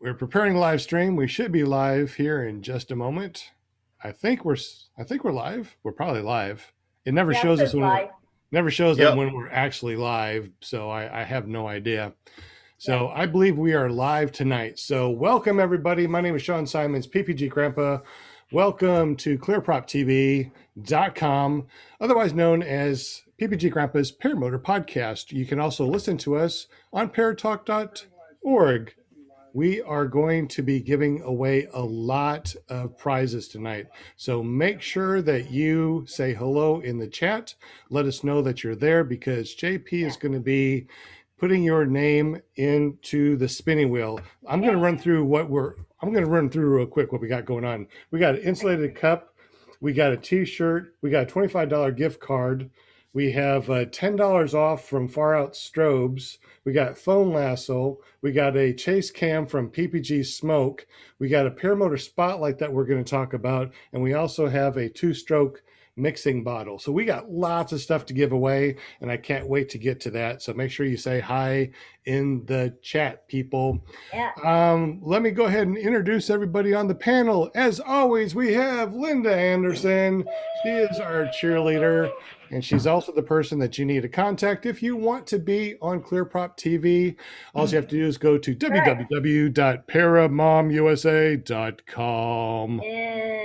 We're preparing a live stream. We should be live here in just a moment. I think we're live. We're probably live. It never Yeah, shows it us says when live. never shows Yep. them when we're actually live, so I have no idea. So Yeah. I believe we are live tonight. So welcome everybody. My name is Sean Simons, PPG Grandpa. Welcome to clearproptv.com, otherwise known as PPG Grandpa's Paramotor Podcast. You can also listen to us on paratalk.org. We are going to be giving away a lot of prizes tonight. So make sure that you say hello in the chat. Let us know that you're there because JP is going to be putting your name into the spinning wheel. I'm going to run through real quick what we got going on. We got an insulated cup. We got a t-shirt. We got a $25 gift card. We have $10 off from Far Out Strobes. We got phone lasso. We got a chase cam from PPG Smoke. We got a paramotor spotlight that we're going to talk about. And we also have a 2-stroke mixing bottle. So we got lots of stuff to give away, and I can't wait to get to that. So make sure you say hi in the chat, people. Yeah. Let me go ahead and introduce everybody on the panel. As always, we have Linda Anderson. She is our cheerleader, and she's also the person that you need to contact if you want to be on ClearProp TV. All you have to do is go to www.paramomusa.com. Yeah.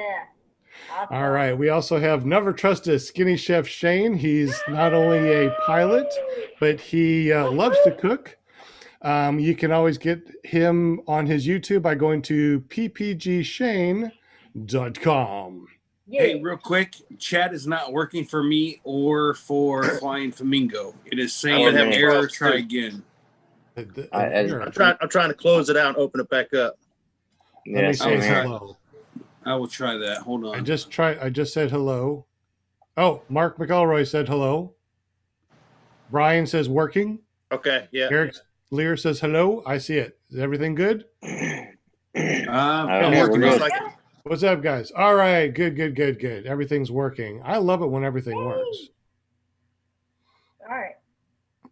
Awesome. All right. We also have Never Trust a Skinny Chef Shane. He's not only a pilot, but he loves to cook. You can always get him on his YouTube by going to ppgshane.com. Yeah. Hey, real quick, chat is not working for me or for Flying Flamingo. It is saying error, try again. I'm trying to close it out and open it back up. Let me say hello. I will try that. Hold on. I just said hello. Oh, Mark McElroy said hello. Brian says working. Okay, yeah. Eric Lear says hello. I see it. Is everything good? I'm working on it. What's up, guys? All right, good. Everything's working. I love it when everything works. All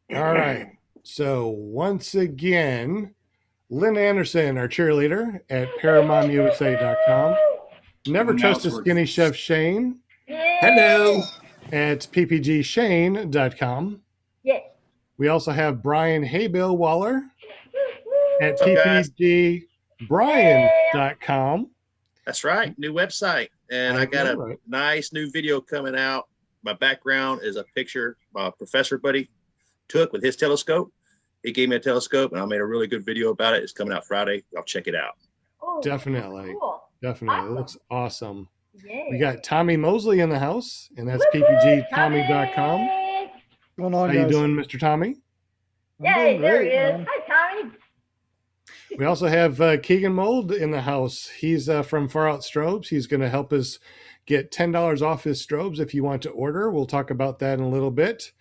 right. So once again, Lynn Anderson, our cheerleader at paramomusa.com. Never Trust a Skinny Chef Shane. Hello. At ppgshane.com. Yeah. We also have Brian Haybill Waller at ppgbrian.com. That's right. New website. And I got a nice new video coming out. My background is a picture my professor buddy took with his telescope. He gave me a telescope, and I made a really good video about it. It's coming out Friday. I'll check it out. Oh, Definitely. cool. Definitely. Awesome. It looks awesome. Yeah. We got Tommy Mosley in the house, and that's ppgtommy.com. What's going on, How you doing, Mr. Tommy? Yay, there he is. Hi, Tommy. We also have Keegan Mold in the house. He's from Far Out Strobes. He's going to help us get $10 off his strobes if you want to order. We'll talk about that in a little bit.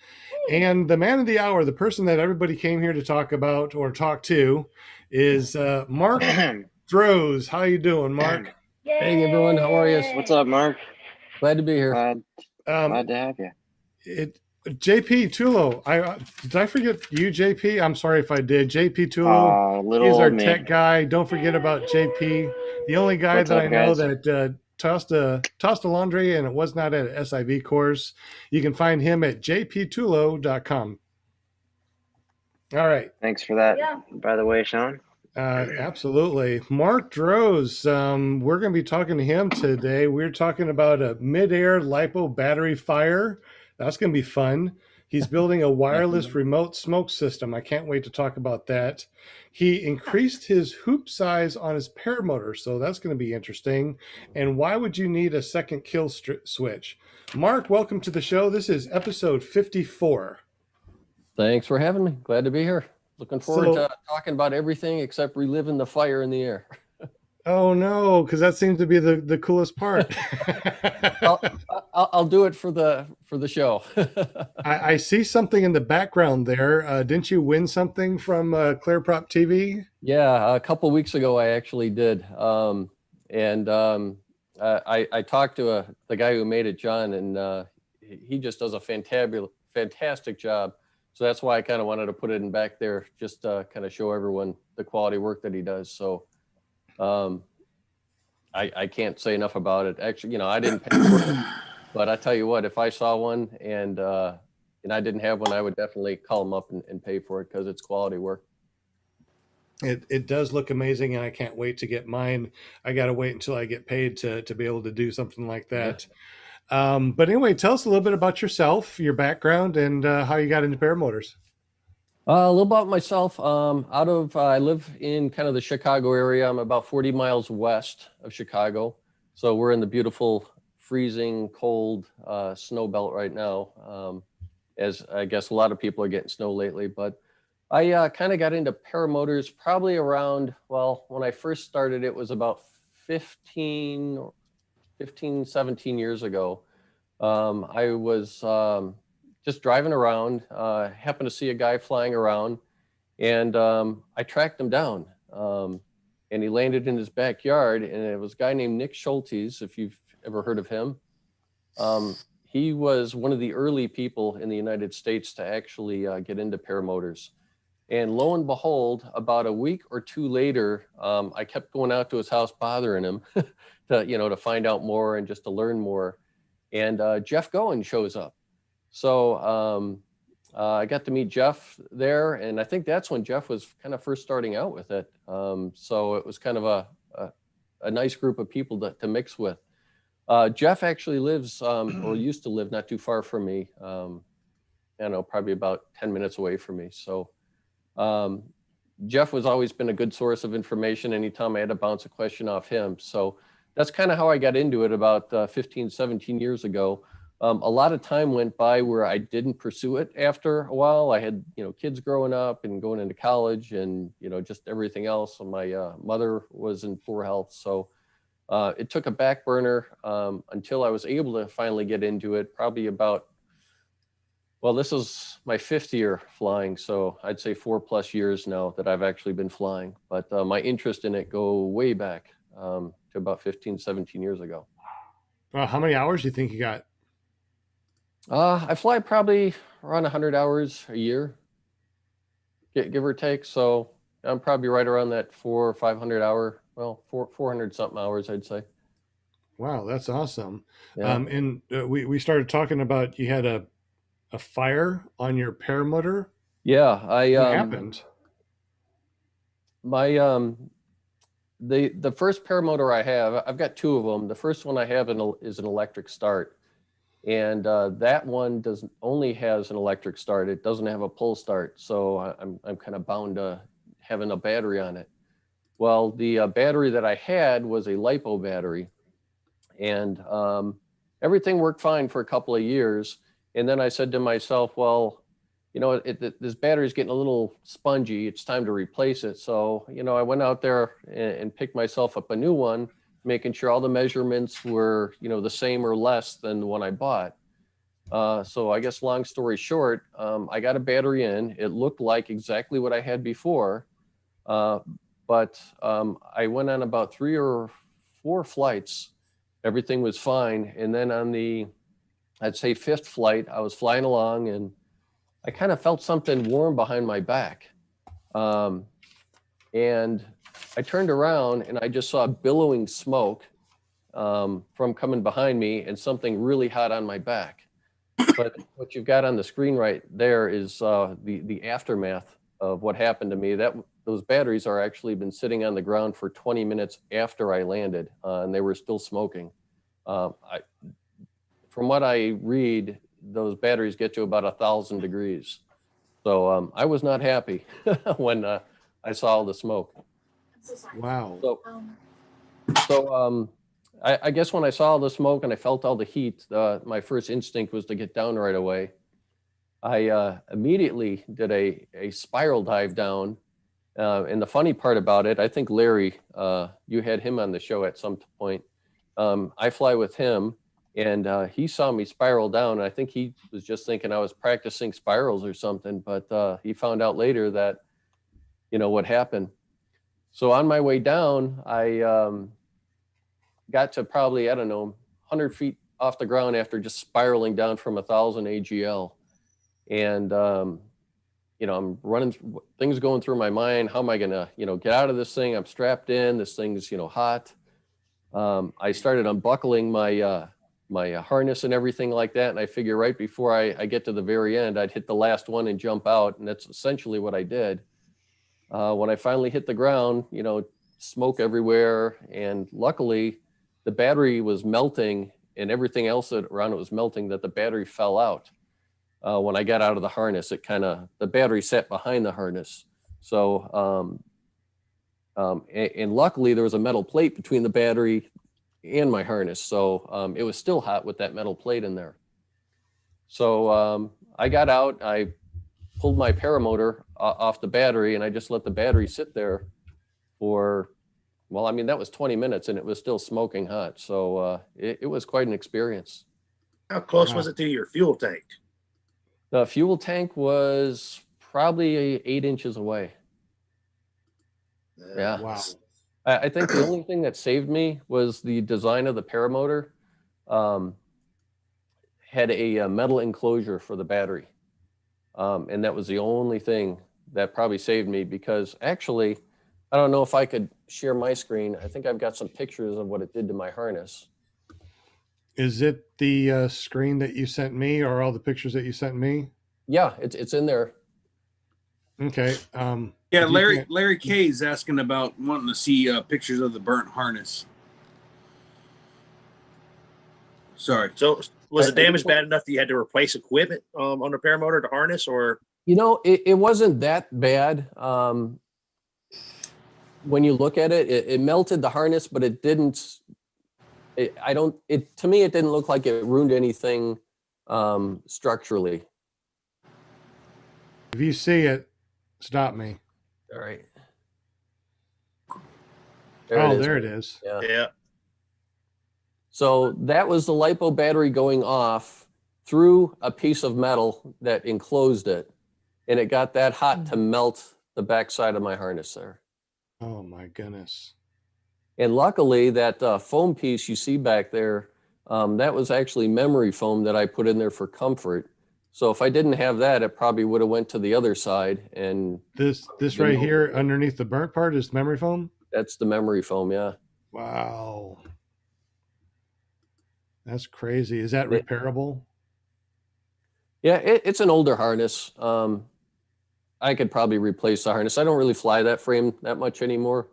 And the man of the hour, the person that everybody came here to talk about or talk to, is Mark Drozd. How you doing, Mark? Yay. Hey, everyone. How are you? What's up, Mark? Glad to be here. Glad to have you. JP Tulo. Did I forget you, JP? I'm sorry if I did. JP Tulo. He's our tech guy. Don't forget about JP. The only guy that I know that tossed a laundry and it was not at an SIV course. You can find him at jptulo.com. All right. Thanks for that, by the way, Sean. Absolutely. Mark Drozd, we're going to be talking to him today. We're talking about a mid-air Lipo battery fire. That's going to be fun. He's building a wireless remote smoke system. I can't wait to talk about that. He increased his hoop size on his paramotor, so that's going to be interesting. And why would you need a second kill switch? Mark, welcome to the show. This is episode 54. Thanks for having me. Glad to be here. Looking forward to talking about everything except reliving the fire in the air. Oh no, because that seems to be the coolest part. I'll do it for the show. I see something in the background there. Didn't you win something from ClearProp TV? Yeah, a couple weeks ago I actually did. I talked to the guy who made it, John, and he just does a fantastic job. So that's why I kind of wanted to put it in back there, just to kind of show everyone the quality work that he does. So I can't say enough about it. Actually, I didn't pay for it, but I tell you what, if I saw one and I didn't have one, I would definitely call them up and pay for it because it's quality work. It does look amazing, and I can't wait to get mine. I got to wait until I get paid to be able to do something like that. Yeah. But anyway, tell us a little bit about yourself, your background, and how you got into paramotors. A little about myself. I live in kind of the Chicago area. I'm about 40 miles west of Chicago. So we're in the beautiful, freezing, cold snow belt right now. As I guess a lot of people are getting snow lately. But I kind of got into paramotors probably around, when I first started, it was about 15, 17 years ago. I was just driving around, happened to see a guy flying around, and I tracked him down. And he landed in his backyard, and it was a guy named Nick Schultes, if you've ever heard of him. He was one of the early people in the United States to actually get into paramotors. And lo and behold, about a week or two later, I kept going out to his house bothering him to find out more and just to learn more. And Jeff Goen shows up. So I got to meet Jeff there, and I think that's when Jeff was kind of first starting out with it. So it was kind of a nice group of people to mix with. Jeff actually lives, or used to live not too far from me. I don't know, probably about 10 minutes away from me. So Jeff was always been a good source of information anytime I had to bounce a question off him. So that's kind of how I got into it about 15, 17 years ago. A lot of time went by where I didn't pursue it after a while. I had, kids growing up and going into college and, just everything else. And my mother was in poor health. So it took a back burner until I was able to finally get into it, probably about, this is my 5th year flying. So I'd say 4+ years now that I've actually been flying. But my interest in it go way back to about 15, 17 years ago. How many hours do you think you got? I fly probably around 100 hours a year, give or take. So I'm probably right around that 400 or 500 hour, 400 something hours, I'd say. Wow, that's awesome. Yeah. And we started talking about you had a fire on your paramotor. Yeah, what happened? My the first paramotor I have, I've got 2 of them. The first one I have is an electric start. And that one only has an electric start. It doesn't have a pull start. So I'm kind of bound to having a battery on it. Well, the battery that I had was a Lipo battery. And everything worked fine for a couple of years. And then I said to myself, this battery's getting a little spongy. It's time to replace it. So, I went out there and picked myself up a new one, making sure all the measurements were, the same or less than the one I bought. So I guess long story short, I got a battery in. It looked like exactly what I had before. But I went on about 3 or 4 flights. Everything was fine. And then on the, I'd say 5th flight, I was flying along and I kind of felt something warm behind my back. And I turned around and I just saw billowing smoke from coming behind me and something really hot on my back. But what you've got on the screen right there is the aftermath of what happened to me. Those batteries are actually been sitting on the ground for 20 minutes after I landed, and they were still smoking. From what I read, those batteries get to about 1,000 degrees. So I was not happy when I saw all the smoke. Wow. So I guess when I saw all the smoke and I felt all the heat, my first instinct was to get down right away. I immediately did a spiral dive down. And the funny part about it, I think Larry, you had him on the show at some point. I fly with him and he saw me spiral down. And I think he was just thinking I was practicing spirals or something, but he found out later that, what happened. So on my way down, I got to probably, 100 feet off the ground after just spiraling down from 1,000 AGL. And I'm running, things going through my mind. How am I going to, get out of this thing? I'm strapped in. This thing's, hot. I started unbuckling my harness and everything like that. And I figure right before I get to the very end, I'd hit the last one and jump out. And that's essentially what I did. When I finally hit the ground, smoke everywhere. And luckily the battery was melting and everything else around it was melting, that the battery fell out. When I got out of the harness, the battery sat behind the harness. So, and luckily there was a metal plate between the battery and my harness. So it was still hot with that metal plate in there. So I got out, I pulled my paramotor off the battery, and I just let the battery sit there for, well, I mean, that was 20 minutes and it was still smoking hot. So it was quite an experience. How close was it to your fuel tank? The fuel tank was probably 8 inches away. Yeah. Wow. I think the only thing that saved me was the design of the paramotor. Had a metal enclosure for the battery. And that was the only thing that probably saved me, because actually, I don't know if I could share my screen. I think I've got some pictures of what it did to my harness. Is it the screen that you sent me, or all the pictures that you sent me? Yeah, it's in there. Okay. Yeah, Larry K is asking about wanting to see pictures of the burnt harness. Sorry. So was the damage bad enough that you had to replace equipment on the paramotor to harness, or? It wasn't that bad. When you look at it, it melted the harness, but it didn't. To me, it didn't look like it ruined anything structurally. If you see it, stop me. All right. There it is. Yeah. So that was the Lipo battery going off through a piece of metal that enclosed it. And it got that hot to melt the backside of my harness there. Oh my goodness. And luckily that foam piece you see back there, that was actually memory foam that I put in there for comfort. So if I didn't have that, it probably would have went to the other side. And this right here underneath the burnt part is memory foam? That's the memory foam, yeah. Wow. That's crazy. Is that repairable? Yeah, it's an older harness. I could probably replace the harness. I don't really fly that frame that much anymore.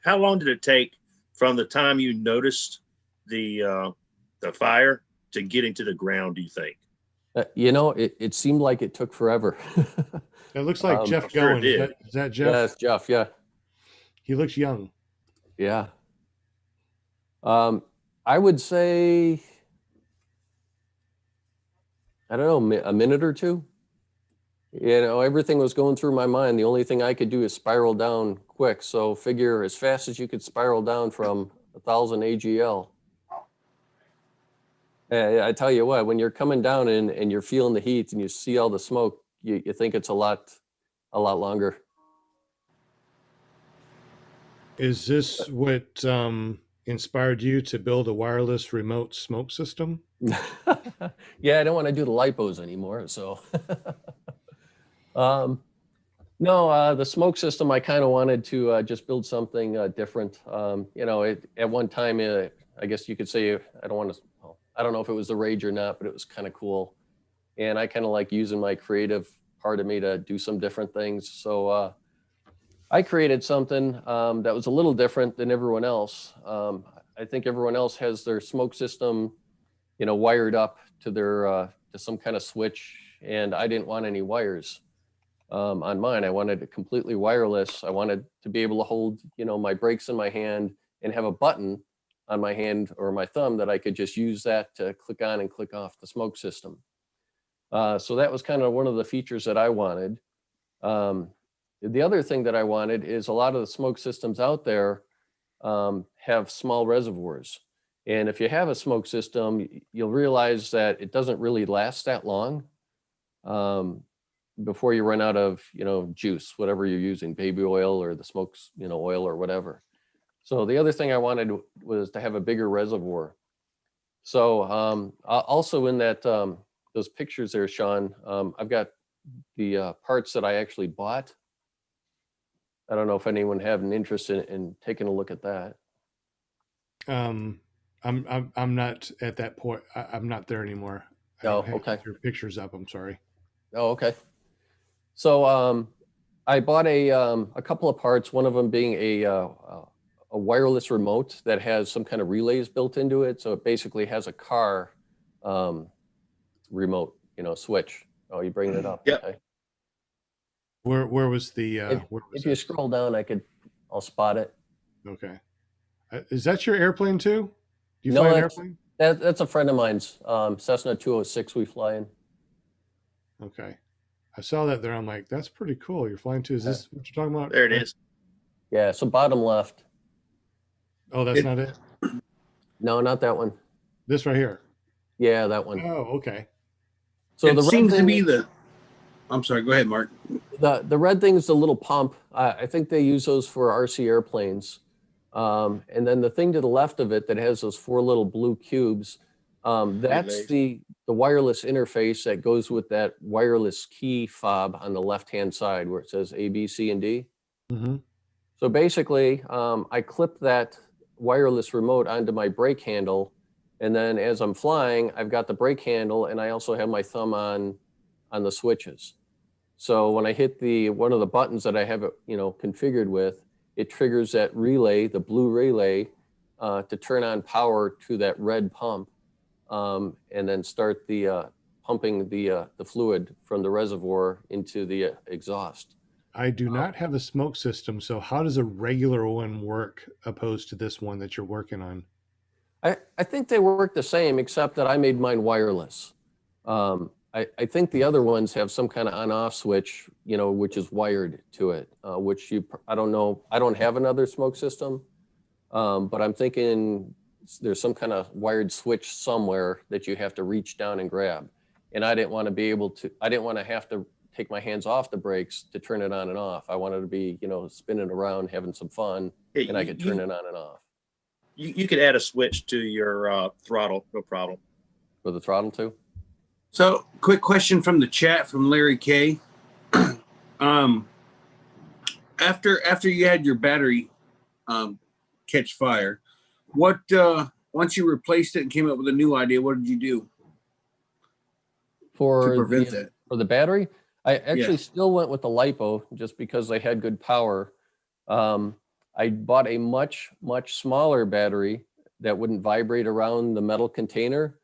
How long did it take from the time you noticed the fire to getting to the ground, do you think? It seemed like it took forever. It looks like Jeff sure going. Is that Jeff? Yeah, it's Jeff, yeah. He looks young. Yeah. I would say, I don't know, a minute or two. Everything was going through my mind. The only thing I could do is spiral down quick. So figure as fast as you could spiral down from 1,000 AGL. I tell you what, when you're coming down and you're feeling the heat and you see all the smoke, you think it's a lot longer. Is this what inspired you to build a wireless remote smoke system? Yeah, I don't want to do the lipos anymore. So, no, the smoke system, I kind of wanted to just build something different. At one time, I guess you could say, I don't know if it was the rage or not, but it was kind of cool. And I kind of like using my creative part of me to do some different things. So I created something that was a little different than everyone else. I think everyone else has their smoke system, wired up to their to some kind of switch, and I didn't want any wires on mine. I wanted it completely wireless. I wanted to be able to hold, my brakes in my hand and have a button on my hand or my thumb that I could just use that to click on and click off the smoke system. So that was kind of one of the features that I wanted. The other thing that I wanted is a lot of the smoke systems out there have small reservoirs. And if you have a smoke system, you'll realize that it doesn't really last that long before you run out of, juice, whatever you're using, baby oil or the smokes, oil or whatever. So the other thing I wanted was to have a bigger reservoir. So also in that, those pictures there, Sean, I've got parts that I actually bought. I don't know if anyone have an interest in taking a look at that. I'm not at that point. I'm not there anymore. Oh, I have okay. your pictures up. I'm sorry. Oh, okay. So I bought a couple of parts. One of them being a wireless remote that has some kind of relays built into it. So it basically has a car remote, switch. Oh, you bringing it up? Yep. Okay. Where was the? If you scroll down, I'll spot it. Okay. Is that your airplane too? Do you No, fly an airplane? That's a friend of mine's. Cessna 206 we fly in. Okay. I saw that there. I'm like, that's pretty cool. You're flying too. Is this what you're talking about? There it is. Yeah, so bottom left. Oh, that's not it? No, not that one. This right here. Yeah, that one. Oh, okay. So it the red seems to thing, be the. I'm sorry. Go ahead, Mark. the red thing is the little pump. I think they use those for RC airplanes. And then the thing to the left of it that has those 4 little blue cubes, that's the wireless interface that goes with that wireless key fob on the left-hand side where it says A, B, C, and D. Mm-hmm. So basically, I clip that wireless remote onto my brake handle, and then as I'm flying, I've got the brake handle, and I also have my thumb on the switches. So when I hit one of the buttons that I have it, configured with, it triggers that relay, the blue relay, to turn on power to that red pump, and then start the pumping the fluid from the reservoir into the exhaust. I do not have a smoke system, so how does a regular one work opposed to this one that you're working on? I think they work the same, except that I made mine wireless. I think the other ones have some kind of on-off switch, which is wired to it, I don't know. I don't have another smoke system, but I'm thinking there's some kind of wired switch somewhere that you have to reach down and grab. And I didn't want to have to take my hands off the brakes to turn it on and off. I wanted to be, spinning around, having some fun, and I could turn it on and off. You could add a switch to your throttle, no problem. For the throttle too? So, quick question from the chat from Larry K. After you had your battery catch fire, what once you replaced it and came up with a new idea, what did you do to prevent that? For the battery, I actually still went with the Lipo just because they had good power. I bought a much smaller battery that wouldn't vibrate around the metal container.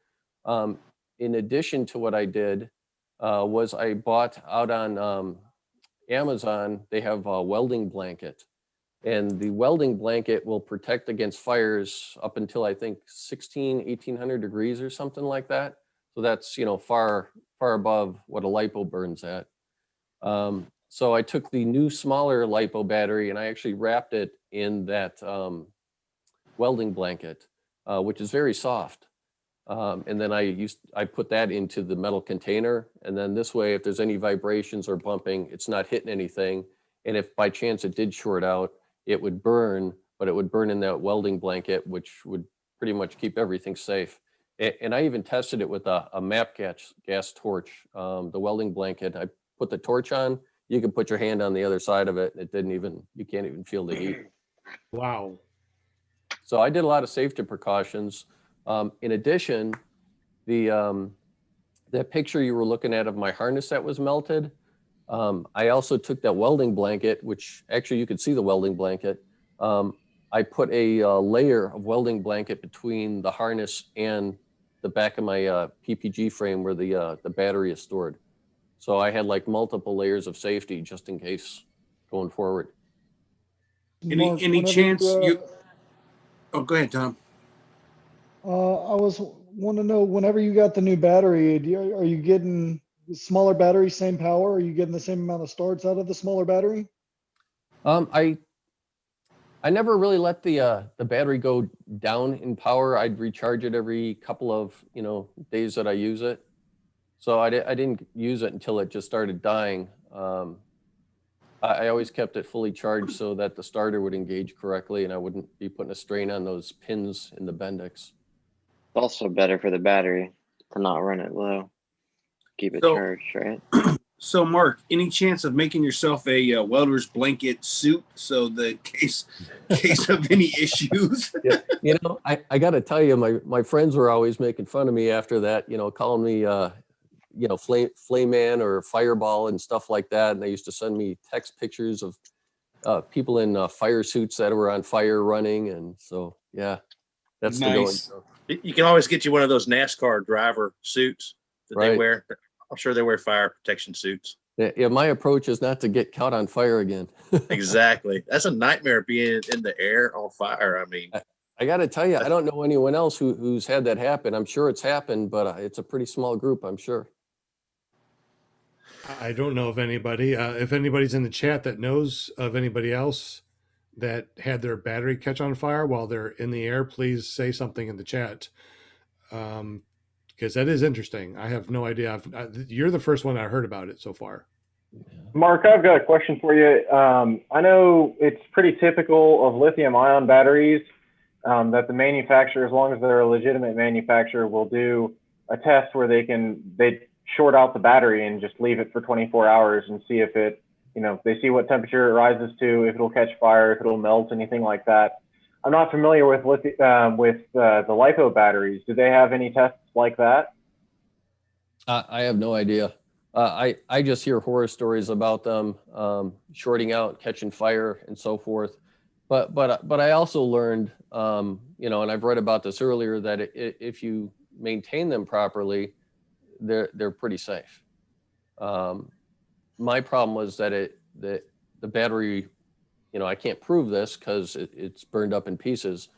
In addition to what I did was I bought out on Amazon, they have a welding blanket. And the welding blanket will protect against fires up until I think 1800 degrees or something like that. So that's, far above what a Lipo burns at. So I took the new smaller Lipo battery and I actually wrapped it in that welding blanket, which is very soft. And then I put that into the metal container. And then this way, if there's any vibrations or bumping, it's not hitting anything. And if by chance it did short out, it would burn, but it would burn in that welding blanket, which would pretty much keep everything safe. And I even tested it with a MAP gas torch. The welding blanket, I put the torch on, you could put your hand on the other side of it. You can't even feel the heat. Wow. So I did a lot of safety precautions. In addition, that picture you were looking at of my harness that was melted, I also took that welding blanket, which actually you could see the welding blanket. I put a layer of welding blanket between the harness and the back of my PPG frame where the battery is stored. So I had like multiple layers of safety just in case going forward. Any chance you? Oh, go ahead, Tom. I want to know, whenever you got the new battery, are you getting the smaller battery, same power? Are you getting the same amount of starts out of the smaller battery? I never really let the battery go down in power. I'd recharge it every couple of days that I use it. So I didn't use it until it just started dying. I always kept it fully charged so that the starter would engage correctly and I wouldn't be putting a strain on those pins in the Bendix. It's also better for the battery to not run it low. Keep it charged, right? So, Mark, any chance of making yourself a welder's blanket suit so the case of any issues? Yeah, you know, I got to tell you, my friends were always making fun of me after that, you know, calling me, you know, flame man or fireball and stuff like that. And they used to send me text pictures of people in fire suits that were on fire running. And so, yeah, that's the going. Nice. You can always get you one of those NASCAR driver suits that they Right. wear. I'm sure they wear fire protection suits. Yeah, my approach is not to get caught on fire again. Exactly. That's a nightmare being in the air on fire. I mean, I got to tell you, I don't know anyone else who's had that happen. I'm sure it's happened, but it's a pretty small group, I'm sure. I don't know of anybody. If anybody's in the chat that knows of anybody else that had their battery catch on fire while they're in the air, please say something in the chat. Because that is interesting. I have no idea. You're the first one I heard about it so far. Mark, I've got a question for you. I know it's pretty typical of lithium-ion batteries that the manufacturer, as long as they're a legitimate manufacturer, will do a test where they short out the battery and just leave it for 24 hours and see if it, you know, they see what temperature it rises to, if it'll catch fire, if it'll melt, anything like that. I'm not familiar with the Lipo batteries. Do they have any tests like that? I have no idea. I just hear horror stories about them shorting out, catching fire, and so forth. But I also learned, you know, and I've read about this earlier, that if you maintain them properly, they're pretty safe. My problem was that the battery, you know, I can't prove this because it's burned up in pieces.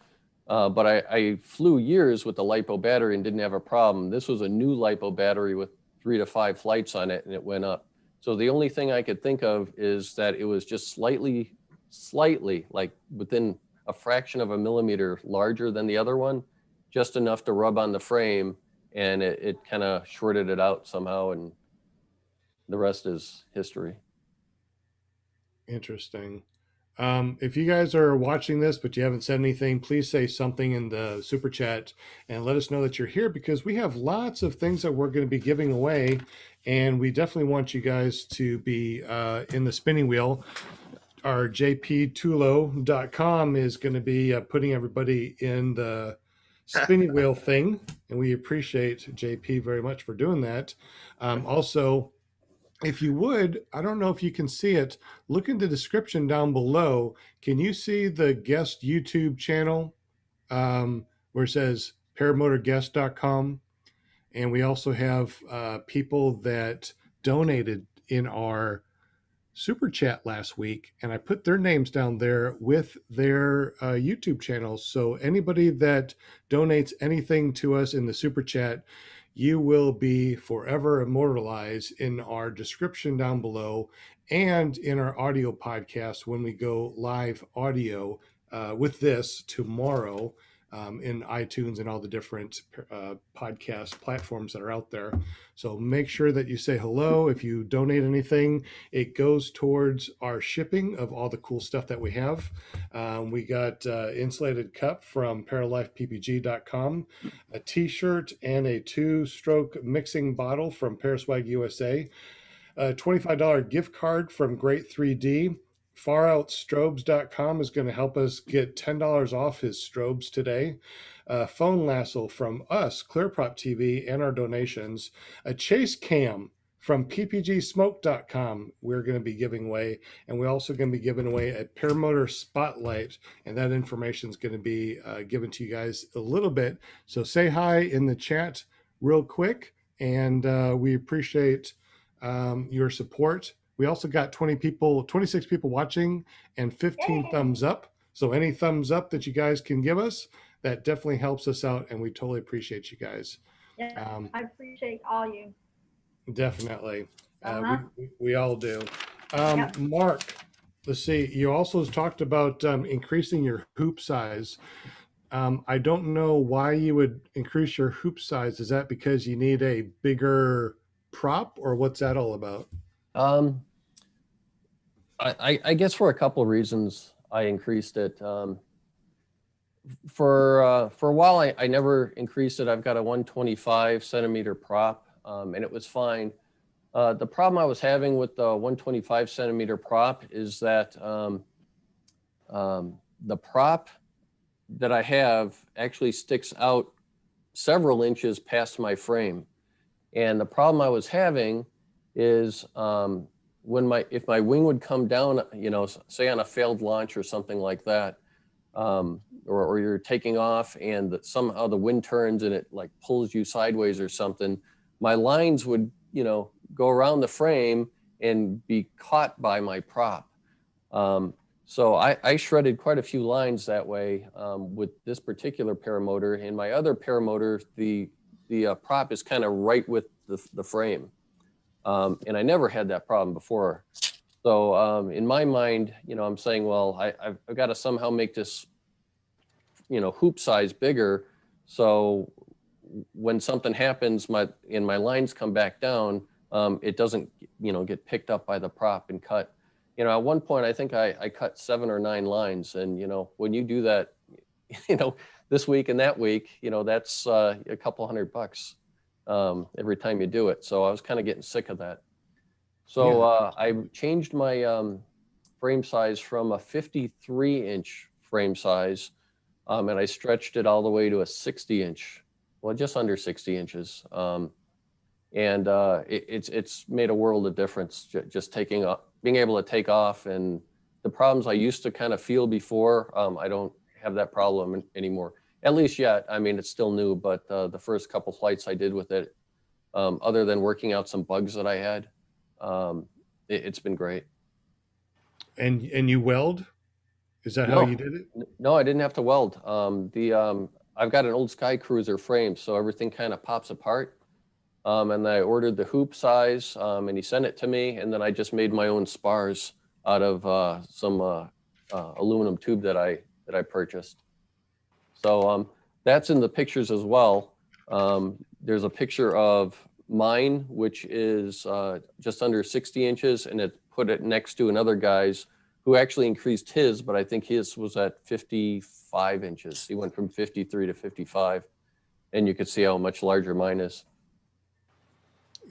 But I flew years with the Lipo battery and didn't have a problem. This was a new Lipo battery with 3 to 5 flights on it, and it went up. So the only thing I could think of is that it was just slightly, like within a fraction of a millimeter larger than the other one, just enough to rub on the frame, and it kind of shorted it out somehow, and the rest is history. Interesting. If you guys are watching this, but you haven't said anything, please say something in the super chat and let us know that you're here, because we have lots of things that we're going to be giving away. And we definitely want you guys to be in the spinning wheel. Our jptulo.com is going to be putting everybody in the spinning wheel thing. And we appreciate JP very much for doing that. Also, if you would, I don't know if you can see it, look in the description down below. Can you see the guest YouTube channel where it says paramotorguest.com? And we also have people that donated in our super chat last week, and I put their names down there with their YouTube channels. So anybody that donates anything to us in the super chat, you will be forever immortalized in our description down below and in our audio podcast when we go live audio with this tomorrow in iTunes and all the different podcast platforms that are out there. So make sure that you say hello. If you donate anything, it goes towards our shipping of all the cool stuff that we have. We got insulated cup from paralifeppg.com, a t-shirt, and a 2-stroke mixing bottle from Paraswag USA, a $25 gift card from Great 3D. FaroutStrobes.com is going to help us get $10 off his strobes today. Phone lasso from us, ClearProp TV, and our donations. A chase cam from PPGSmoke.com we're going to be giving away. And we're also going to be giving away a Paramotor Spotlight. And that information is going to be given to you guys a little bit. So say hi in the chat real quick. And we appreciate your support. We also got 26 people watching and 15 thumbs up. So any thumbs up that you guys can give us, that definitely helps us out, and we totally appreciate you guys. Yeah, I appreciate all you. Definitely. We all do. Mark, let's see. You also talked about increasing your hoop size. I don't know why you would increase your hoop size. Is that because you need a bigger prop, or what's that all about? I guess for a couple of reasons I increased it. For a while, I never increased it. I've got a 125 centimeter prop, and it was fine. The problem I was having with the 125 centimeter prop is that the prop that I have actually sticks out several inches past my frame. And the problem I was having is if my wing would come down, you know, say on a failed launch or something like that, or you're taking off and somehow the wind turns and it like pulls you sideways or something, my lines would, you know, go around the frame and be caught by my prop. So I shredded quite a few lines that way with this particular paramotor. And my other paramotor, the prop is kind of right with the frame. And I never had that problem before. So in my mind, you know, I'm saying, well, I've got to somehow make this, you know, hoop size bigger. So when something happens, my lines come back down, it doesn't, you know, get picked up by the prop and cut. You know, at one point, I think I cut 7 or 9 lines. And, you know, when you do that, you know, this week and that week, you know, that's a couple $100 every time you do it. So I was kind of getting sick of that. So I changed my frame size from a 53-inch frame size, and I stretched it all the way to a 60-inch, well, just under 60 inches. And it's made a world of difference just being able to take off. And the problems I used to kind of feel before, I don't have that problem anymore, at least yet. I mean, it's still new, but the first couple flights I did with it, other than working out some bugs that I had, it's been great. And you weld? Is that how you did it? No, I didn't have to weld. I've got an old SkyCruiser frame, so everything kind of pops apart. And I ordered the hoop size, and he sent it to me, and then I just made my own spars out of some aluminum tube that I purchased. So that's in the pictures as well. There's a picture of mine, which is just under 60 inches, and it put it next to another guy's who actually increased his, but I think his was at 55 inches. He went from 53 to 55, and you could see how much larger mine is.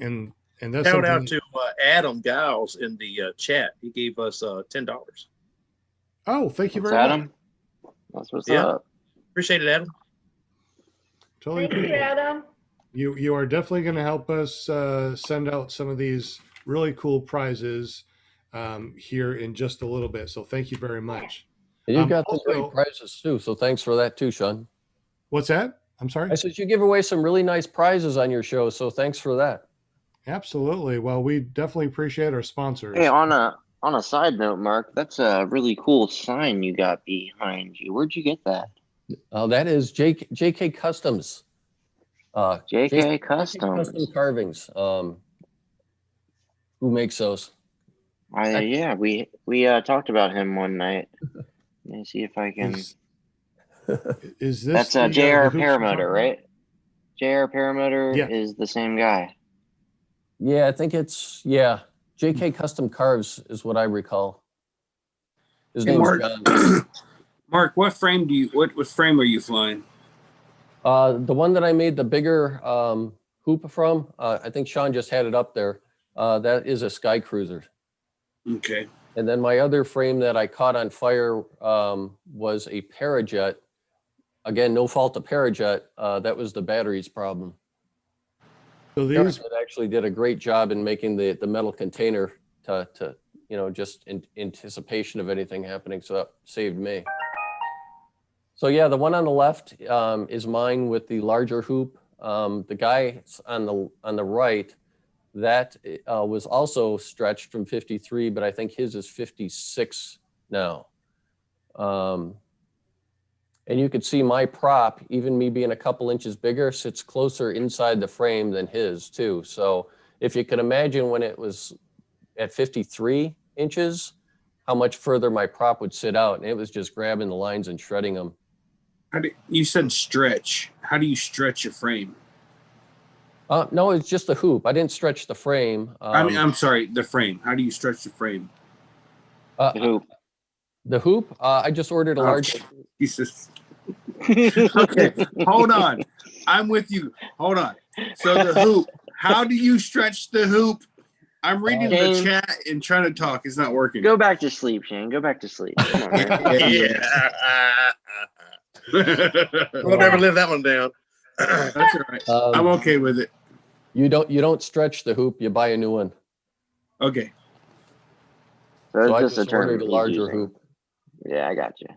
And that's shout out to Adam Giles in the chat. He gave us $10. Oh, thank you That's very Adam. much. That's what's Yeah. up. Appreciate it, Adam. Totally Thank you, appreciate it. Adam. You are definitely going to help us send out some of these really cool prizes here in just a little bit. So thank you very much. And you've got also, some great prizes too. So thanks for that too, Sean. What's that? I'm sorry? I said you give away some really nice prizes on your show. So thanks for that. Absolutely. Well, we definitely appreciate our sponsors. Hey, on a side note, Mark, that's a really cool sign you got behind you. Where'd you get that? That is JK Customs. JK Customs. Custom Carvings. Who makes those? Yeah, we talked about him one night. Let me see if I can. Is this that's JR Paramotor, right? JR Paramotor is the same guy. Yeah, I think it's JK Custom Carves is what I recall. His name's Mark, John. Mark, what frame what frame are you flying? The one that I made the bigger hoop from, I think Sean just had it up there. That is a SkyCruiser. Okay. And then my other frame that I caught on fire was a Parajet. Again, no fault of Parajet. That was the battery's problem. So these actually did a great job in making the metal container to just in anticipation of anything happening. So that saved me. So yeah, the one on the left is mine with the larger hoop. The guy on the right, that was also stretched from 53, but I think his is 56 now. And you could see my prop, even me being a couple inches bigger, sits closer inside the frame than his too. So if you can imagine when it was at 53 inches, how much further my prop would sit out. And it was just grabbing the lines and shredding them. You said stretch. How do you stretch a frame? No, it's just the hoop. I didn't stretch the frame. I'm sorry, the frame. How do you stretch the frame? The hoop. The hoop? I just ordered a large. Jesus. Okay, hold on. I'm with you. Hold on. So the hoop. How do you stretch the hoop? I'm reading the chat and trying to talk. It's not working. Go back to sleep, Shane. Go back to sleep. Come on, man. Yeah. We'll never live that one down. That's all right. I'm okay with it. You don't stretch the hoop. You buy a new one. Okay. So I just a just term ordered a he's larger using. hoop. Yeah, I got you.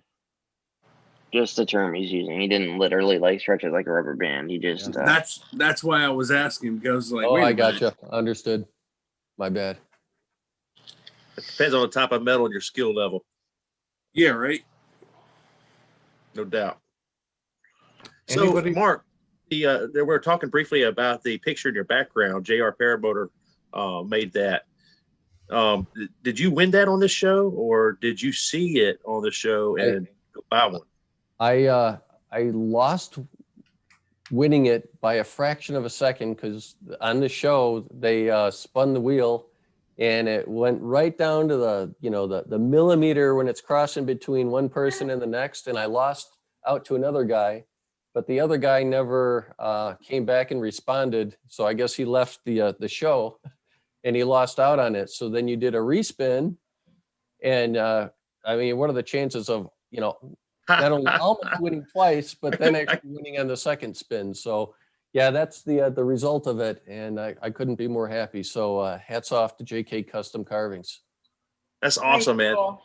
Just the term he's using. He didn't literally like stretch it like a rubber band. He just That's why I was asking, because like, Oh, wait a I minute. gotcha. Understood. My bad. It depends on the type of metal and your skill level. Yeah, right. No doubt. Anybody- So, Mark, we were talking briefly about the picture in your background. JR Paramotor made that. Did you win that on this show, or did you see it on the show and go buy one? I lost winning it by a fraction of a second because on the show they spun the wheel and it went right down to the millimeter when it's crossing between one person and the next, and I lost out to another guy, but the other guy never came back and responded, so I guess he left the show and he lost out on it. So then you did a respin, and I mean, what are the chances of not only almost winning twice, but then actually winning on the second spin? So yeah, that's the result of it, and I couldn't be more happy. So hats off to JK Custom Carvings. That's awesome, man. Cool.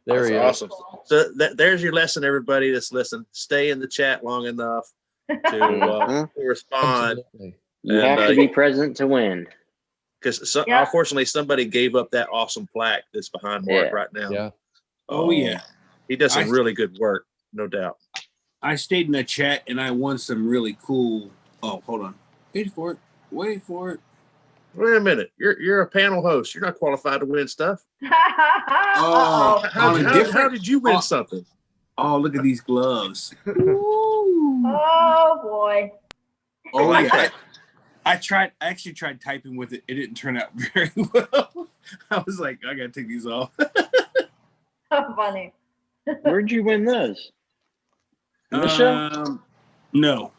There he That's is. awesome. So there's your lesson, everybody that's listening. Stay in the chat long enough to respond. Absolutely. you have to be present to win. Because unfortunately, somebody gave up that awesome plaque that's behind Mark right now. Yeah. Oh yeah. He does some really good work, no doubt. I stayed in the chat and I won some really cool. Oh, hold on. Wait for it. Wait for it. Wait a minute. You're a panel host. You're not qualified to win stuff. Oh, How did you win something? Oh, look at these gloves. Oh boy. Oh yeah. I actually tried typing with it. It didn't turn out very well. I was like, I gotta take these off. So funny. Where'd you win those? In the show? No,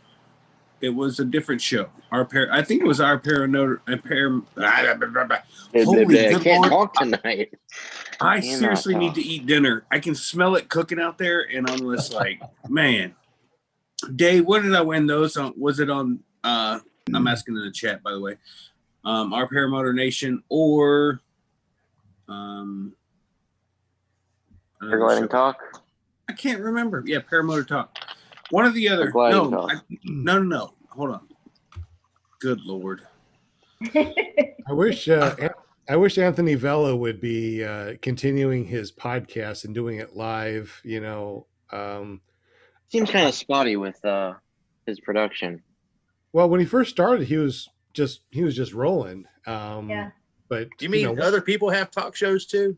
it was a different show. I think it was our Paramotor. I can't talk tonight. I seriously need to eat dinner. I can smell it cooking out there, and I'm just like, man. Dave, what did I win those on? Was it on? I'm asking in the chat, by the way. Our Paramotor Nation or Paragliding Talk? I can't remember. Yeah, Paramotor Talk. One or the other. No. Hold on. Good Lord. I wish Anthony Vella would be continuing his podcast and doing it live. Seems kind of spotty with his production. Well, when he first started, he was just rolling. Yeah. But you mean other people have talk shows too?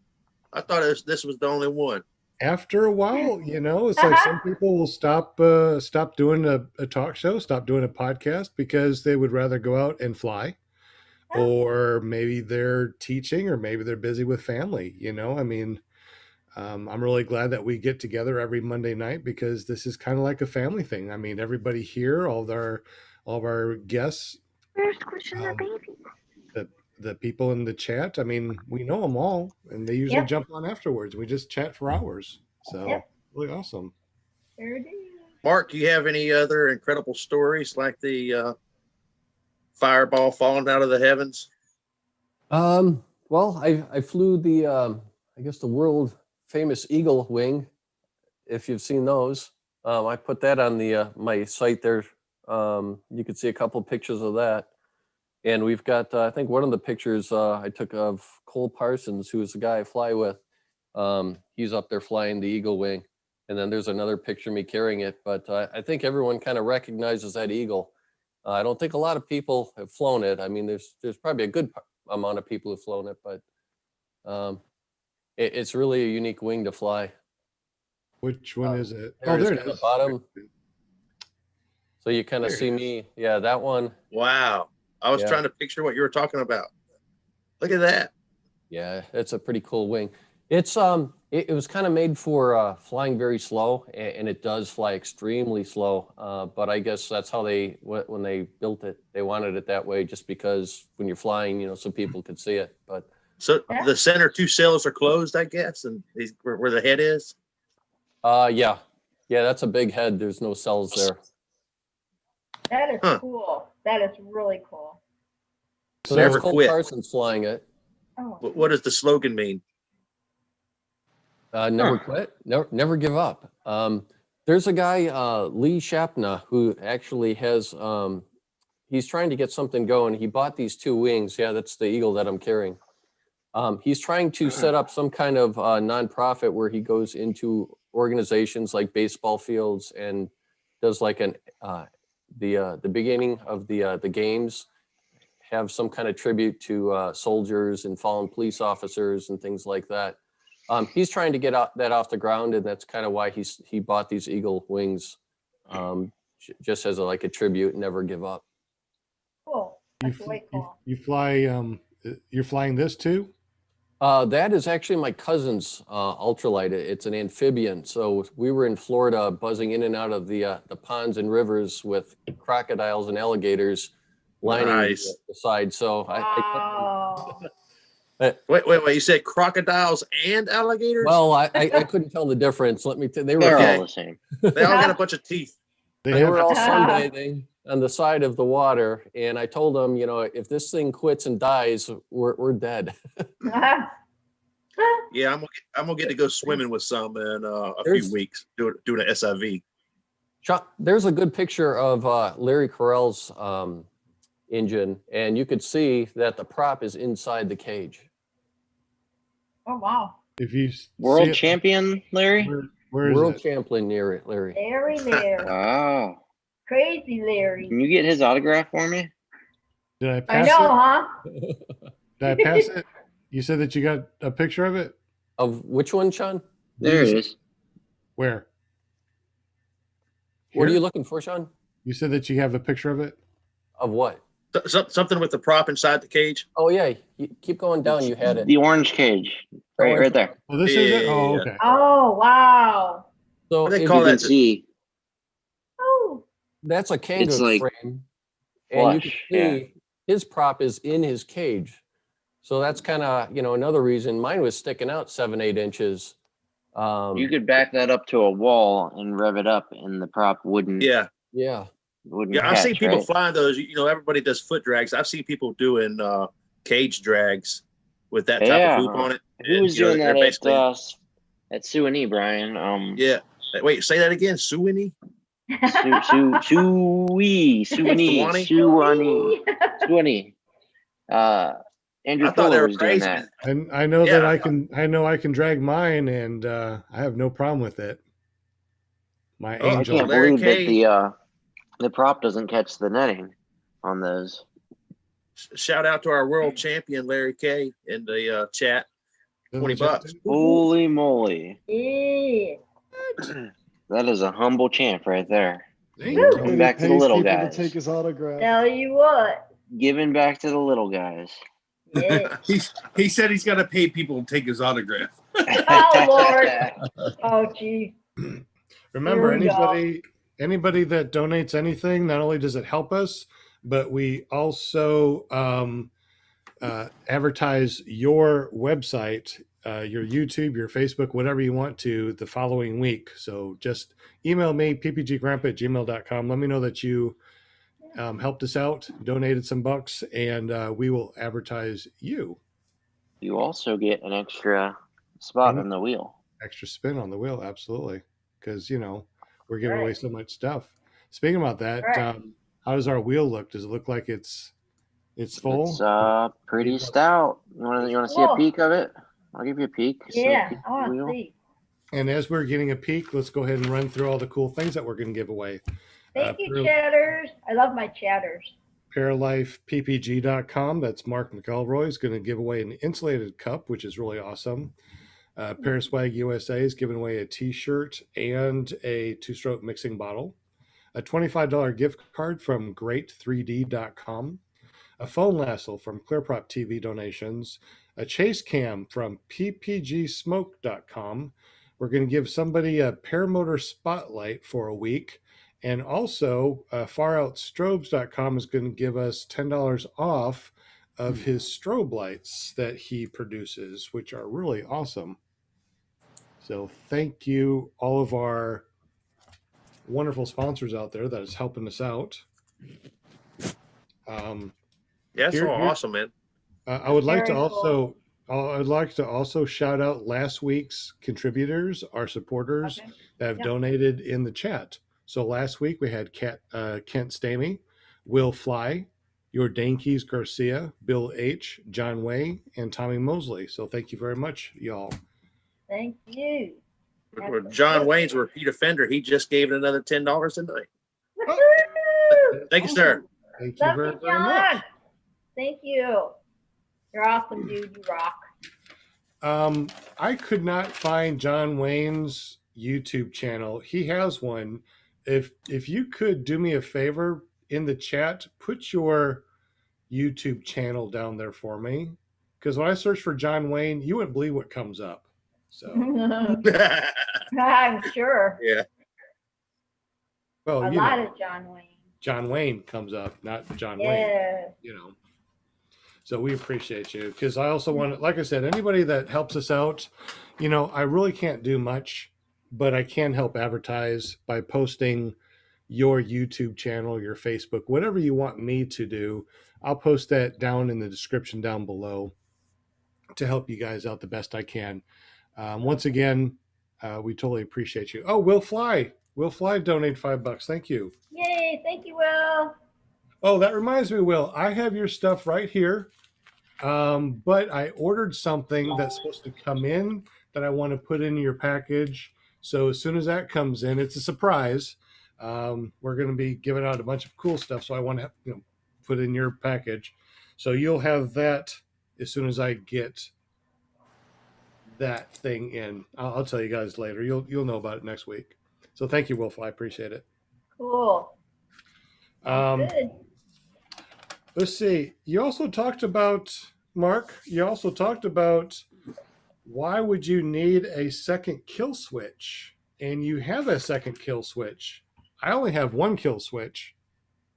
I thought this was the only one. After a while, it's like some people will stop doing a talk show, stop doing a podcast because they would rather go out and fly, or maybe they're teaching, or maybe they're busy with family. I mean, I'm really glad that we get together every Monday night because this is kind of like a family thing. I mean, everybody here, all of our guests, the people in the chat, I mean, we know them all, and they usually jump on afterwards. We just chat for hours. So really awesome. Sure do. Mark, do you have any other incredible stories like the fireball falling out of the heavens? Well, I flew the I guess the world famous eagle wing, if you've seen those. I put that on the my site there. You can see a couple pictures of that. And we've got, I think one of the pictures I took of Cole Parsons, who is the guy I fly with. He's up there flying the eagle wing. And then there's another picture of me carrying it. But I think everyone kind of recognizes that eagle. I don't think a lot of people have flown it. I mean, there's probably a good amount of people who've flown it, but it's really a unique wing to fly. Which one is it? There There it it is is. at the bottom. So you kind of see me. Yeah, that one. Wow. I was trying to picture what you were talking about. Look at that. Yeah, it's a pretty cool wing. It's It was kind of made for flying very slow, and it does fly extremely slow. But I guess that's how when they built it, they wanted it that way, just because when you're flying, so people could see it. But so the center two sails are closed, I guess, and where the head is. Yeah, that's a big head. There's no cells there. That is cool. That is really cool. So that's Cole Carson's flying it. Oh. What does the slogan mean? Never quit, never give up. There's a guy, Lee Shapna, who actually has, he's trying to get something going. He bought these 2 wings. Yeah, that's the eagle that I'm carrying. He's trying to set up some kind of nonprofit where he goes into organizations like baseball fields and does like the beginning of the games, have some kind of tribute to soldiers and fallen police officers and things like that. He's trying to get that off the ground, and that's kind of why he bought these eagle wings, just as a tribute. Never give up. Cool. That's way cool. You fly. You're flying this too? That is actually my cousin's ultralight. It's an amphibian. So we were in Florida, buzzing in and out of the ponds and rivers with crocodiles and alligators lining the side. So Wait! You said crocodiles and alligators? Well, I couldn't tell the difference. Let me tell you, They're all the same. They all got a bunch of teeth. They were all sunbathing on the side of the water, and I told them, if this thing quits and dies, we're dead. Yeah, I'm gonna get to go swimming with some in a few weeks, doing an SIV. There's a good picture of Larry Carell's engine, and you could see that the prop is inside the cage. Oh wow! If you world champion, Larry. Where is world it? champion, Larry. Larry. Oh, crazy Larry. Can you get his autograph for me? Did I pass it? Huh? Did I pass it? You said that you got a picture of it? Of which one, Sean? There it is. Where? What are you looking for, Sean? You said that you have a picture of it? Of what? Something with the prop inside the cage. Oh yeah, you keep going down. You had it. The orange cage, right there. Oh, this is it. Oh, okay. Oh wow! So what do they call that? See, oh, that's a Kangol frame, and you can see his prop is in his cage. So that's kind of another reason. Mine was sticking out 7-8 inches. You could back that up to a wall and rev it up, and the prop wouldn't. Yeah. I've seen people flying those. Everybody does foot drags. I've seen people doing cage drags with that type of hoop on it. Who was doing that at Suwannee, Brian? Yeah. Wait, say that again. Suwannee. Suwannee. Andrew Fuller was doing that. And I know that I can drag mine, and I have no problem with it. My angel. I can't believe that the prop doesn't catch the netting on those. Shout out to our world champion Larry K in the chat. $20. Holy moly! Yeah. That is a humble champ right there. Giving back to the little guys. To take his autograph. Tell you what. Giving back to the little guys. Yeah. He said he's got to pay people to take his autograph. Oh Lord. Oh gee. Remember, anybody that donates anything, not only does it help us, but we also advertise your website, your YouTube, your Facebook, whatever you want to the following week. So just email me, ppggrandpa@gmail.com. Let me know that you helped us out, donated some bucks, and we will advertise you. You also get an extra spot on the wheel. Extra spin on the wheel, absolutely. Because, we're giving away so much stuff. Speaking about that, how does our wheel look? Does it look like it's full? It's pretty stout. You want to see a peek of it? I'll give you a peek. Yeah, I want to see. And as we're getting a peek, let's go ahead and run through all the cool things that we're going to give away. Thank you, chatters. I love my chatters. ParalifePPG.com. That's Mark McElroy is going to give away an insulated cup, which is really awesome. Paraswag USA is giving away a T-shirt and a 2-stroke mixing bottle. A $25 gift card from Great3D.com. A phone lasso from ClearProp TV donations. a chase cam from ppgsmoke.com. We're going to give somebody a paramotor spotlight for a week. And also, faroutstrobes.com is going to give us $10 off of his strobe lights that he produces, which are really awesome. So thank you, all of our wonderful sponsors out there that is helping us out. That's all awesome, man. I would like to also I'd like to also shout out last week's contributors, our supporters that have donated in the chat. So last week we had Kent Stamey, Will Fly, your Dankeys Garcia, Bill H, John Way, and Tommy Mosley. So thank you very much, y'all. Thank you. John Wayne's a repeat offender. He just gave it another $10 tonight. Thank you, sir. Thank you very much. Thank you. You're awesome, dude. You rock. I could not find John Wayne's YouTube channel. He has one. If you could do me a favor in the chat, put your YouTube channel down there for me. Because when I search for John Wayne, you wouldn't believe what comes up. So I'm sure. Yeah. Well, a lot of John Wayne. John Wayne comes up, not John Wayne. You know. So we appreciate you, because I also want, like I said, anybody that helps us out, you know, I really can't do much, but I can help advertise by posting your YouTube channel, your Facebook, whatever you want me to do. I'll post that down in the description down below to help you guys out the best I can. Once again, we totally appreciate you. Oh, Will Fly donated $5. Thank you. Yay. Thank you, Will. Oh, that reminds me, Will, I have your stuff right here. But I ordered something that's supposed to come in that I want to put in your package. So as soon as that comes in, it's a surprise. We're going to be giving out a bunch of cool stuff. So I want to put in your package. So you'll have that as soon as I get that thing in. I'll tell you guys later. You'll know about it next week. So thank you, Wolf. I appreciate it. Cool. Good. Let's see. You also talked about, Mark, why would you need a second kill switch? And you have a second kill switch. I only have one kill switch.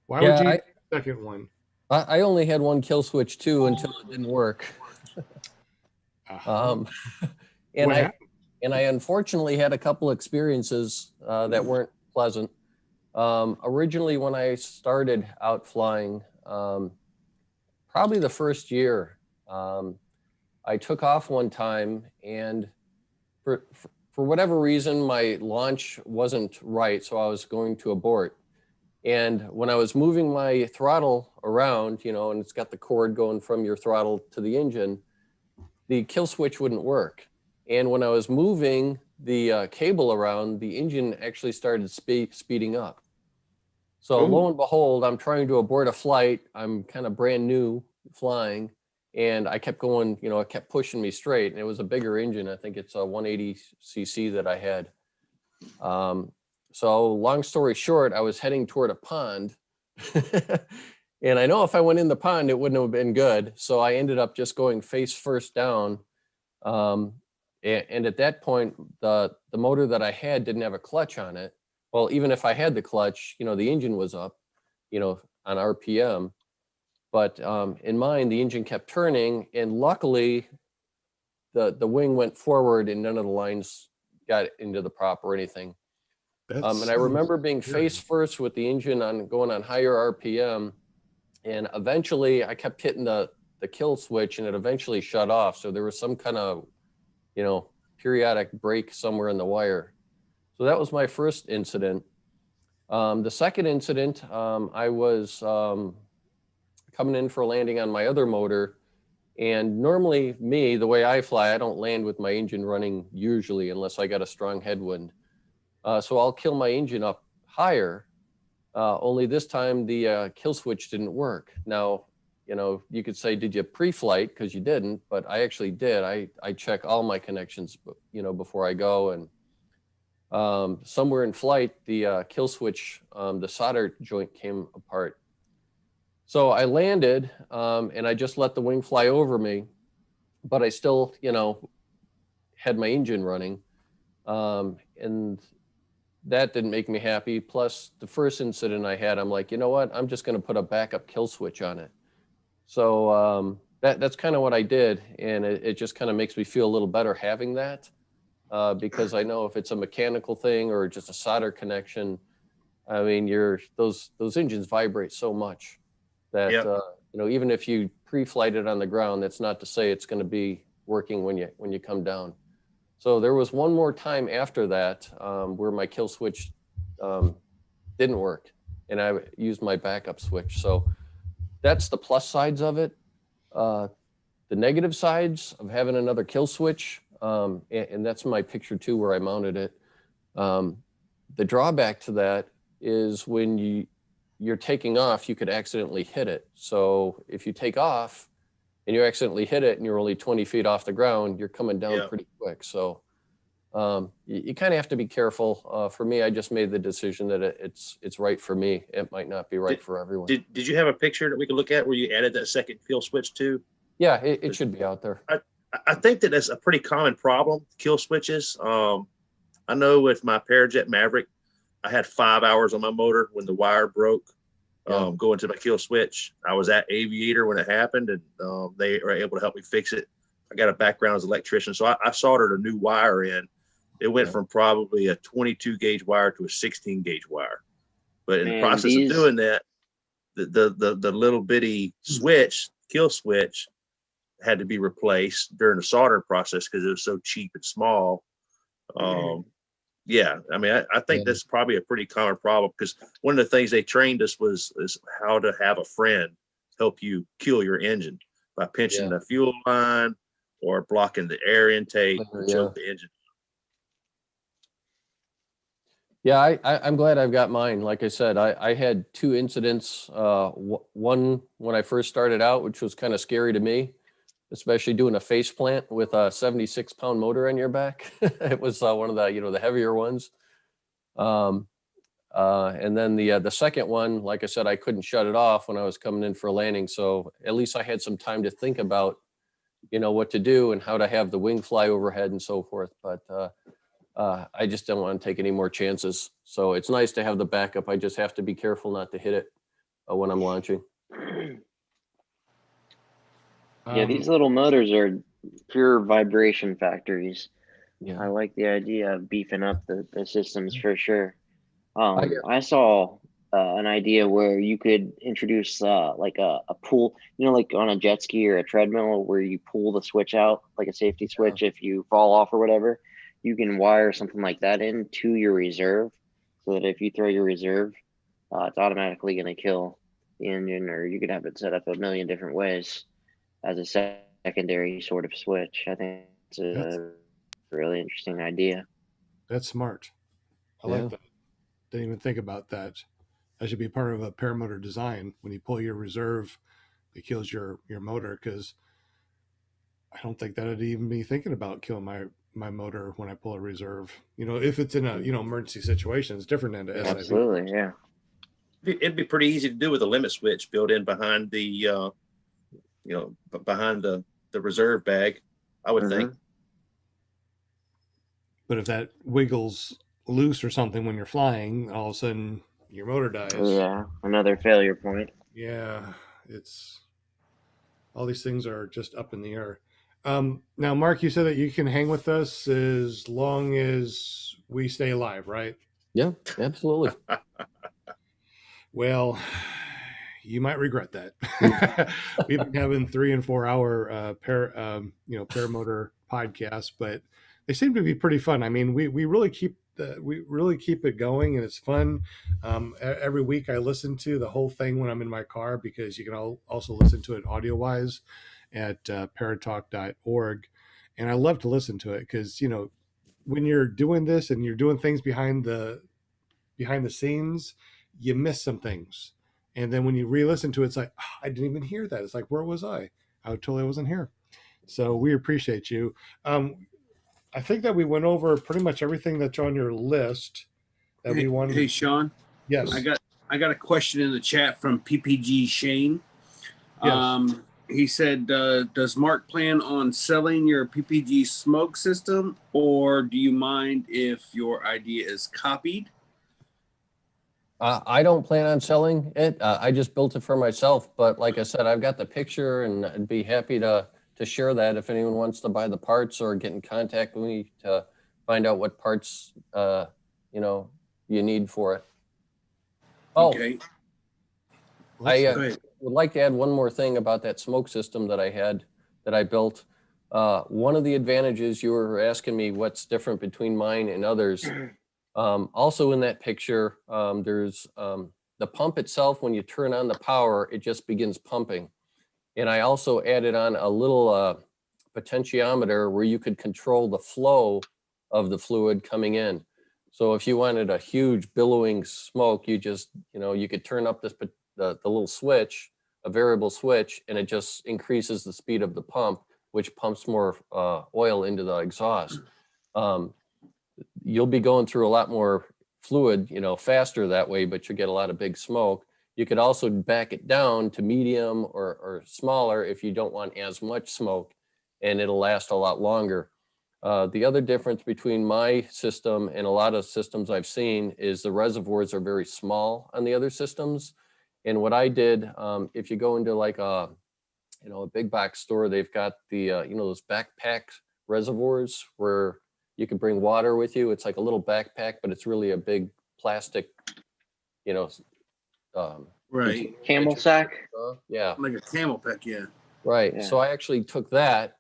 Why would you need a second one? I only had one kill switch too until it didn't work. And I unfortunately had a couple experiences that weren't pleasant. Originally, when I started out flying, probably the first year, I took off one time, and for whatever reason, my launch wasn't right, so I was going to abort. And when I was moving my throttle around, and it's got the cord going from your throttle to the engine, the kill switch wouldn't work. And when I was moving the cable around, the engine actually started speeding up. So lo and behold, I'm trying to abort a flight. I'm kind of brand new flying, and I kept going, it kept pushing me straight. And it was a bigger engine. I think it's a 180cc that I had. So long story short, I was heading toward a pond. And I know if I went in the pond, it wouldn't have been good. So I ended up just going face first down. And at that point, the motor that I had didn't have a clutch on it. Well, even if I had the clutch, the engine was up, on RPM. But in mine, the engine kept turning, and luckily, the wing went forward and none of the lines got into the prop or anything. And I remember being face first with the engine going on higher RPM, and eventually I kept hitting the kill switch, and it eventually shut off. So there was some kind of, periodic break somewhere in the wire. So that was my first incident. The second incident, I was coming in for a landing on my other motor. And normally the way I fly, I don't land with my engine running usually unless I got a strong headwind. So I'll kill my engine up higher. Only this time the kill switch didn't work. Now, you could say, did you pre-flight? Because you didn't, but I actually did. I check all my connections, before I go. And somewhere in flight, the kill switch, the solder joint came apart. So I landed, and I just let the wing fly over me. but I still, you know, had my engine running. And that didn't make me happy. Plus the first incident I had, I'm like, you know what, I'm just going to put a backup kill switch on it. So that's kind of what I did. And it just kind of makes me feel a little better having that, because I know if it's a mechanical thing or just a solder connection, I mean, those engines vibrate so much that, Yep. you know, even if you pre-flight it on the ground, that's not to say it's going to be working when you come down. So there was one more time after that where my kill switch didn't work, and I used my backup switch. So that's the plus sides of it. The negative sides of having another kill switch, and that's my picture too where I mounted it. The drawback to that is when you're taking off, you could accidentally hit it. So if you take off and you accidentally hit it and you're only 20 feet off the ground, you're coming down pretty quick. So you kind of have to be careful. For me, I just made the decision that it's right for me. It might not be right for everyone. Did you have a picture that we could look at where you added that second kill switch to? Yeah, it should be out there. I think that that's a pretty common problem, kill switches. I know with my Parajet Maverick, I had 5 hours on my motor when the wire broke, going to my kill switch. I was at Aviator when it happened, and they were able to help me fix it. I got a background as an electrician, so I soldered a new wire in. It went from probably a 22 gauge wire to a 16 gauge wire. But in the process of doing that, the little bitty switch, kill switch, had to be replaced during the soldering process because it was so cheap and small. Yeah, I mean, I think that's probably a pretty common problem, because one of the things they trained us is how to have a friend help you kill your engine by pinching the fuel line or blocking the air intake to choke the engine. Yeah, I'm glad I've got mine. Like I said, I had two incidents. One when I first started out, which was kind of scary to me, especially doing a face plant with a 76-pound motor on your back. It was one of the, the heavier ones. And then the second one, like I said, I couldn't shut it off when I was coming in for a landing. So at least I had some time to think about, what to do and how to have the wing fly overhead and so forth. But I just don't want to take any more chances. So it's nice to have the backup. I just have to be careful not to hit it when I'm launching. Yeah, these little motors are pure vibration factories. Yeah, I like the idea of beefing up the systems for sure. I saw an idea where you could introduce like a pull, like on a jet ski or a treadmill, where you pull the switch out, like a safety switch. If you fall off or whatever, you can wire something like that into your reserve, so that if you throw your reserve, it's automatically going to kill the engine, or you could have it set up a million different ways as a secondary sort of switch. I think it's a really interesting idea. That's smart. I like that. Didn't even think about that. That should be part of a paramotor design. When you pull your reserve, it kills your motor, because I don't think that I'd even be thinking about killing my motor when I pull a reserve. If it's in a emergency situation, it's different than the SIV. Absolutely, yeah. It'd be pretty easy to do with a limit switch built in behind the behind the reserve bag, I would think. But if that wiggles loose or something when you're flying, all of a sudden your motor dies. Yeah, another failure point. Yeah, it's all these things are just up in the air. Now, Mark, you said that you can hang with us as long as we stay alive, right? Yeah, absolutely. Well, you might regret that. We've been having 3 and 4 hour paramotor podcasts, but they seem to be pretty fun. I mean, we really keep it going, and it's fun. Every week I listen to the whole thing when I'm in my car, because you can also listen to it audio wise at paratalk.org. And I love to listen to it because, when you're doing this and you're doing things behind the scenes, you miss some things. And then when you re-listen to it, it's like, oh, I didn't even hear that. It's like, where was I? I totally wasn't here. So we appreciate you. I think that we went over pretty much everything that's on your list that we wanted. Hey, Sean. Yes. I got a question in the chat from PPG Shane. Yes. He said, does Mark plan on selling your PPG smoke system, or do you mind if your idea is copied? I don't plan on selling it. I just built it for myself. But like I said, I've got the picture, and I'd be happy to share that if anyone wants to buy the parts or get in contact with me to find out what parts you know, you need for it. Oh, Okay. I would like to add one more thing about that smoke system that I built. One of the advantages, you were asking me what's different between mine and others. Also in that picture, there's the pump itself. When you turn on the power, it just begins pumping. And I also added on a little potentiometer where you could control the flow of the fluid coming in. So if you wanted a huge billowing smoke, you just, you could turn up this the little switch, a variable switch, and it just increases the speed of the pump, which pumps more oil into the exhaust. You'll be going through a lot more fluid, faster that way, but you get a lot of big smoke. You could also back it down to medium or smaller if you don't want as much smoke, and it'll last a lot longer. The other difference between my system and a lot of systems I've seen is the reservoirs are very small on the other systems. And what I did, if you go into like a big box store, they've got the, those backpack reservoirs where you can bring water with you. It's like a little backpack, but it's really a big plastic, right. Camel sack. Yeah. Like a camel pack. Yeah. Right. Yeah. So I actually took that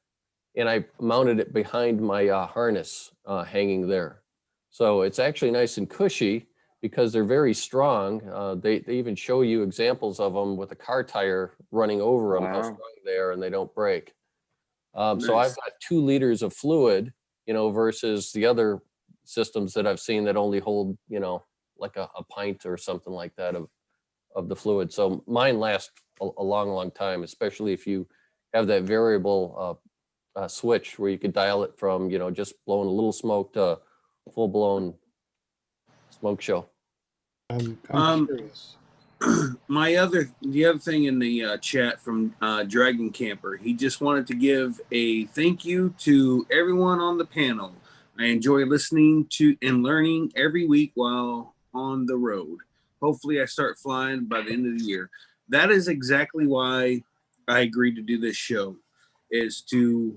and I mounted it behind my harness hanging there. So it's actually nice and cushy because they're very strong. They even show you examples of them with a car tire running over them, how Wow. strong they are, and they don't break. So Nice. I've got 2 liters of fluid, versus the other systems that I've seen that only hold, like a pint or something like that of the fluid. So mine lasts a long, long time, especially if you have that variable switch where you could dial it from, just blowing a little smoke to full blown smoke show. I'm curious. The other thing in the chat from Dragon Camper, he just wanted to give a thank you to everyone on the panel. I enjoy listening to and learning every week while on the road. Hopefully I start flying by the end of the year. That is exactly why I agreed to do this show, is to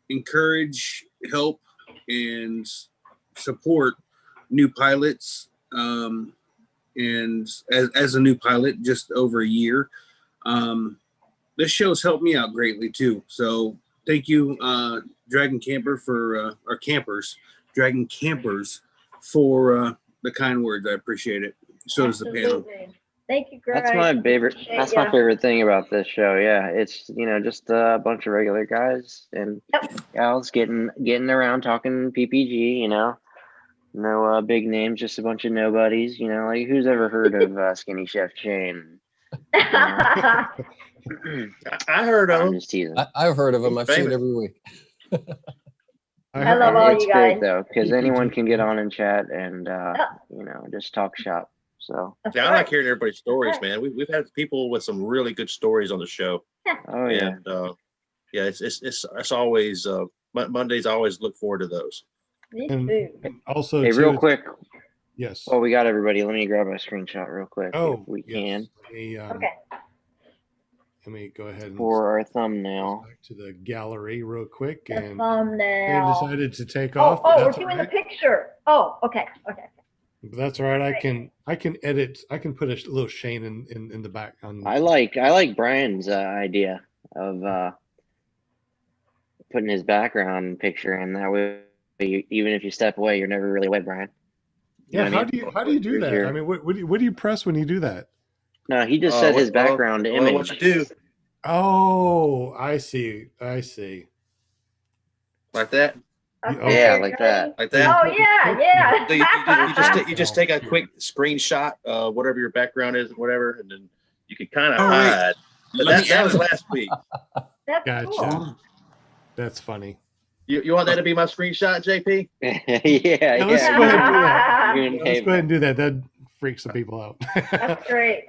encourage, help, and support new pilots. And as a new pilot, just over a year, this show's helped me out greatly too. So thank you, Dragon Camper for our campers, Dragon Campers for the kind words. I appreciate it. So does the panel. Absolutely. Thank you, Greg. That's my favorite. That's my favorite thing about this show. Yeah, it's just a bunch of regular guys and gals getting around talking PPG. No big names, just a bunch of nobodies. Like who's ever heard of Skinny Chef Shane? I heard of I'm him. just teasing. I've heard of them. I've seen it Famous. every week. I love all It's you guys. great though, because anyone can get on and chat and just talk shop. So Yeah, I like hearing everybody's stories, man. We've had people with some really good stories on the show. oh yeah. And yeah, it's always Mondays. I always look forward to those. Me And too. also, Hey, too, real quick. yes. Oh, we got everybody. Let me grab my screenshot real quick. Oh, if we yes. can. Okay. Let me go ahead and For our thumbnail. back to the gallery real quick. The And they thumbnail. decided to take off. Oh, but we're that's doing all the right. picture. Oh, okay. Okay. But that's all right. I can edit. I can put a little Shane in the back on. I like Brian's idea of putting his background picture in. That way, even if you step away, you're never really away, Brian. Yeah. know what I How do you do Here's that? your- I mean, what do you press when you do that? No, he just set his Well, background image. what you do Oh, I see. like that, Okay, Yeah, you're like ready? that. like that. Oh yeah, yeah. So you just take a quick screenshot, whatever your background is, whatever, and then you can kind of All right. hide. But Let me that add was a- last week. That's Gotcha. cool. That's funny. You want that to be my screenshot, JP? yeah, let's yeah. go ahead and do that. You and Let's Dave. go ahead and do that. That freaks the people out. That's great.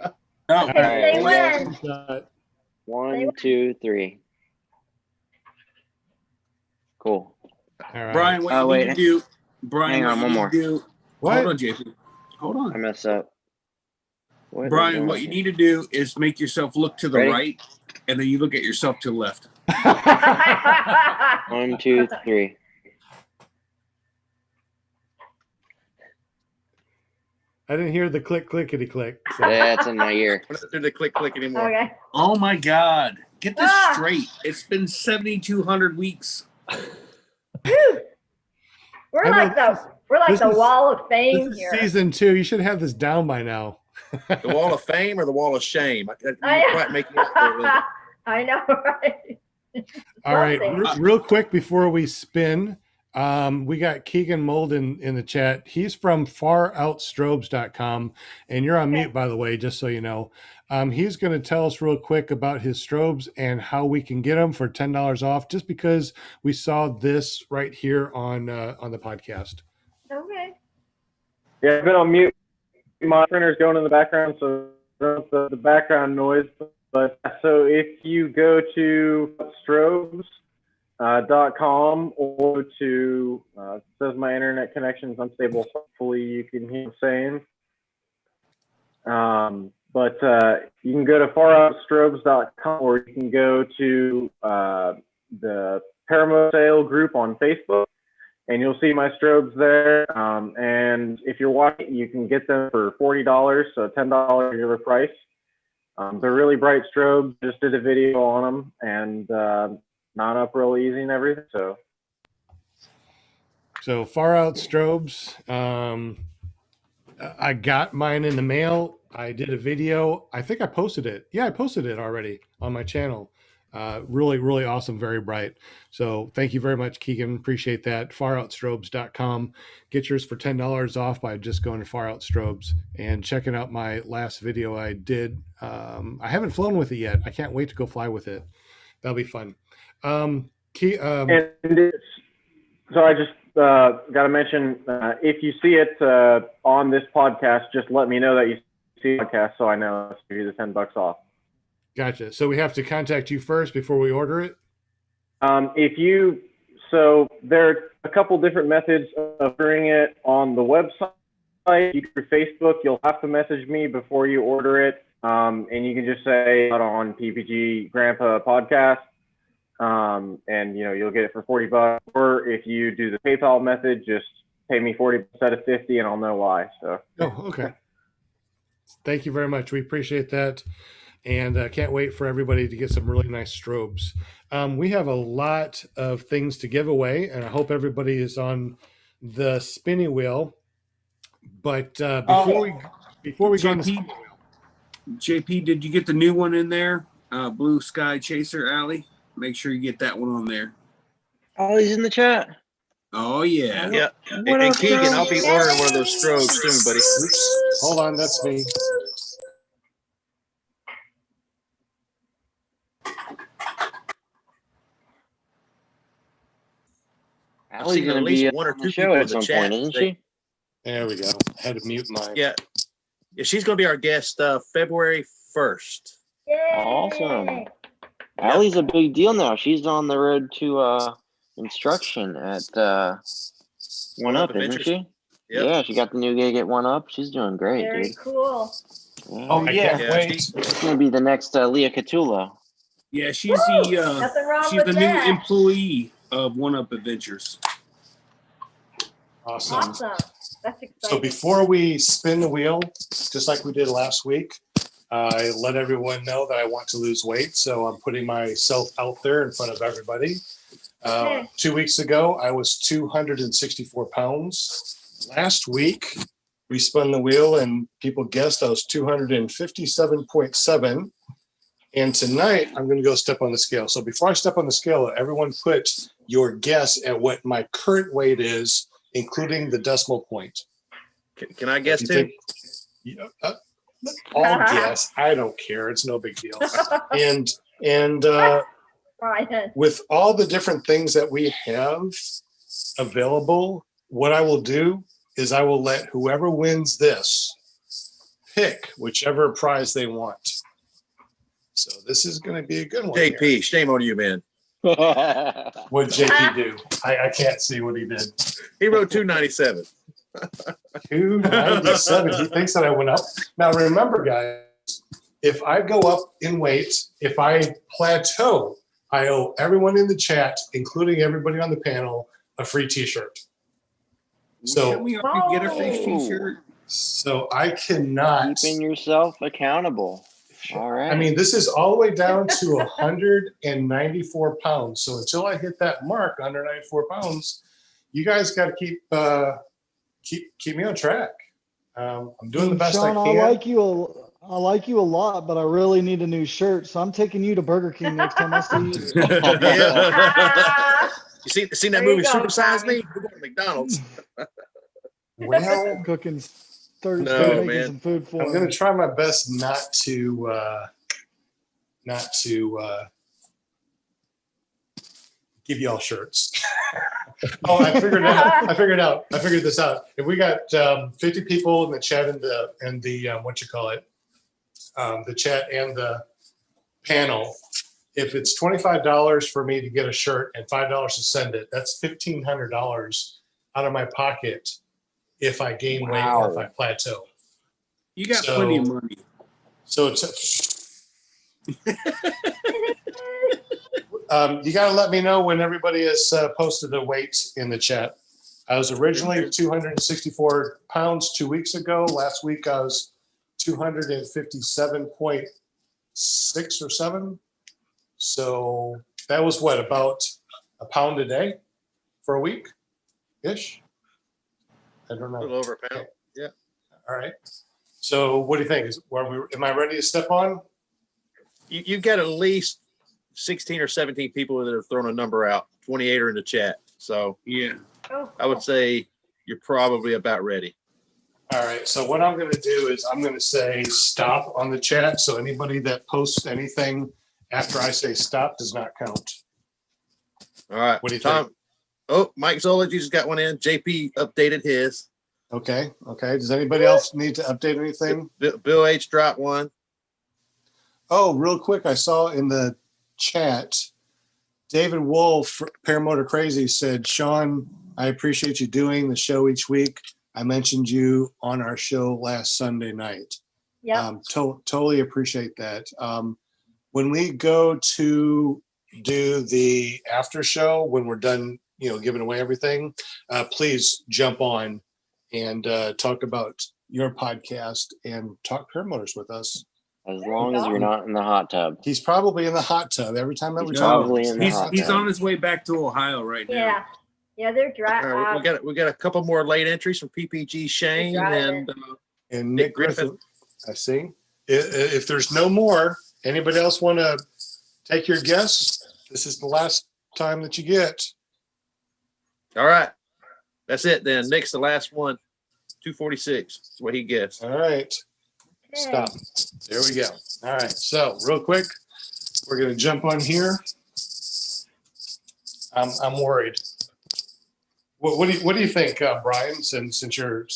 Oh, Okay, right. say when. Screenshot. 1, 2, 3. Cool. All right. Brian, what you need to do? Brian, Hang on, what one you more. need to do? What? Hold on, JP. Hold I on. mess up. What is Brian, going what on you here? need to do is make yourself look to the Ready? right, and then you look at yourself to the left. 1, 2, 3. I didn't hear the clickety click. So. That's in my ear. I'm not doing the click anymore. Okay. Oh my God. Get this Ah! straight. It's been 7,200 weeks. Whew. We're I know like this the is- Wall of Fame This is here. season 2. You should have this down by now. The wall of fame or the wall of shame? You're I- quite making up there, Linda. I know, right? All right, Something. real quick before we spin, we got Keegan Molden in the chat. He's from faroutstrobes.com, and you're on Okay. mute, by the way, just so you know. He's going to tell us real quick about his strobes and how we can get them for $10 off, just because we saw this right here on the podcast. Okay. Yeah, I've been on mute. My printer's going in the background, so the background noise. But so if you go to strobes.com or to it says my internet connection's unstable. Hopefully you can hear the same. But you can go to faroutstrobes.com or you can go to the Paramotor sale group on Facebook, and you'll see my strobes there. And if you're watching, you can get them for $40, so $10 regular price. They're really bright strobes. Just did a video on them, and mount up real easy and everything. So Far Out Strobes. I got mine in the mail. I did a video. I think I posted it. Yeah, I posted it already on my channel. Really, really awesome. Very bright. So thank you very much, Keegan. Appreciate that. faroutstrobes.com. Get yours for $10 off by just going to Far Out Strobes and checking out my last video I did. I haven't flown with it yet. I can't wait to go fly with it. That'll be fun. So I just got to mention, if you see it on this podcast, just let me know that you see the podcast so I know to give you the $10 off. Gotcha. So we have to contact you first before we order it? So there are a couple different methods of ordering it on the website. Through Facebook, you'll have to message me before you order it. And you can just say on PPG Grandpa podcast. And you'll get it for $40. Or if you do the PayPal method, just pay me 40 instead of 50 and I'll know why. So. Oh, okay. Thank you very much. We appreciate that. And can't wait for everybody to get some really nice strobes. We have a lot of things to give away, and I hope everybody is on the spinning wheel. But before we go on the spinning wheel, JP, did you get the new one in there? Blue Sky Chaser Alley. Make sure you get that one on there. Oh, he's in the chat. Oh yeah. Yeah. And Keegan, I'll be ordering one of those strobes soon, buddy. oops, hold on, that's me. Allie's seen going at to least be one or on the two show people at in the some chat point, isn't say- she? There we go. Had to mute mine. Yeah. She's going to be our guest February 1st. Yay. Awesome. Allie's a big deal now. She's on the road to instruction at One Up, isn't Adventures. she? Yep. Yeah, she got the new gig at One Up. She's doing great, Very dude. cool. Yeah. Oh yeah. Yeah, Wait. She's going to be the next Leah Catullo. Yeah, she's Woo! the Nothing wrong she's with the that. new employee of One Up Adventures. Awesome. Awesome. That's exciting. So before we spin the wheel, just like we did last week, I let everyone know that I want to lose weight. So I'm putting myself out there in front of everybody. Okay. 2 weeks ago, I was 264 pounds. Last week, we spun the wheel and people guessed I was 257.7. And tonight, I'm going to go step on the scale. So before I step on the scale, everyone put your guess at what my current weight is, including the decimal point. Can I guess You too? think- Yeah, I'll guess. I don't care. It's no big deal. And Brian. with all the different things that we have available, what I will do is I will let whoever wins this pick whichever prize they want. So this is going to be a good one. JP, here. shame on you, man. What did JP do? I can't see what he did. He wrote 297. 297. He thinks that I went up. Now remember, guys, if I go up in weight, if I plateau, I owe everyone in the chat, including everybody on the panel, a free T-shirt. So we already get a free T-shirt. So I cannot. Keeping yourself accountable. All right. I mean, this is all the way down to 194 pounds. So until I hit that mark, 194 pounds, you guys got to keep me on track. I'm doing the best Sean, I can. I like you a lot, but I really need a new shirt. So I'm taking you to Burger King next time I see you. Yeah. You seen that There you movie, go, Super Size Tommy. Me? We're going to McDonald's. Well, Cooking, No, making man. some food for I'm him. going to try my best not to give you all shirts. Oh, I figured this out. If we got 50 people in the chat and the the chat and the panel, if it's $25 for me to get a shirt and $5 to send it, that's $1,500 out of my pocket if I gain weight or if I plateau. You got plenty of money. So it's you got to let me know when everybody has posted a weight in the chat. I was originally 264 pounds 2 weeks ago. Last week I was 257.6 or 7. So that was what, about a pound a day for a week ish? I don't A know. little over a pound. Yeah. All right. So what do you think? Am I ready to step on? You've got at least 16 or 17 people that have thrown a number out. 28 are in the chat. So Yeah. I would say you're probably about ready. All right. So what I'm going to do is I'm going to say stop on the chat. So anybody that posts anything after I say stop does not count. All right. What do you Tom? think? Oh, Mike Zola just got one in. JP updated his. Okay. Okay. Does anybody else need to update anything? Bill H dropped one. Oh, real quick. I saw in the chat, David Wolf, Paramotor Crazy, said, Sean, I appreciate you doing the show each week. I mentioned you on our show last Sunday night. Yeah. Totally appreciate that. When we go to do the after show, when we're done, giving away everything, please jump on and talk about your podcast and talk paramotors with us. As long as you're not in the hot tub. He's probably in the hot tub every time that we He's talk. probably in the hot He's tub. on his way back to Ohio right now. Yeah. Yeah, they're All dry. right, we got a couple more late entries from PPG Shane driving. And Nick Griffith. I see. If there's no more, anybody else want to take your guess? This is the last time that you get. All right. That's it then. Nick's the last one. 246 is what he guessed. All right. Stop. There we go. All right. So real quick, we're going to jump on here. I'm worried. What do you think, Brian? Since you're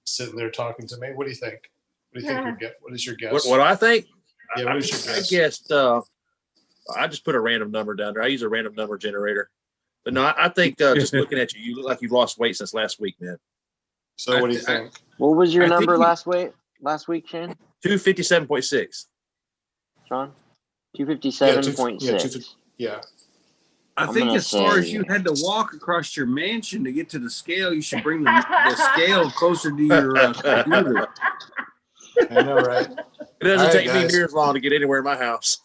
sitting there talking to me, what do you think? What do you think you get? What is your guess? What I think? Yeah. What is your guess? I guessed. I just put a random number down there. I use a random number generator. But no, I think just looking at you, you look like you've lost weight since last week, man. So what do you think? What was your I think number you- last week, Shane? 257.6. Sean? 257.6. Yeah. I I'm think gonna as far as say- you had to walk across your mansion to get to the scale, you should bring the scale closer to your computer. I know, right? It doesn't All right, take me guys. near as long to get anywhere in my house.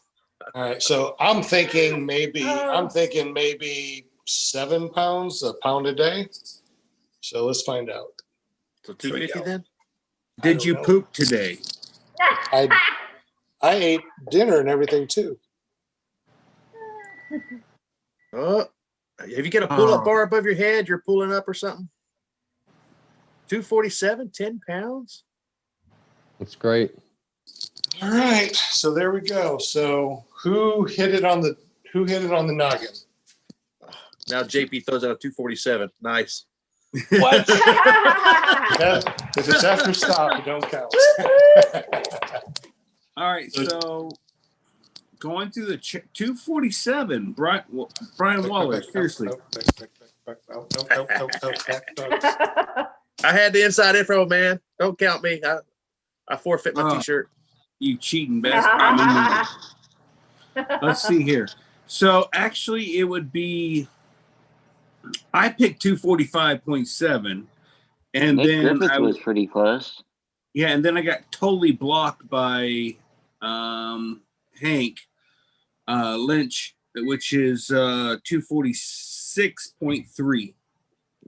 All right. So I'm thinking maybe 7 pounds, a pound a day. So let's find out. So 250 then? Did you know. poop today? I ate dinner and everything too. Oh, have you got a pull-up bar above your head? You're pulling up or something? 247, 10 pounds? That's great. All right. So there we go. So who hit it on the noggin? Now JP throws out a 247. Nice. What? If it's after stop, it don't count. All right, so Going through the 247, Brian Waller, seriously. I had the inside info, man. Don't count me. I forfeit my T-shirt. You cheating bastard. Let's see here. So actually, it would be. I picked 245.7, and Nick then Griffith was pretty close. Yeah, and then I got totally blocked by Hank Lynch, which is 246.3.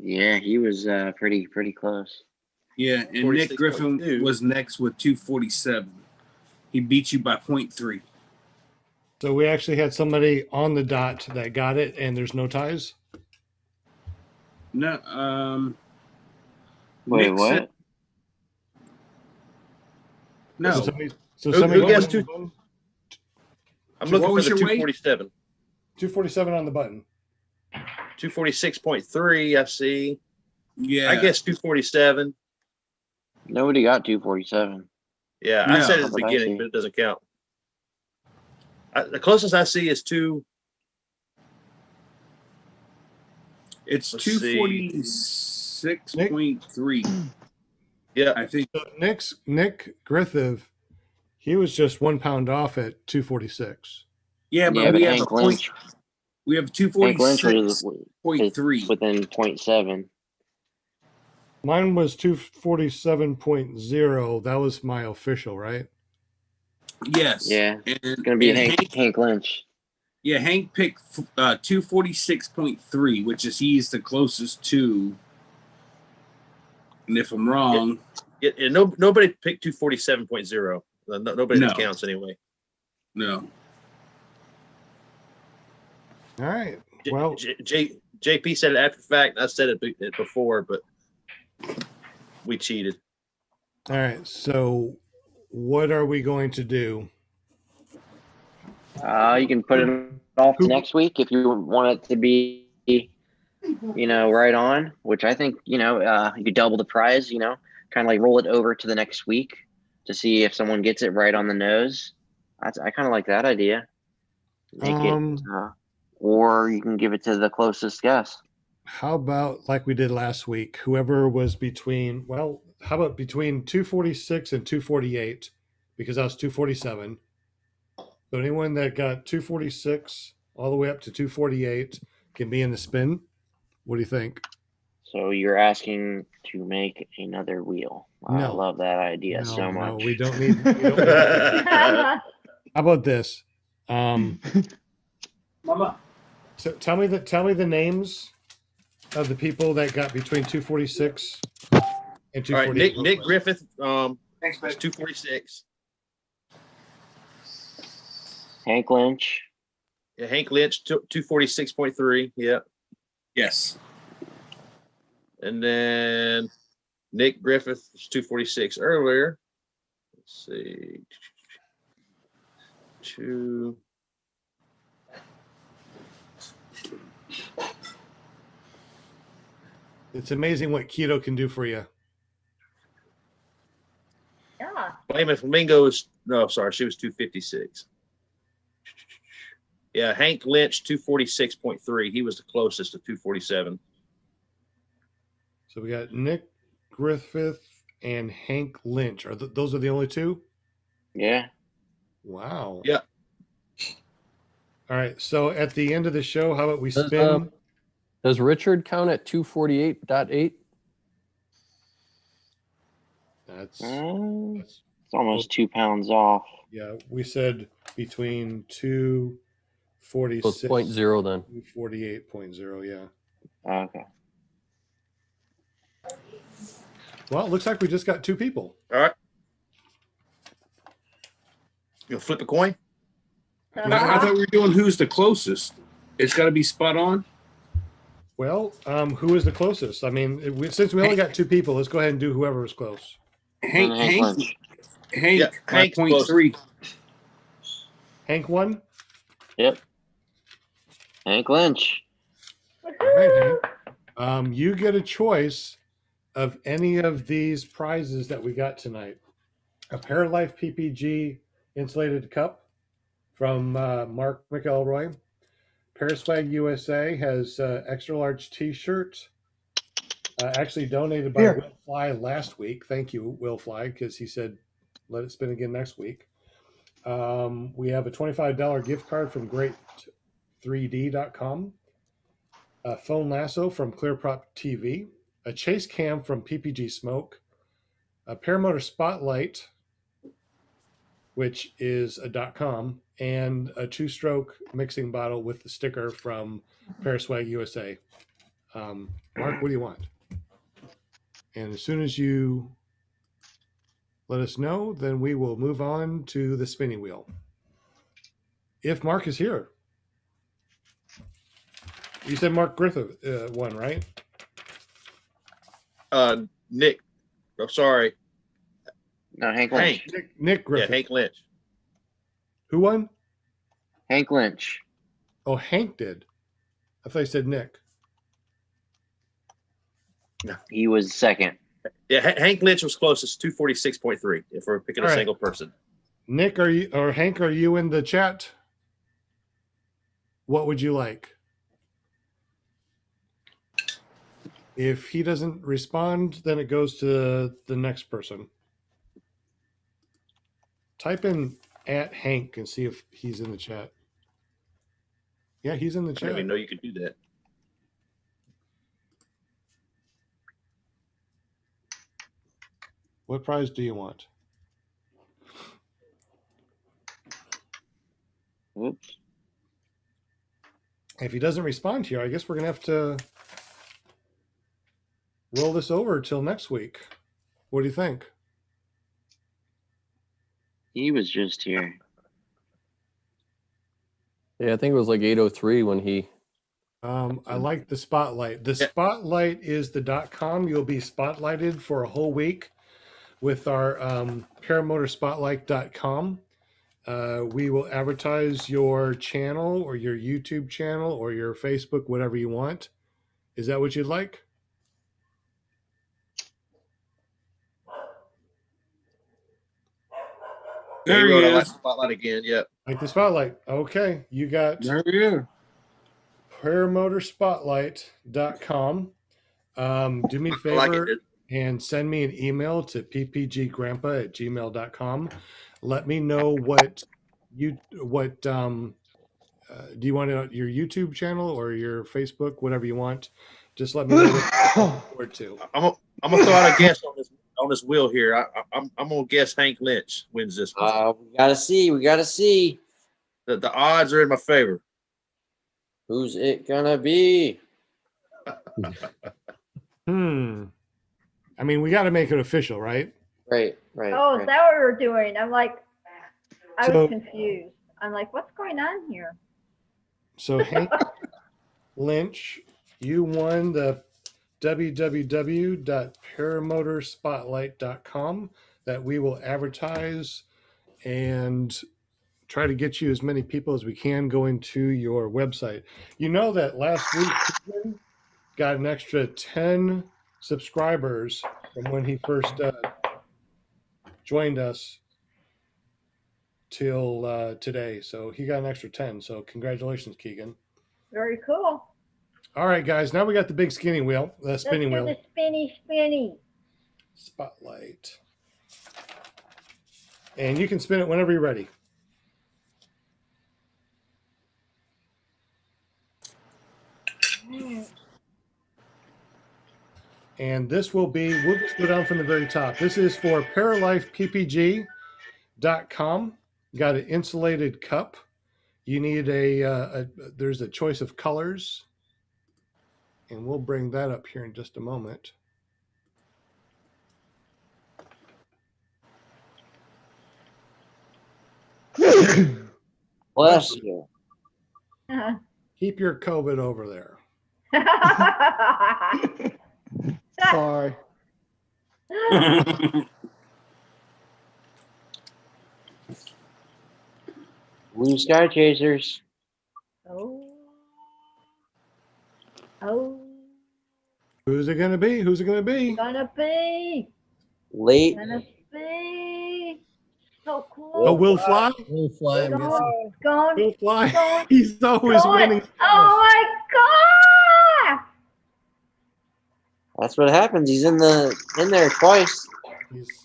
Yeah, he was pretty close. Yeah, and Nick Griffin was next with 247. He beat you by 0.3. So we actually had somebody on the dot that got it, and there's no ties. No, wait, Nick what? Said, no. So somebody who guessed two? I'm looking for the 247. 247 on the button. 246.3, I see. Yeah. I guess 247. Nobody got 247. Yeah, I said it at the beginning, but it doesn't count. The closest I see is It's 246.3. Yeah, I think. So Nick Griffith, he was just 1 pound off at 246. Yeah, but we have a point. We have 246.3 within 0.7. Mine was 247.0. That was my official, right? Yes. Yeah. It's gonna be Hank Lynch. Yeah, Hank picked 246.3, which is he's the closest to. And if I'm wrong, nobody picked 247.0. Nobody that counts anyway. No. All right. Well, JP said it after the fact. I said it before, but we cheated. All right. So, what are we going to do? You can put it off to next week if you want it to be, right on. Which I think, you could double the prize. Kind of like roll it over to the next week to see if someone gets it right on the nose. I kind of like that idea. Make it. Or you can give it to the closest guess. How about like we did last week? Whoever was between 246 and 248, because I was 247. So anyone that got 246 all the way up to 248 can be in the spin. What do you think? So you're asking to make another wheel. No. I love that idea so much. No, we don't need How about this? Mama. So tell me the names of the people that got between 246 and 248. All right, Nick Griffith, Thanks, 246. Hank Lynch. Yeah, Hank Lynch, 246.3. Yeah. Yes. And then Nick Griffith was 246 earlier. Let's see. It's amazing what keto can do for you. Yeah. Flaming Flamingo she was 256. Yeah, Hank Lynch, 246.3. He was the closest to 247. So we got Nick Griffith and Hank Lynch. Those are the only two? Yeah. Wow. Yeah. All right. So at the end of the show, how about we spin? Does Richard count at 248.8? That's it's almost 2 pounds off. Yeah, we said between 246. So 0.0 then. 48.0, yeah. Okay. Well, it looks like we just got two people. All right. You'll flip a coin? I thought we were doing who's the closest. It's got to be spot on. Well, who is the closest? I mean, since we only got two people, let's go ahead and do whoever is close. Hank, Hank's 0.3. Hank won? Yep. Hank Lynch. All right, Hank. You get a choice of any of these prizes that we got tonight. A Paralife PPG insulated cup from Mark McElroy. Paraswag USA has extra large t-shirt, actually donated by Will Fly last week. Thank you, Will Fly, because he said let it spin again next week. We have a $25 gift card from great3d.com, a phone lasso from ClearProp TV, a chase cam from PPG Smoke, a Paramotor Spotlight, which is a .com, and a 2-stroke mixing bottle with the sticker from Paraswag USA. Mark, what do you want? And as soon as you let us know, then we will move on to the spinning wheel. If Mark is here. You said Mark Griffith won, right? Nick. I'm sorry. No, Hank Lynch. Nick Griffith. Yeah, Hank Lynch. Who won? Hank Lynch. Oh, Hank did. I thought you said Nick. No. He was second. Yeah, Hank Lynch was closest, 246.3, if we're picking a single person. Nick, Hank, are you in the chat? What would you like? If he doesn't respond, then it goes to the next person. Type in @Hank and see if he's in the chat. Yeah, he's in the I chat. didn't even know you could do that. What prize do you want? Oops. If he doesn't respond here, I guess we're going to have to roll this over till next week. What do you think? He was just here. Yeah, I think it was like 8:03 when he. I like the spotlight. The spotlight is the .com. You'll be spotlighted for a whole week with our paramotorspotlight.com. We will advertise your channel or your YouTube channel or your Facebook, whatever you want. Is that what you'd like? There he is. I like the spotlight again. Yep. Like the spotlight. Okay. You got paramotorspotlight.com. Do me a favor and send me an email to ppggrandpa@gmail.com. Let me know what do you want your YouTube channel or your Facebook, whatever you want. Just let me know what to. I'm gonna throw out a guess on this wheel here. I'm gonna guess Hank Lynch wins this one. We gotta see. The odds are in my favor. Who's it gonna be? I mean, we got to make it official, right? Right. Oh, is that what we're doing? I'm like, I was confused. I'm like, what's going on here? So Hank Lynch, you won the www.paramotorspotlight.com that we will advertise and try to get you as many people as we can going to your website. You know that last week got an extra 10 subscribers from when he first joined us till today. So he got an extra 10. So congratulations, Keegan. Very cool. All right, guys. Now we got the big spinning wheel. Let's do the spinny. Spotlight. And you can spin it whenever you're ready. And this will be, we'll just go down from the very top. This is for paralifeppg.com. Got an insulated cup. You need there's a choice of colors. And we'll bring that up here in just a moment. Bless you. Keep your COVID over there. Sorry. Blue Sky Chasers. Oh. Who's it going to be? Gonna be. Late. Gonna be. So cool. Oh, Will Fly? Will Fly, I'm guessing. Going. Will Fly. Going. He's always Going. winning. Oh my god! That's what happens. He's in there twice.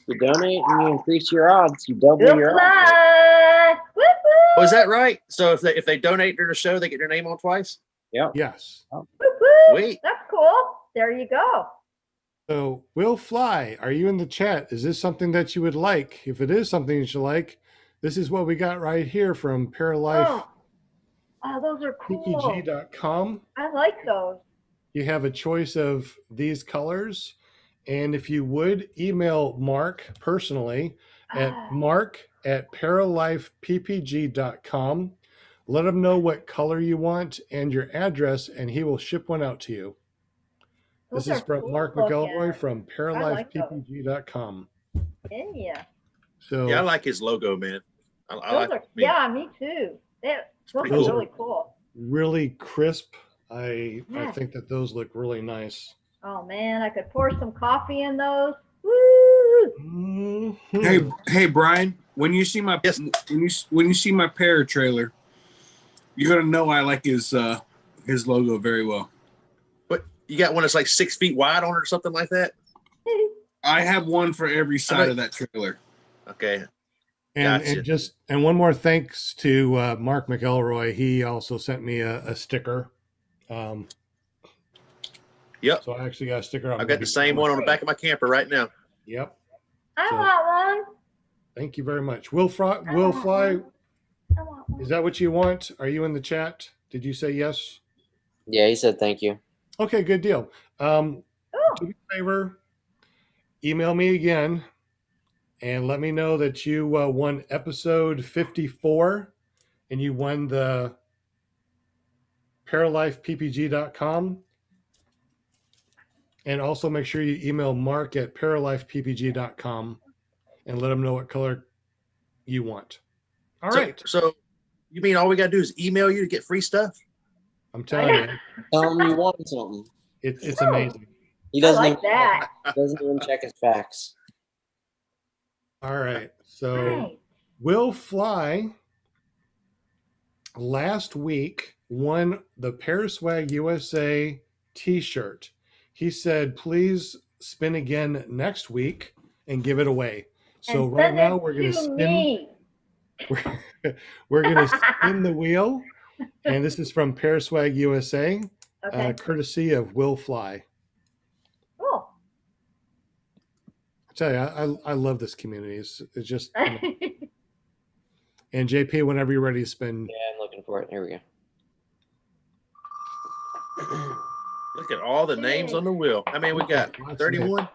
You donate and you increase your odds. You double Will your odds. fly. Woo-hoo. Was that right? So if they donate during the show, they get their name on twice? Yeah. Yes. Woo-hoo. Sweet. That's cool. There you go. So, Will Fly, are you in the chat? Is this something that you would like? If it is something that you like, this is what we got right here from Oh, those are cool. PPG.com. I like those. You have a choice of these colors. And if you would, email Mark personally at mark@paralifeppg.com. Let him know what color you want and your address, and he will ship one out to you. Those This is are from cool Mark looking. McElroy from like paralifeppg.com. Yeah. So Yeah, I like his logo, man. I like Those are, it. yeah, me too. Those are pretty cool. really cool. really crisp. I Yeah. think that those look really nice. Oh man, I could pour some coffee in those. Woo! Mhm. Hey, Brian. When you see my when you see my para trailer, you're gonna know I like his logo very well. But you got one that's like 6 feet wide on it or something like that? I have one for every side of that trailer. Okay. And one more thanks to Mark McElroy. He also sent me a sticker. Yep. So I actually got a sticker. I've got the same one on the back of my camper right now. Yep. I So- want one. Thank you very much. Will Fly, I want one. is that what you want? Are you in the chat? Did you say yes? Yeah, he said thank you. Okay, good deal. Do me a favor, email me again and let me know that you won episode 54 and you won the paralifeppg.com. And also make sure you email Mark at paralifeppg.com and let him know what color you want. All right. So you mean all we got to do is email you to get free stuff? I'm telling you, Tell him you want something. it's amazing. He I doesn't like even, that. doesn't even check his facts. All right. So Right. Will Fly last week won the Paraswag USA t-shirt. He said, please spin again next week and give it away. So And right send now it we're going to to spin. me. We're going to spin the wheel. And this is from Paraswag USA, Okay. courtesy of Will Fly. Cool. I tell you, I love this community. It's just, and JP, whenever you're ready to spin. Yeah, I'm looking for it. Here we go. Look at all the names on the wheel. I mean, we got 31.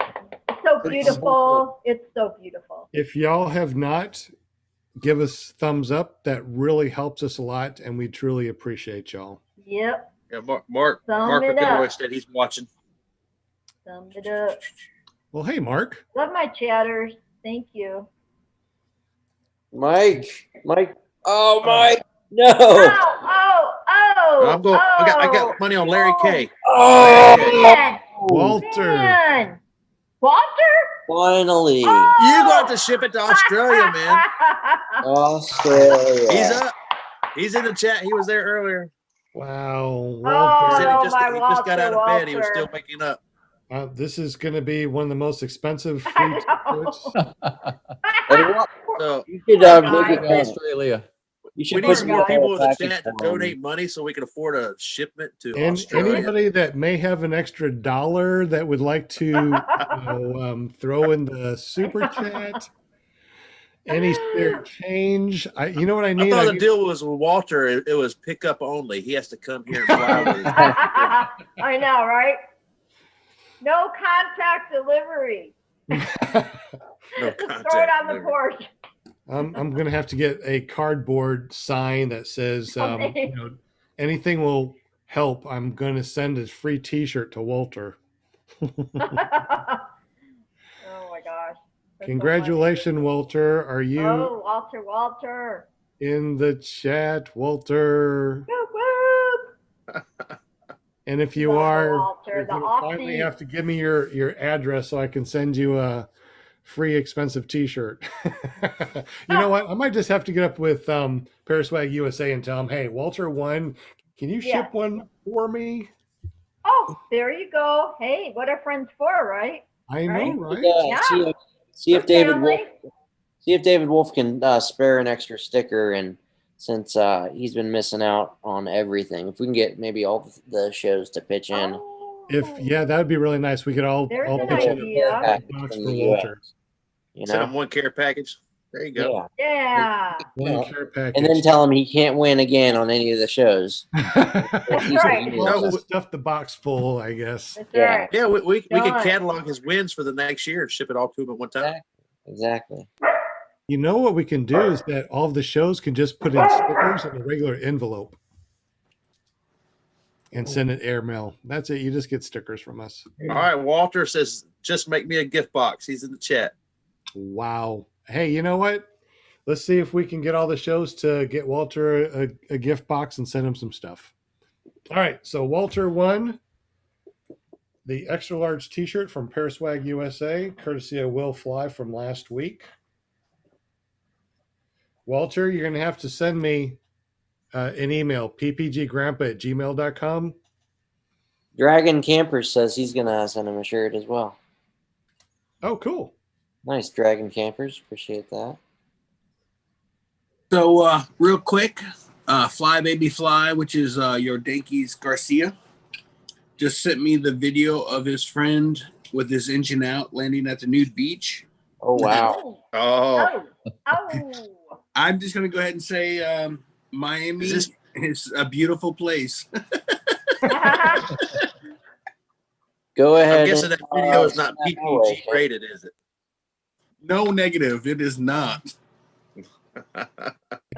It's so beautiful. It's so beautiful. If y'all have not, give us thumbs up. That really helps us a lot, and we truly appreciate y'all. Yep. Yeah, Mark Sum it McElroy up. said he's watching. Sum it up. Well, hey, Mark. Love my chatters. Thank you. Mike. Oh, Mike. No. Oh. I'm going. I got money on Larry K. Oh, Man. Walter. Man. Walter? finally. Oh. You got to ship it to Australia, man. Australia. He's up. He's in the chat. He was there earlier. Wow. He Walter. said Oh, he my just got out of bed. He was Walter. still waking up. This is going to be one of the most expensive free I know. t-shirts. So You should Oh, make my it God. Australia. You we should need put some some more guy. people in the package chat to for him. donate money so we can afford a shipment to And Australia. anybody that may have an extra $1 that would like to throw in the super chat, any spare change, you know what I I need? thought the need- deal was with Walter. It was pickup only. He has to come here and fly with his I know, right? No contact delivery. no Just contact. throw it on the delivery. porch. I'm going to have to get a cardboard sign that says, Okay. anything will help. I'm going to send a free t-shirt to Walter. Oh my gosh. That's so Congratulations, Walter. Are funny. you Oh, Walter. in the chat, Walter? Whoop, whoop. And if you Love are, Walter, you're the going to finally Aussie. have to give me your address so I can send you a free expensive t-shirt. You know what? I might just have to get up with Paraswag USA and tell them, hey, Walter won. Can you ship one for me? Oh, there you go. Hey, what are friends for, right? I know, right? Yeah. See if David Wolf can spare an extra sticker, and since he's been missing out on everything, if we can get maybe all the shows to pitch in. Yeah, that would be really nice. We could all pitch in a box for Walter. You know? Send him one care package. There you go. Yeah. One care package. And then tell him he can't win again on any of the shows. That's right. We'll just stuff the box full, I guess. That's right. Yeah, we can catalog his wins for the next year and ship it all to him at one time. Exactly. You know what we can do is that all of the shows can just put in stickers in a regular envelope and send it airmail. That's it. You just get stickers from us. All right. Walter says, just make me a gift box. He's in the chat. Wow. Hey, you know what? Let's see if we can get all the shows to get Walter a gift box and send him some stuff. All right. So Walter won the extra large t-shirt from Paraswag USA, courtesy of Will Fly from last week. Walter, you're going to have to send me an email, ppggrandpa@gmail.com. Dragon Camper says he's going to send him a shirt as well. Oh, cool. Nice, Dragon Campers. Appreciate that. So, real quick, Fly Baby Fly, which is your Dankies Garcia, just sent me the video of his friend with his engine out landing at the nude beach. Oh, wow. Oh. I'm just going to go ahead and say Miami is a beautiful place. Go ahead. I'm guessing that video is not PPG rated, is it? No, negative. It is not. It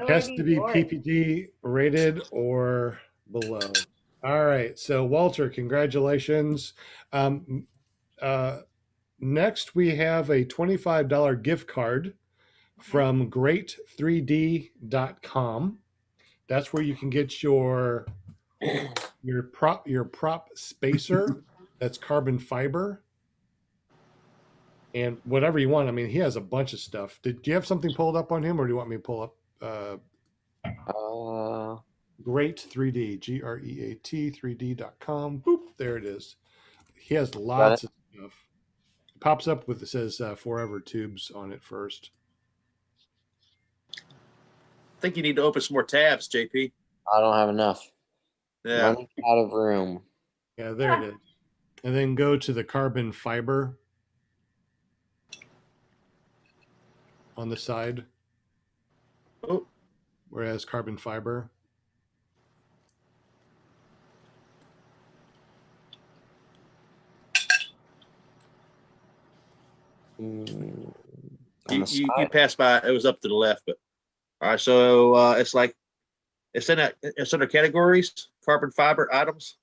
has to be PPG rated or below. All right. So, Walter, congratulations. Next, we have a $25 gift card from great3d.com. That's where you can get your prop spacer that's carbon fiber and whatever you want. I mean, he has a bunch of stuff. Do you have something pulled up on him, or do you want me to pull up Great3D, GREAT 3D.com? Boop, there it is. He has lots of stuff. It pops up with, it says Forever Tubes on it first. I think you need to open some more tabs, JP. I don't have enough. Yeah. Running out of room. Yeah, there it is. And then go to the carbon fiber on the side. Oh. Where it has carbon fiber. You passed by. It was up to the left, but all right. So it's like it's under categories, carbon fiber items.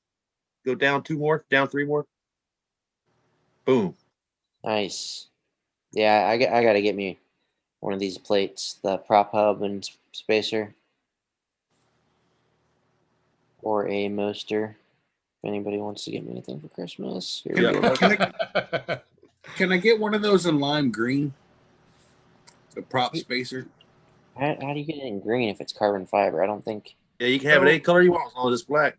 Go down 2 more, down 3 more. Boom. Nice. Yeah, I got to get me one of these plates, the prop hub and spacer, or a Moster. If anybody wants to get me anything for Christmas, Can I get one of those in lime green? The prop spacer. How do you get it in green if it's carbon fiber? I don't think. Yeah, you can have it any color you want as long as it's black.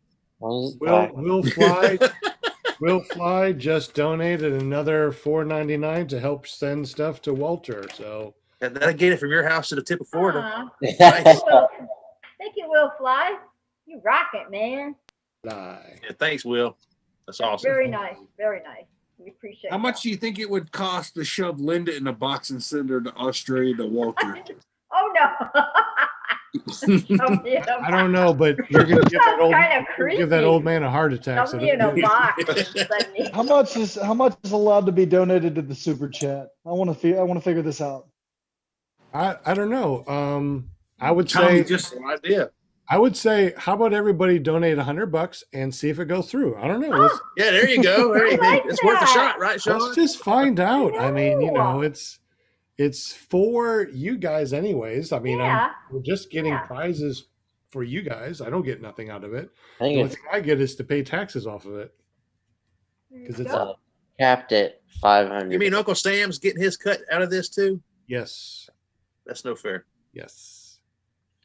Will Fly just donated another $4.99 to help send stuff to Walter. So that'll get it from your house to the tip of Florida. Nice. Thank you, Will Fly. You rock it, man. Yeah, thanks, Will. That's awesome. Very nice. Very nice. We appreciate it. How much do you think it would cost to shove Linda in a box and send her to Australia to Walter? Oh, no. I don't know, but you're going to give that old man a heart attack. So in a box. How much is allowed to be donated to the super chat? I want to figure this out. I don't know. I would Tommy, say just an idea. I would say, how about everybody donate $100 and see if it goes through? I don't know. Yeah, there you go. It's worth a shot, right, Sean? Let's just find out. I mean, it's for you guys anyways. I mean, we're just getting prizes for you guys. I don't get nothing out of it. The only thing I get is to pay taxes off of it. Because it's capped at 500. You mean Uncle Sam's getting his cut out of this too? Yes. That's no fair. Yes.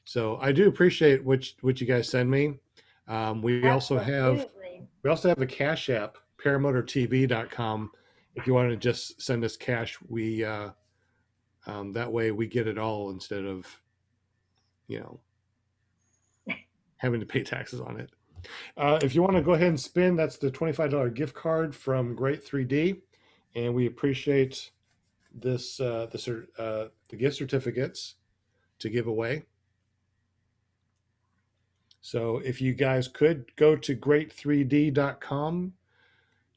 So I do appreciate what you guys send me. We also have a Cash App, paramotortv.com. If you want to just send us cash, we that way we get it all instead of, having to pay taxes on it. If you want to go ahead and spin, that's the $25 gift card from Great 3D, and we appreciate this the gift certificates to give away. So if you guys could go to great3d.com,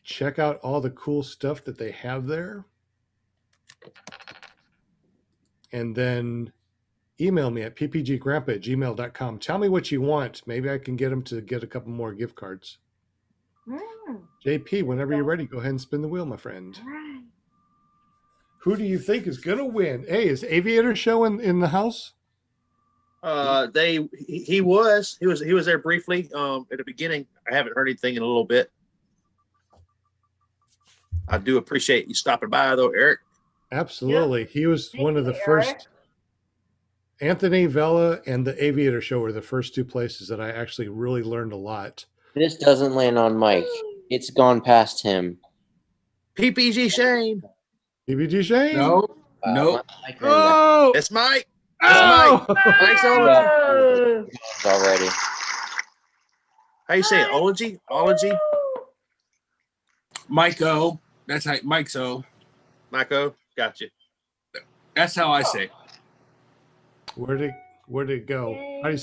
check out all the cool stuff that they have there, and then email me at ppggrandpa@gmail.com. Tell me what you want. Maybe I can get them to get a couple more gift cards. JP, whenever you're ready, go ahead and spin the wheel, my friend. Right. Who do you think is going to win? Hey, is Aviator Show in the house? He was there briefly at the beginning. I haven't heard anything in a little bit. I do appreciate you stopping by though, Eric. Absolutely. He was one of the first. Anthony Vella and the Aviator Show were the first two places that I actually really learned a lot. This doesn't land on Mike. It's gone past him. PPG Shane. PPG Shane? No. Oh! It's Mike. Oh! Mike's already. How you say it? Ology? Mike O. That's how Mike's O. Mike O. Gotcha. That's how I say it. Where'd it go? How do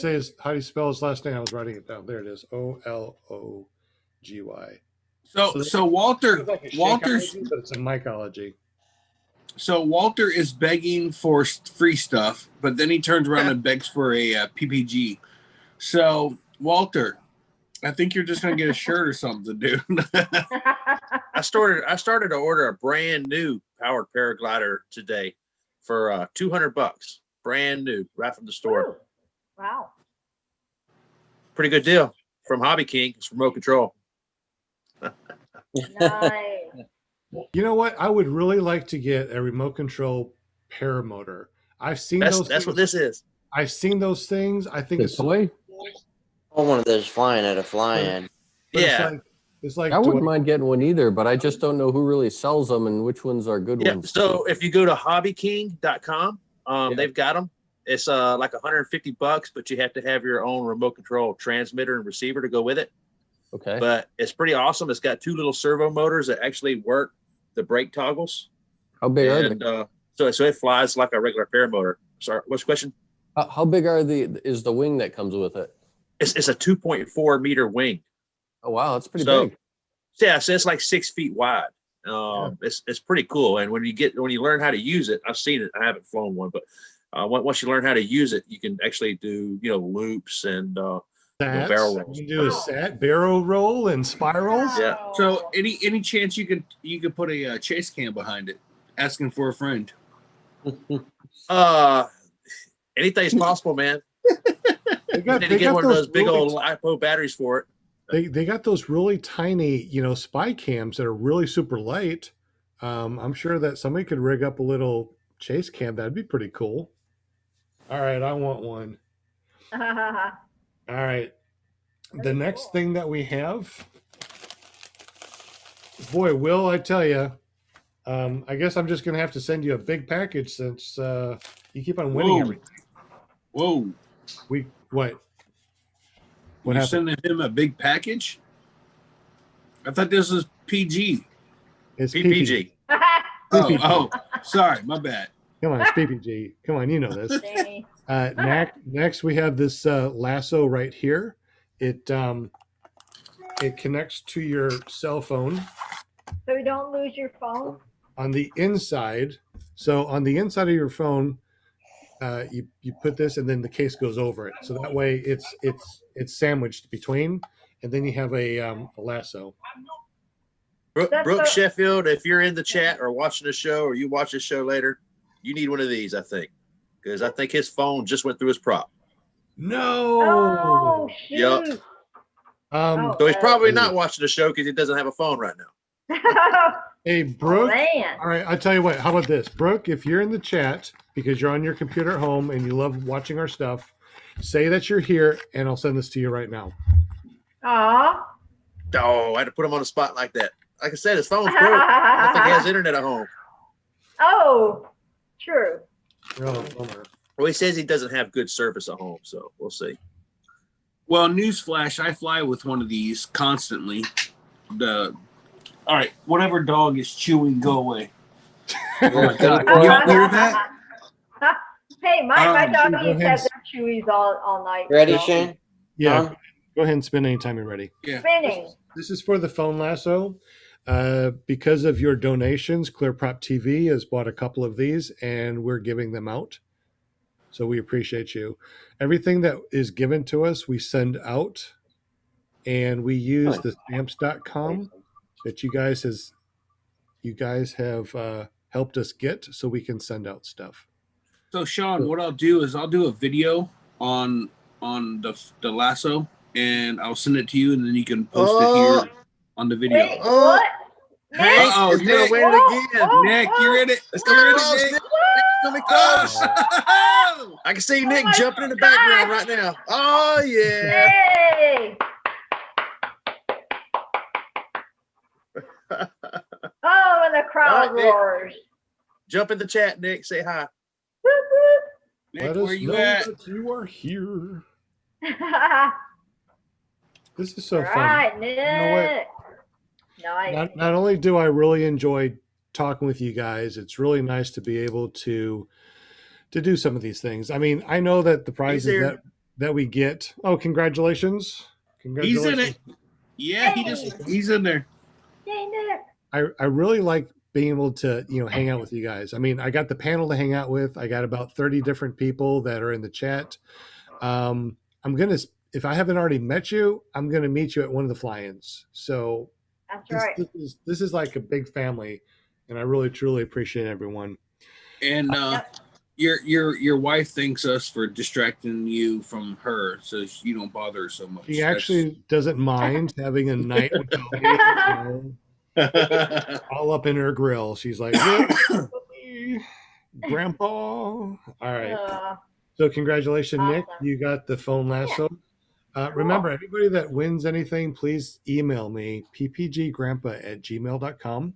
you spell his last name? I was writing it down. There it is. Ology. So Walter's but it's a Mikeology. So Walter is begging for free stuff, but then he turns around and begs for a PPG. So Walter, I think you're just gonna get a shirt or something, dude. I started to order a brand new powered paraglider today for $200, brand new, right from the store. Ooh. Wow. Pretty good deal from Hobby King. It's remote control. Nice. You know what? I would really like to get a remote control paramotor. I've seen those. That's what this is. I've seen those things. I think it's toy. Oh, one of those flying at a fly-in. Yeah. It's like I wouldn't mind getting one either, but I just don't know who really sells them and which ones are good ones. So if you go to hobbyking.com, they've got them. It's like $150, but you have to have your own remote control transmitter and receiver to go with it. Okay. But it's pretty awesome. It's got two little servo motors that actually work the brake toggles. How big are they? So it flies like a regular paramotor. Sorry, what's the question? How big is the wing that comes with it? It's a 2.4 meter wing. Oh wow, that's pretty big. Yeah, so it's like 6 feet wide. It's pretty cool. And when you learn how to use it, I've seen it. I haven't flown one, but once you learn how to use it, you can actually do loops and barrel rolls. You can do a sat barrel roll and spirals. Yeah. So any chance you could put a chase cam behind it, asking for a friend? Anything's possible, man. They got one of those big old Lipo batteries for it. They got those really tiny, spy cams that are really super light. I'm sure that somebody could rig up a little chase cam. That'd be pretty cool. All right, I want one. All right. The next thing that we have, boy, Will, I tell you, I guess I'm just going to have to send you a big package since you keep on winning everything. Whoa. What You're happened? sending him a big package? I thought this was PG. It's PPG. Oh, sorry, my bad. Come on, it's PPG. Come on, you know this. Next, we have this lasso right here. It connects to your cell phone. So you don't lose your phone? On the inside. So on the inside of your phone, you put this, and then the case goes over it. So that way, it's sandwiched between, and then you have a lasso. Brooke Sheffield, if you're in the chat or watching the show, or you watch the show later, you need one of these, I think, because I think his phone just went through his prop. No. Oh, shoot. Yep. So he's probably not watching the show because he doesn't have a phone right now. Hey, Brooke. Oh, man. All right, I'll tell you what. How about this? Brooke, if you're in the chat because you're on your computer at home and you love watching our stuff, say that you're here and I'll send this to you right now. Aw. Oh, I had to put him on the spot like that. Like I said, his phone's broke. I don't think he has internet at home. Oh, true. Oh, bummer. Well, he says he doesn't have good service at home, so we'll see. Well, newsflash, I fly with one of these constantly. All right, whatever dog is chewing, go away. Oh my God. You all hear that? Hey, my dog go used to ahead. have their chewies all night. Ready, so- Shane? Yeah, go ahead and spin anytime you're ready. Yeah. Spinning. This is for the phone lasso. Because of your donations, ClearProp TV has bought a couple of these and we're giving them out. So we appreciate you. Everything that is given to us, we send out, and we use the stamps.com that you guys have helped us get so we can send out stuff. So, Sean, what I'll do is I'll do a video on the lasso, and I'll send it to you, and then you can post it here on the video. Wait, what? Hank Uh-oh, is gonna Nick. win it again. Nick, you're in it. It's You're gonna in be close, it, Nick. Nick. It's gonna be close. Oh! I can see Nick my jumping in the God. background right now. Oh yeah. Hey! Oh, and the crowd All right, Nick. roars. Jump in the chat, Nick. Say hi. Whoop, Nick, Let us where you know at? that you are here. whoop. This is so All fun. right, Nick. know what? Nice. Not only do I really enjoy talking with you guys, it's really nice to be able to do some of these things. I mean, I know that the prizes here. that we get. Oh, congratulations! He's in it. Yeah, he's in there. Yay, Nick. I really like being able to hang out with you guys. I mean, I got the panel to hang out with. I got about 30 different people that are in the chat. I'm gonna, if I haven't already met you, I'm gonna meet you at one of the fly-ins. So That's right. this is like a big family, and I really truly appreciate everyone. And your wife thanks us for distracting you from her, so you don't bother her so much. She actually doesn't mind having a night without me, all up in her grill. She's like, "Really? Grandpa." All right. So congratulations, Nick. Awesome. You got the phone lasso. Remember, everybody that wins anything, please email me, ppggrandpa@gmail.com,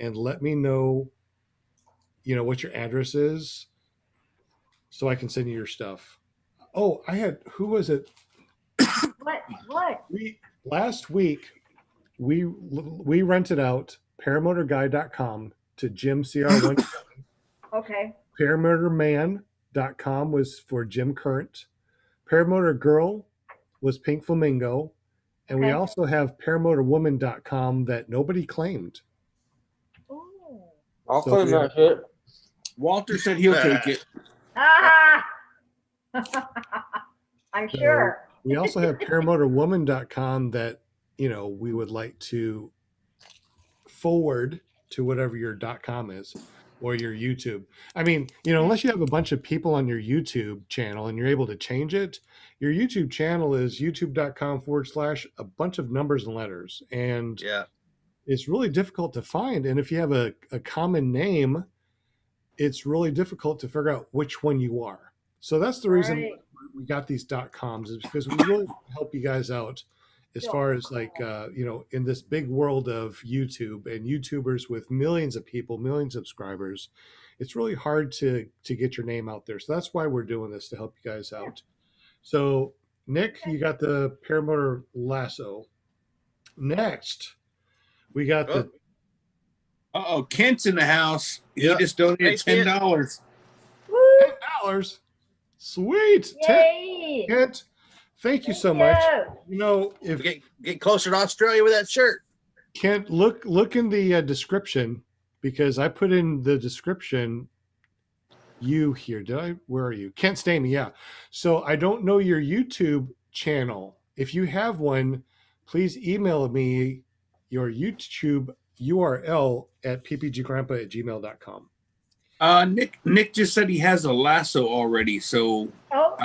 and let me know, what your address is so I can send you your stuff. Oh, who was it? What? Last week, we rented out paramotorguy.com to Jim CR1. Okay. Paramotorman.com was for Jim Current. Paramotor Girl was Pink Flamingo. And we Okay. also have paramotorwoman.com that nobody claimed. Ooh. I'll So claim we that shit. Walter said he'll take it. Ah! I'm So sure. we also have paramotorwoman.com that, we would like to forward to whatever your .com is or your YouTube. I mean, unless you have a bunch of people on your YouTube channel and you're able to change it, your YouTube channel is youtube.com/ a bunch of numbers and letters. And Yeah. it's really difficult to find. And if you have a common name, it's really difficult to figure out which one you are. So that's the reason Right. we got these .coms, is because we really help you guys out as far as in this big world of YouTube and YouTubers with millions of people, millions of subscribers. It's really hard to get your name out there. So that's why we're doing this, to help you guys out. So Nick, you got the Paramotor lasso. Next, we got the Uh-oh, Kent's in the house. He Yep. just donated Thanks, Kent. $10. Woo! $10. Sweet. Yay! Kent, thank you so Thank much. you. If Get closer to Australia with that shirt. Kent, look in the description, because I put in the description you here. Did I? Where are you? Kent Stamey, yeah. So I don't know your YouTube channel. If you have one, please email me your YouTube URL at ppggrandpa@gmail.com. Nick just said he has a lasso already. So Oh.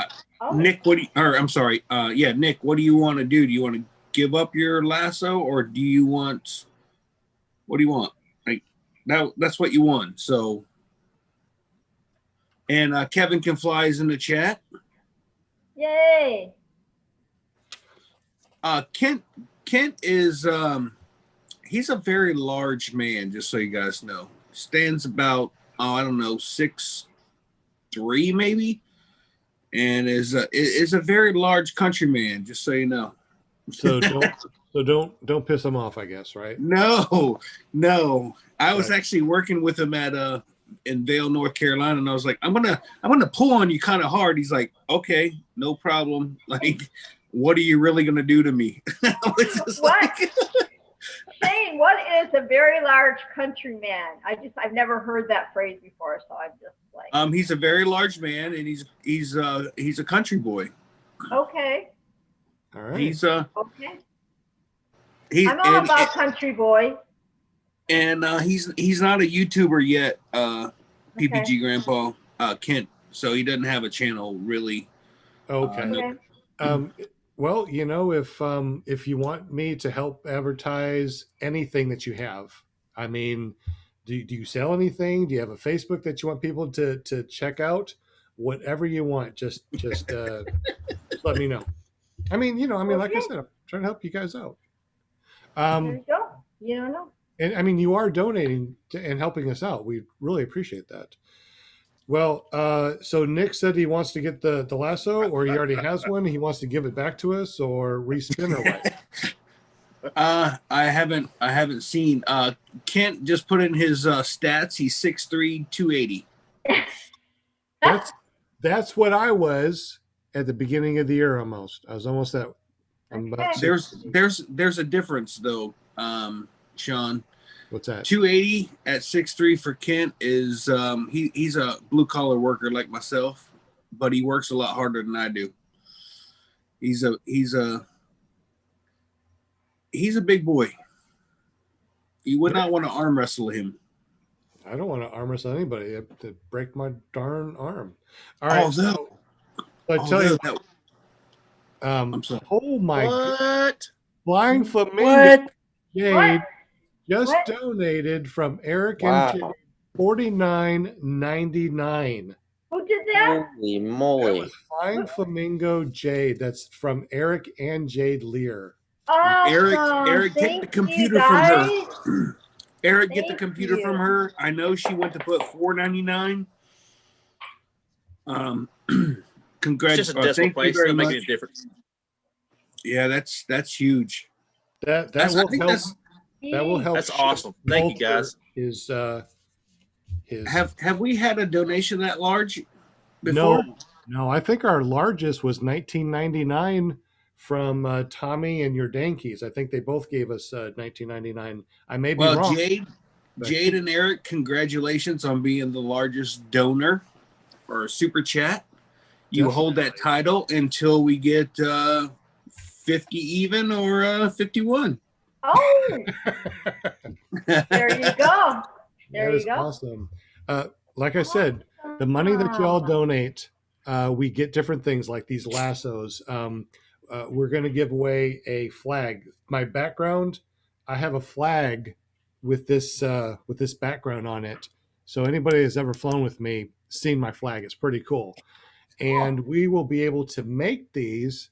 Nick, Nick, what do you want to do? Do you want to give up your lasso, or what do you want? Like, That's what you won. So, and Kevin Can Fly is in the chat. Yay! Kent is he's a very large man, just so you guys know. Stands about I don't know 6'3" maybe, and is a very large countryman, just so you know. So don't piss him off, I guess, right? No. I was actually working with him at in Vail, North Carolina, and I was like, I'm gonna pull on you kind of hard. He's like, okay, no problem. Like, what are you really gonna do to me? What? Like... Shane, what is a very large countryman? I've never heard that phrase before, so I'm just like. He's a very large man, and he's a country boy. Okay. All right. He's okay. I'm all about country boys. And he's not a YouTuber yet, PPG Grandpa Kent, so he doesn't have a channel really. Okay. Well, if you want me to help advertise anything that you have, I mean, do you sell anything? Do you have a Facebook that you want people to check out? Whatever you want, just let me know. I mean, like I said, I'm trying to help you guys out. There you go. You don't know. And I mean, you are donating and helping us out. We really appreciate that. Well, so Nick said he wants to get the lasso, or he already has one. He wants to give it back to us, or respin, or what? I haven't seen. Kent just put in his stats. He's 6'3", 280. That's what I was at the beginning of the year. Almost, I was almost that. I'm about there's a difference though, Sean. What's that? 280 at 6'3" for Kent is he's a blue collar worker like myself, but he works a lot harder than I do. He's a big boy. You would not want to arm wrestle him. I don't want to arm wrestle anybody. I have to break my darn arm. All right. So I tell you what. I'm sorry. Oh my God. Flying Flamingo. What? Jade just donated from Eric and Jade $49.99. Who did that? Holy moly. That was Flying Flamingo Jade. That's from Eric and Jade Lear. Awesome. Eric, get the computer from her. Eric, get the computer from her. I know she went to put $4.99. Congrats. It's just a decimal place. It'll make a difference. Yeah, that's huge. That will help. That's awesome. Thank you, guys. Have we had a donation that large before? No. I think our largest was $19.99 from Tommy and your Dankies. I think they both gave us $19.99. I may be wrong. Jade and Eric, congratulations on being the largest donor or super chat. You hold that title until we get 50 even or 51. Oh, there you go. There you go. Awesome. Like I said, the money that you all donate, we get different things like these lassos. We're going to give away a flag. My background, I have a flag with this background on it. So anybody that's ever flown with me, seen my flag. It's pretty cool. And we will be able to make these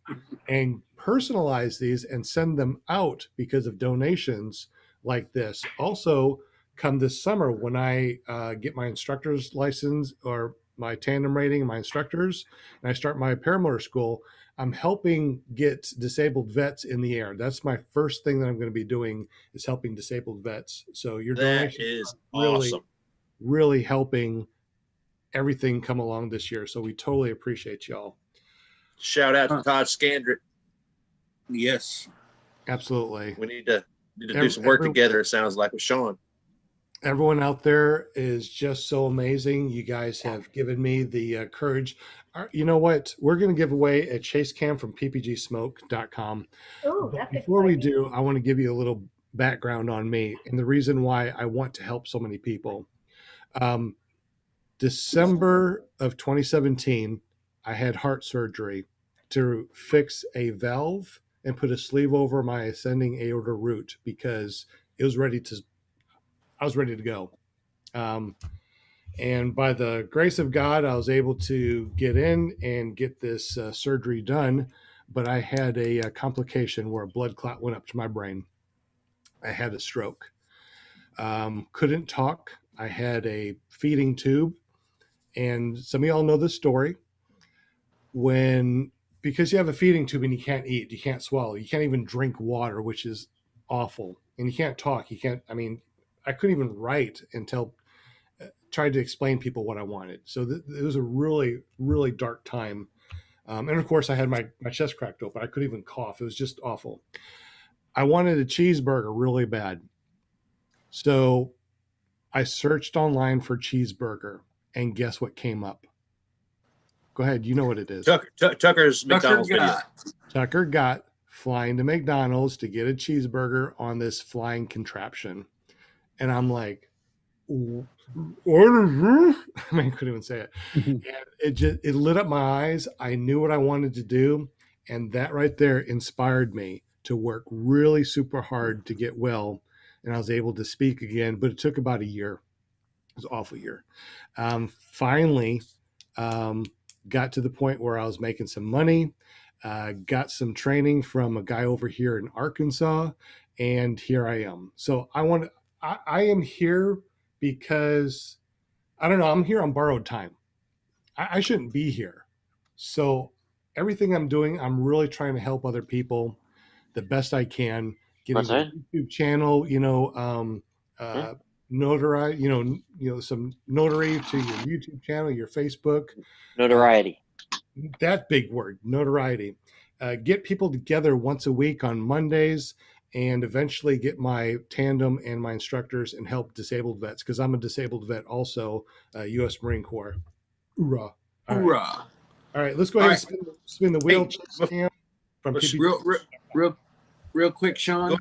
and personalize these and send them out because of donations like this. Also, come this summer when I get my instructor's license or my tandem rating, my instructors, and I start my paramotor school, I'm helping get disabled vets in the air. That's my first thing that I'm going to be doing is helping disabled vets. So your donation is awesome. Really helping everything come along this year. So we totally appreciate y'all. Shout out to Todd Scandrick. Yes, absolutely. We need to do some work together. It sounds like with Sean. Everyone out there is just so amazing. You guys have given me the courage. You know what? We're going to give away a chase cam from ppgsmoke.com. Before we do, I want to give you a little background on me and the reason why I want to help so many people. December of 2017, I had heart surgery to fix a valve and put a sleeve over my ascending aorta root because I was ready to go. And by the grace of God, I was able to get in and get this surgery done. But I had a complication where a blood clot went up to my brain. I had a stroke. Couldn't talk. I had a feeding tube. And some of y'all know this story. Because you have a feeding tube and you can't eat, you can't swallow, you can't even drink water, which is awful. And you can't talk. I couldn't even write until tried to explain people what I wanted. So it was a really, really dark time. And of course I had my chest cracked open. I couldn't even cough. It was just awful. I wanted a cheeseburger really bad. So I searched online for cheeseburger, and guess what came up? Go ahead. You know what it is. Tucker's McDonald's video. Tucker got flying to McDonald's to get a cheeseburger on this flying contraption. And I'm like, what is this? I couldn't even say it. And it lit up my eyes. I knew what I wanted to do. And that right there inspired me to work really super hard to get well. And I was able to speak again, but it took about a year. It was an awful year. Finally, got to the point where I was making some money, got some training from a guy over here in Arkansas, and here I am. So I am here because, I don't know, I'm here on borrowed time. I shouldn't be here. So everything I'm doing, I'm really trying to help other people the best I can. Getting a YouTube channel, notary, some notary to your YouTube channel, your Facebook. Notoriety. That big word, notoriety. Get people together once a week on Mondays, and eventually get my tandem and my instructors and help disabled vets, because I'm a disabled vet also, U.S. Marine Corps. Hoorah. Hoorah. All right, let's go ahead and spin the wheel. Hey, real quick, Sean.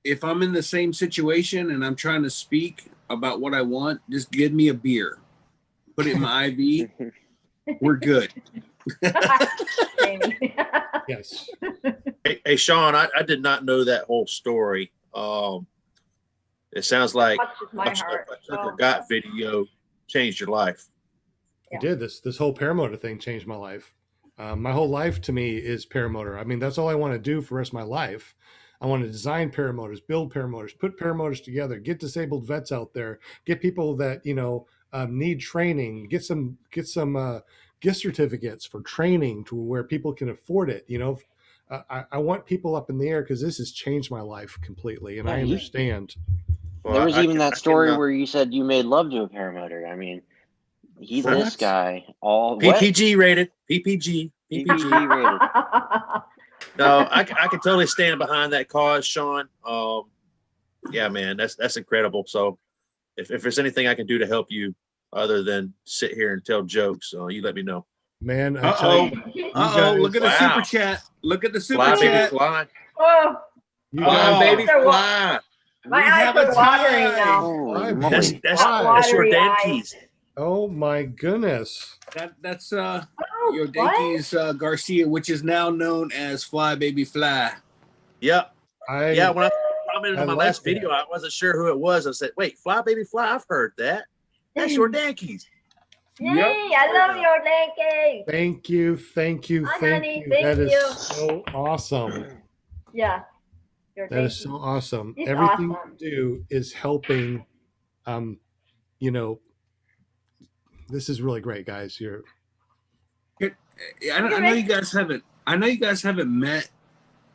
If I'm in the same situation and I'm trying to speak about what I want, just give me a beer. Put it in my IV. We're good. Yes. Hey, Sean, I did not know that whole story. It sounds like a Got video changed your life. It did. This whole paramotor thing changed my life. My whole life to me is paramotor. That's all I want to do for the rest of my life. I want to design paramotors, build paramotors, put paramotors together, get disabled vets out there, get people that, need training, get some gift certificates for training to where people can afford it. I want people up in the air, because this has changed my life completely, and I understand. There was even that story where you said you made love to a paramotor. This guy, all PPG rated. PPG rated. No, I can totally stand behind that cause, Sean. Yeah, man, that's incredible. So if there's anything I can do to help you other than sit here and tell jokes, you let me know. Man, look at the super chat. Look at the super chat. Fly. Baby, fly. My eyes are watering now. That's your Yankees. Oh my goodness. That's your Yankees Garcia, which is now known as Fly Baby Fly. Yep. When I commented on my last video, I wasn't sure who it was. I said, wait, Fly Baby Fly, I've heard that. That's your Yankees. Yay, I love your Yankees. Thank you. Thank you. That is so awesome. Yeah. That is so awesome. It's Everything awesome. you do is helping. This is really great, guys. I know you guys haven't. I know you guys haven't met.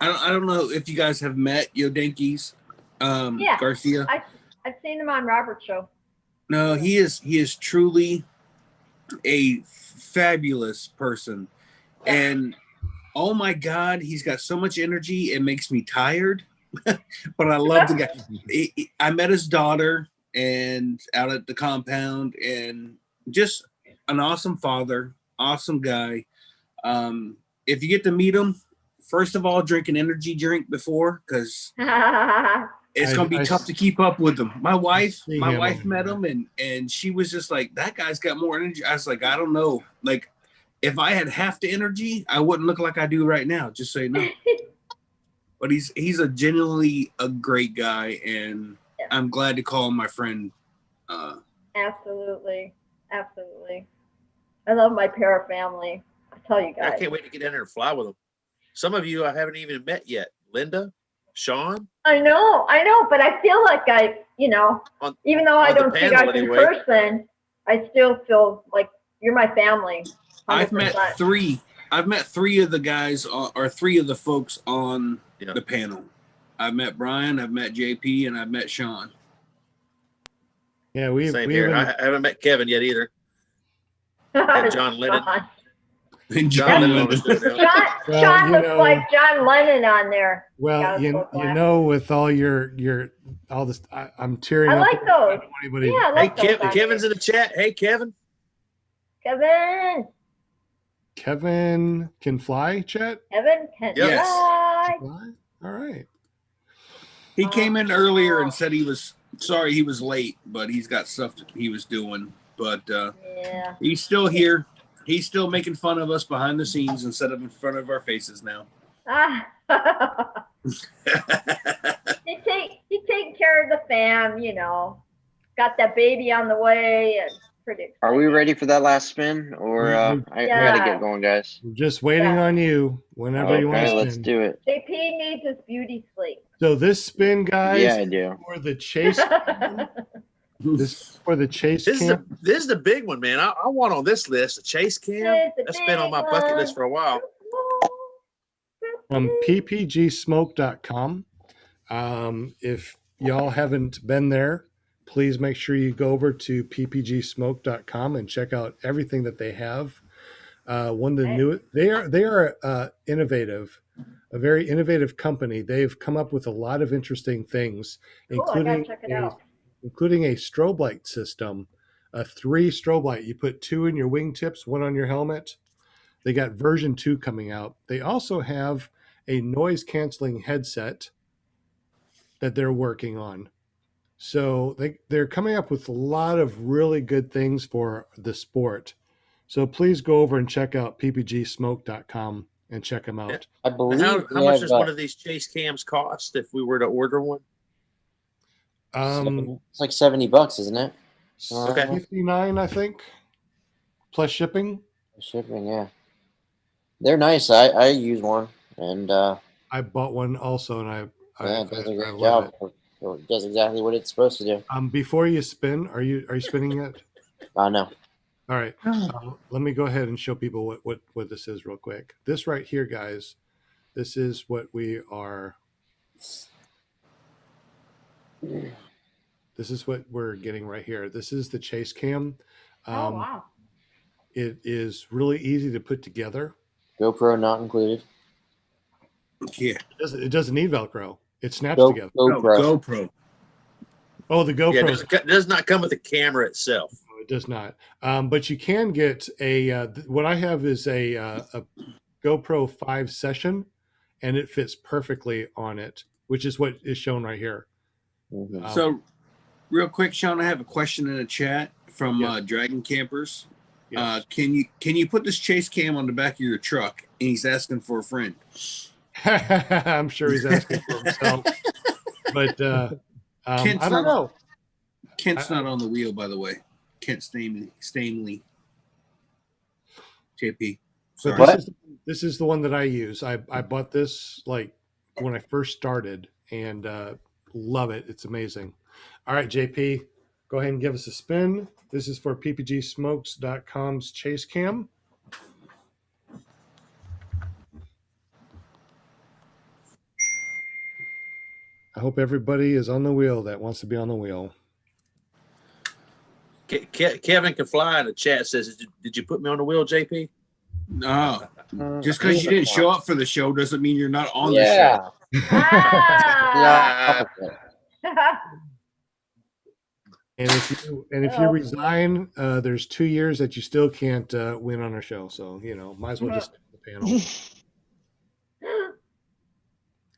I don't know if you guys have met Yodankis, Garcia. I've seen him on Robert's show. No, he is truly a fabulous person, and oh my God, he's got so much energy. It makes me tired, but I love the guy. I met his daughter and out at the compound, and just an awesome father, awesome guy. If you get to meet him, first of all, drink an energy drink before, because it's going to be tough to keep up with him. My wife met him, and she was just like, that guy's got more energy. I was like, I don't know. Like, if I had half the energy, I wouldn't look like I do right now, just so you know. But he's a genuinely a great guy, and I'm glad to call him my friend. Absolutely. Absolutely. I love my Para family. I tell you guys. I can't wait to get in there and fly with them. Some of you I haven't even met yet. Linda, Sean. I know, but I feel like even though I don't see you guys in person, I still feel like you're my family. 100%. I've met three of the guys or three of the folks on the panel. I've met Brian, I've met JP, and I've met Sean. Yeah, same here. I haven't met Kevin yet either. And John Lennon. And John Lennon. Sean looks like John Lennon on there. Well, you know, with all all this, I'm tearing up. I like those. Anybody. Yeah, I like those. Kevin's in the chat. Hey, Kevin. Kevin can fly, chat? Kevin can fly. All right. He came in earlier and said he was sorry he was late, but he's got stuff he was doing. But he's still here. He's still making fun of us behind the scenes instead of in front of our faces now. He's taking care of the fam, Got that baby on the way and pretty excited. Are we ready for that last spin? Or I gotta get going, guys. We're just waiting on you whenever you want to spin. Let's do it. JP needs his beauty sleep. So this spin, guys, I do. For the chase. This is for the chase cam. This is the big one, man. I want on this list a chase cam. That's been on my bucket list for a while. From ppgsmoke.com. If y'all haven't been there, please make sure you go over to ppgsmoke.com and check out everything that they have. One of the new, they are innovative, a very innovative company. They've come up with a lot of interesting things, including a strobe light system, a 3 strobe light. You put 2 in your wingtips, 1 on your helmet. They got version 2 coming out. They also have a noise canceling headset that they're working on. So they're coming up with a lot of really good things for the sport. So please go over and check out ppgsmoke.com and check them out. I believe how much does one of these chase cams cost if we were to order one? It's like $70, isn't it? Okay. $59, I think, plus shipping. Shipping, yeah. They're nice. I use one, and I bought one also, and it does a great job. It does exactly what it's supposed to do. Before you spin, are you spinning yet? No. All right. Let me go ahead and show people what this is real quick. This right here, guys. This is what we are. This is what we're getting right here. This is the chase cam. Wow. It is really easy to put together. GoPro not included. Yeah. It doesn't need Velcro. It snaps together. GoPro. Oh, the GoPro. Yeah, it does not come with the camera itself. No, it does not. But you can get what I have is a GoPro 5 session, and it fits perfectly on it, which is what is shown right here. Mm-hmm. So, real quick, Sean, I have a question in the chat from Dragon Campers. Yes. Can you put this chase cam on the back of your truck? And he's asking for a friend. I'm sure he's asking for himself, but I don't know. Kent's not on the wheel, by the way. Kent Stanley. JP. So this is the one that I use. I bought this like when I first started and love it. It's amazing. All right, JP, go ahead and give us a spin. This is for ppgsmokes.com's chase cam. I hope everybody is on the wheel that wants to be on the wheel. Kevin can fly in the chat says, did you put me on the wheel, JP? No. Just because you didn't show up for the show doesn't mean you're not on the show. And if you resign, there's 2 years that you still can't win on our show. So, might as well just stick to the panel.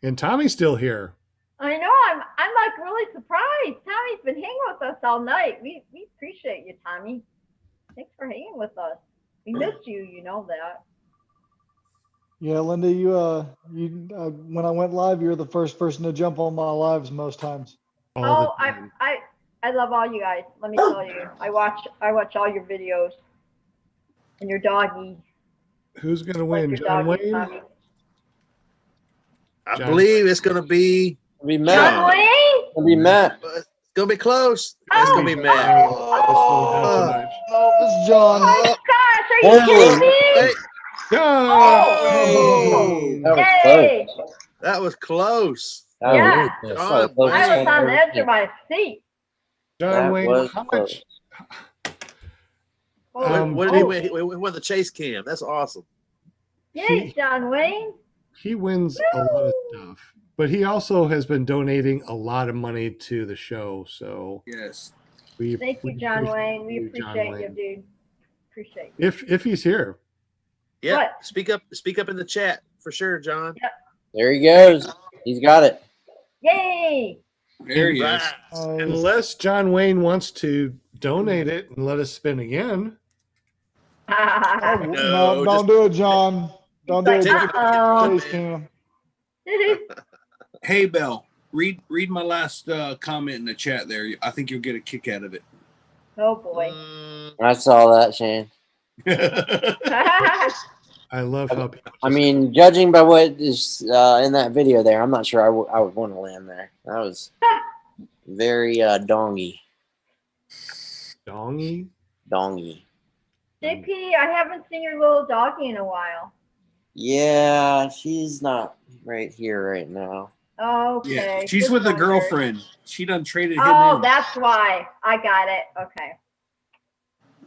And Tommy's still here. I know. I'm like really surprised. Tommy's been hanging with us all night. We appreciate you, Tommy. Thanks for hanging with us. We missed you. You know that. Yeah, Linda, you when I went live, you were the first person to jump on my lives most times. I I love all you guys. Let me tell you, I watch all your videos and your doggy. Who's gonna Like win, your John doggy, Wayne? Tommy. I believe it's going to be Be John Matt. Wayne? Be Matt. It's going to be close. It's Oh. going to be Matt. Oh, Oh, it's John. Oh my gosh, are you kidding me? Wait, Oh. That was Yay! that was close. That Yeah. was John probably the closest I was one on I've the ever edge seen. of my seat. John That Wayne, was how close. much? What did he win? He won the chase cam. That's awesome. Yay, John Wayne. He wins a lot of stuff, but he also has been donating a lot of money to the show. So Yes. Thank you, John Wayne. We you, John appreciate you, Wayne. dude. Appreciate you. If he's here. Yeah. What? Speak up in the chat for sure, John. There he goes. He's got it. Yay! There he is. Right. Unless John Wayne wants to donate it and let us spin again. Oh, No, no, just- don't do it, John. Don't do it. Uh-oh. Chase cam. Hey, Bell. Read my last comment in the chat there. I think you'll get a kick out of it. Oh boy. I saw that, Shane. I love how people I mean, judging by what is in that video there, I'm not sure I would want to land there. That was very dongy. dongy. Dongy. JP, I haven't seen your little doggy in a while. Yeah, she's not right here right now. Okay. Yeah, she's just with a wondered. girlfriend. She done traded him Oh, in. that's why. I got it. Okay.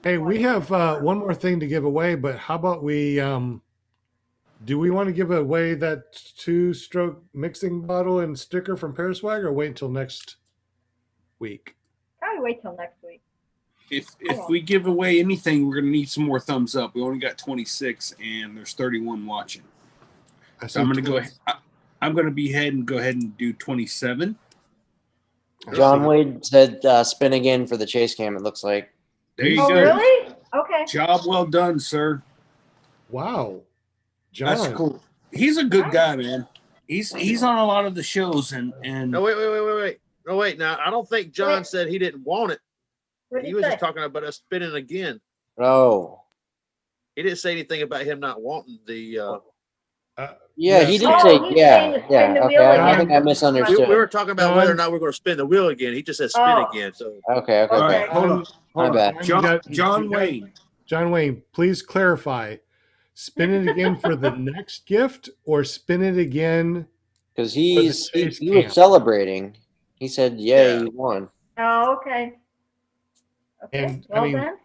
Hey, we have one more thing to give away, but how about we do we want to give away that 2-stroke mixing bottle and sticker from Paraswag, or wait until next week? Probably wait till next week. If we give away anything, we're gonna need some more thumbs up. We only got 26, and there's 31 watching. So I'm gonna go ahead. I'm gonna be ahead and go ahead and do 27. John Wade said spin again for the chase cam, it looks like. There you Oh, go. really? Okay. Job well done, sir. Wow. John. That's cool. He's a good guy, man. He's on a lot of the shows and No, wait. No, wait. Now, I don't think John Wait. said he didn't want it. What did He you was say? just talking about us spinning again. Oh. He didn't say anything about him not wanting the. Yeah, he did Oh, say, he's yeah, saying to spin yeah. the Okay, wheel I again. think I We misunderstood. were talking about whether or John. not we're going to spin the wheel again. He just said spin Oh. again. So Okay. all right, Okay. hold on. My bad. John Wayne. John Wayne, please clarify. Spin it again for the next gift, or spin it again? Because the he chase was cam. celebrating. He said, "Yay, Yeah. you won." Oh, okay. Okay. And, I Well mean- then.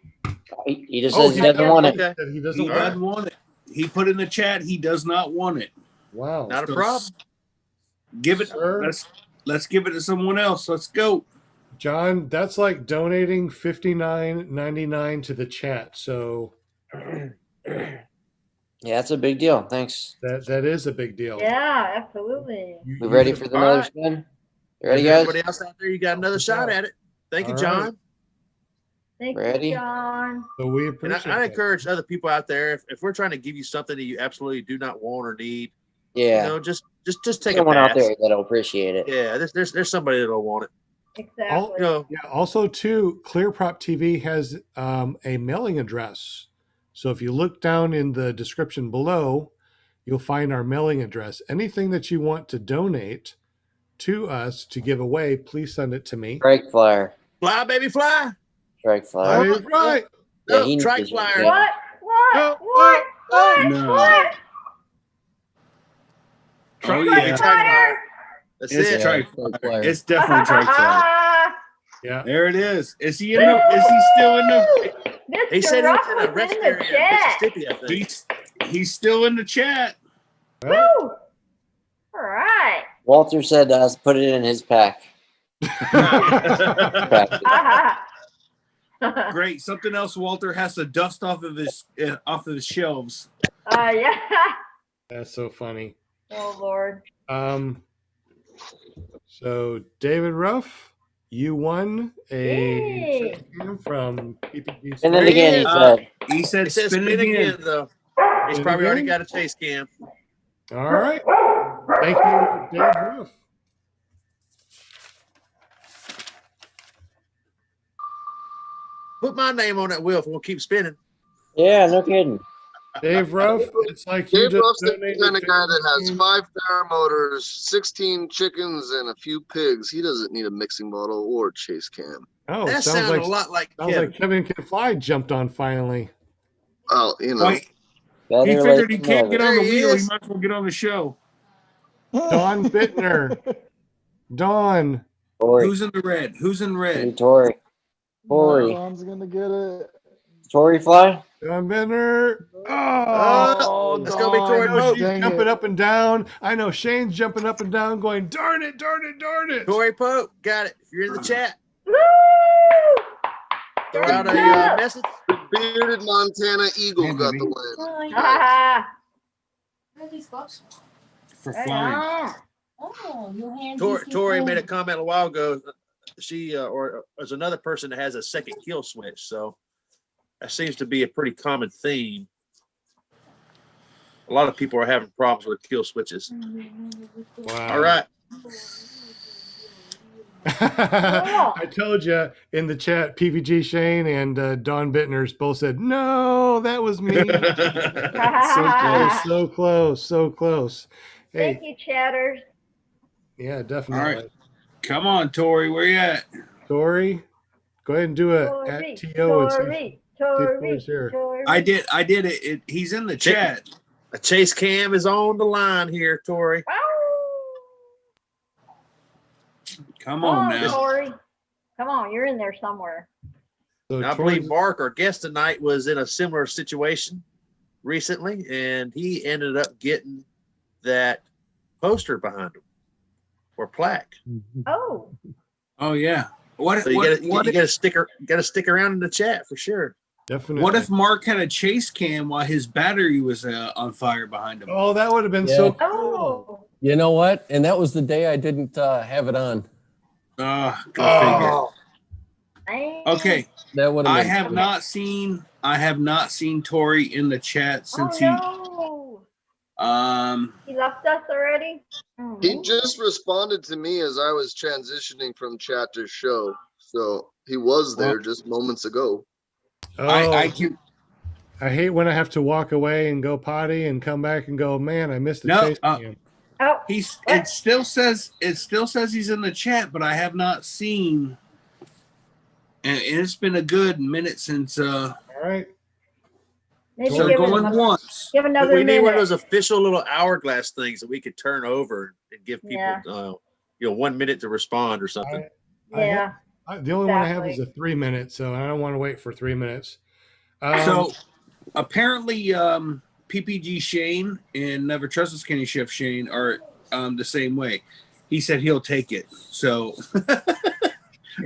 He just Oh, says he doesn't want it. okay. That he He doesn't want doesn't want it. He put in the chat he does not want it. Wow. not a So problem. Give it. Sir. Let's give it to someone else. Let's go. John, that's like donating $59.99 to the chat. So Yeah, that's a big deal. Thanks. that is a big deal. Yeah, absolutely. We ready for the All another right. spin? You ready, If guys? everybody else out there, you got another shot at it. Thank you, All John. right. Thank Ready? you, John. So we And appreciate I that. encourage other people out there, if we're trying to give you something that you absolutely do not want or need, Yeah. you know, just take Someone a out pass. there that'll appreciate it. Yeah, there's somebody that'll want it. Exactly. You know, Yeah. Also, too, ClearProp TV has a mailing address. So if you look down in the description below, you'll find our mailing address. Anything that you want to donate to us to give away, please send it to me. Strike flyer. fly, baby, fly. Strike flyer. Right. Yeah, No, he trike needs flyer. What? Oh, What? No. What? Oh Baby, yeah. trike flyer. That's It's it. trike Strike flyer. flyer. It's definitely trike flyer. Yeah. There it is. Is he in the? Is he still in the? Mr. He said he was in Ruff a was rest in area the in chat. Mississippi, I think. He's still in the chat. Woo! All right. Walter said put it in his pack. Pack. Great. Something else Walter has to dust off of his shelves. Yeah. That's so funny. Oh Lord. So David Ruff, you won a Yay. chase cam from PPG. And then There he again, he is. said, He said, He said spin spin again. again, though. He's Spin probably already again? got a chase cam. All right. Thank you, David Ruff. Put my name on that wheel if we'll keep spinning. Yeah, no kidding. Dave Ruff, it's like you Dave just Ruff's the donated kind of guy that has 15. 5 paramotors, 16 chickens, and a few pigs. He doesn't need a mixing bottle or chase cam. Oh, That sounds sounded like a lot like sounds Kevin. like Kevin Can Fly jumped on finally. Oh, you know. Wait, he Better figured late he than can't get never. on the There he wheel. He is. might as well get on the show. Don Bittner. Don. Tori. Who's in the red? Who's in red? Tori. No, Tori. Don's gonna get it. Tori fly? Don Bittner. Oh, That's gonna be Tori I know Pope. she's Dang jumping it. up and down. I know Shane's jumping up and down going, darn it, darn it, darn it. Tori Pope, got it. If you're in the chat, Woo! throw out a Yeah. message. The bearded Montana Eagle got the win. Ah, Where are these gloves? For right flying. on. Oh, your hands. Tori made a comment a while ago. She or there's another person that has a second kill switch, so that seems to be a pretty common theme. A lot of people are having problems with kill switches. Wow. All right. I told you in the chat, PPG Shane and Don Bittners both said, no, that was me. So close, so close. Hey, Thank you, chatters. yeah, definitely. All right. Come on, Tori. Where you at? Tori, go ahead and do it Tori, at TO and see Tori, Tori's here. Tori. I did it. He's in the chat. A chase cam is on the line here, Tori. Come on now. Tori. Come on, you're in there somewhere. So I believe Mark, our guest tonight, was in a similar situation recently, and he ended up getting that poster behind him or plaque. Oh. Oh yeah. What? So you what got to stick around in the chat for sure. Definitely. What if Mark had a chase cam while his battery was on fire behind him? Oh, that would have been so cool. You know what? And that was the day I didn't have it on. Go figure. Okay. That would have. I have not seen Tori in the chat since He left us already. He just responded to me as I was transitioning from chat to show. So he was there just moments ago. Oh, I hate when I have to walk away and go potty and come back and go, man, I missed the chase cam. Oh, it still says he's in the chat, but I have not seen. And it's been a good minute since. All right. Maybe so going once. Give another we need minute. one of those official little hourglass things that we could turn over and give people, 1 minute to respond or something. Yeah. The only one I have is a 3 minute, so I don't want to wait for 3 minutes. So apparently, PPG Shane and Never Trust Us Kenny Chef Shane are the same way. He said he'll take it. So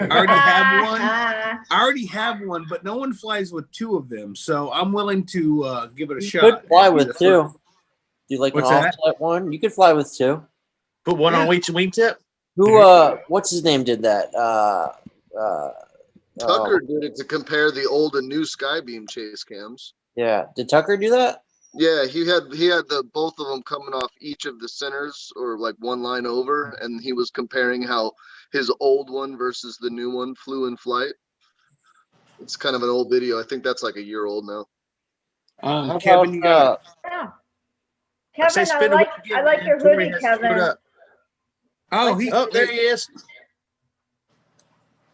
I already have one, but no one flies with two of them. So I'm willing to give it a shot. You could fly with two. Do you like What's an that? off-flight one? You could fly with two. Put one on each wingtip. Who? What's his name? Did that? Tucker did it to compare the old and new Skybeam chase cams. Yeah. Did Tucker do that? Yeah, he had the both of them coming off each of the centers or like one line over, and he was comparing how his old one versus the new one flew in flight. It's kind of an old video. I think that's like a year old now. Kevin, you got Kevin, I like your hoodie, Kevin. Oh, there he is.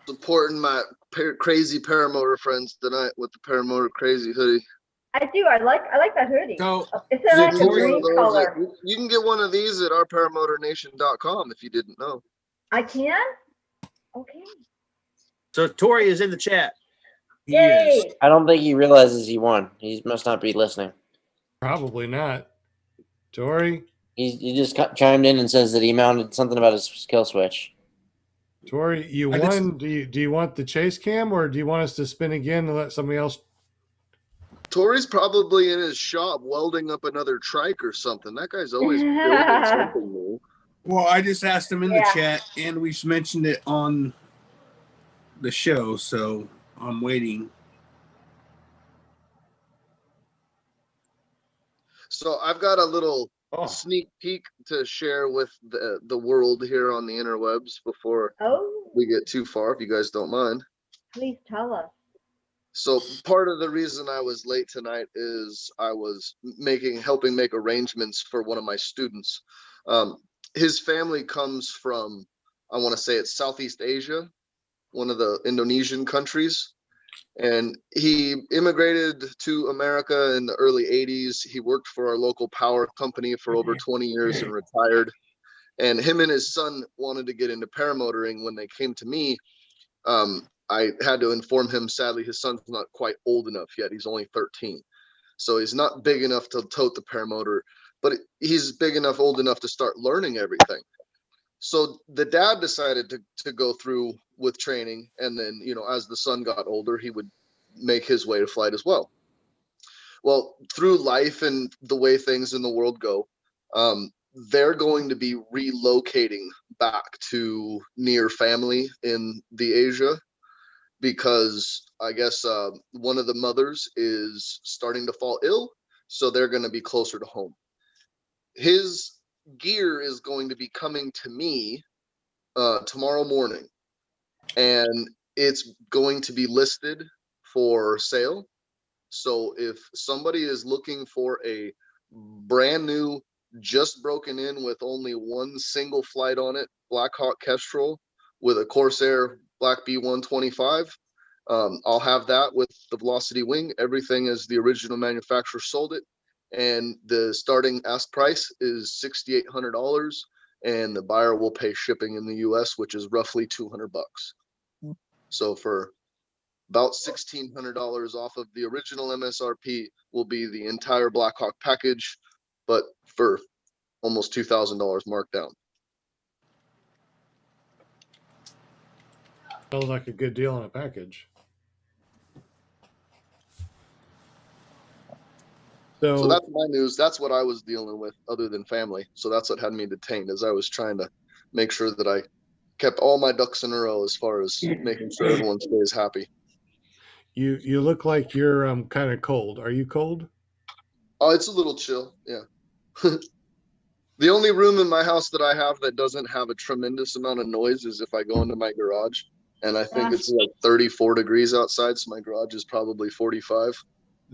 Supporting my crazy paramotor friends tonight with the Paramotor Crazy hoodie. I do. I like that hoodie. So it's in like a green color. You can get one of these at ourparamotornation.com if you didn't know. I can? Okay. So Tori is in the chat. Yay! I don't think he realizes he won. He must not be listening. Probably not. Tori? He just chimed in and says that he mounted something about his kill switch. Tori, you won. Do you want the chase cam, or do you want us to spin again and let somebody else? Tori's probably in his shop welding up another trike or something. That guy's always building something new. Well, I just asked him in the chat, and we mentioned it on the show, so I'm waiting. So I've got a little sneak peek to share with the world here on the interwebs before we get too far, if you guys don't mind. Please tell us. So part of the reason I was late tonight is I was helping make arrangements for one of my students. His family comes from, I want to say it's Southeast Asia, one of the Indonesian countries. And he immigrated to America in the early 80s. He worked for our local power company for over 20 years and retired. And him and his son wanted to get into paramotoring. When they came to me, I had to inform him, sadly, his son's not quite old enough yet. He's only 13. So he's not big enough to tote the paramotor, but he's big enough, old enough to start learning everything. So the dad decided to go through with training. And then, you know, as the son got older, he would make his way to flight as well. Well, through life and the way things in the world go, they're going to be relocating back to near family in the Asia, because I guess one of the mothers is starting to fall ill, so they're going to be closer to home. His gear is going to be coming to me tomorrow morning, and it's going to be listed for sale. So if somebody is looking for a brand new, just broken in with only one single flight on it, Black Hawk Kestrel with a Corsair Black B125, I'll have that with the Velocity wing. Everything as the original manufacturer sold it, and the starting ask price is $6,800, and the buyer will pay shipping in the US, which is roughly $200. So for about $1,600 off of the original MSRP will be the entire Black Hawk package, but for almost $2,000 markdown. Sounds like a good deal on a package. So that's my news. That's what I was dealing with other than family. So that's what had me detained, as I was trying to make sure that I kept all my ducks in a row as far as making sure everyone stays happy. You look like you're kind of cold. Are you cold? Oh, it's a little chill. Yeah. The only room in my house that I have that doesn't have a tremendous amount of noise is if I go into my garage, and I think it's like 34 degrees outside, so my garage is probably 45.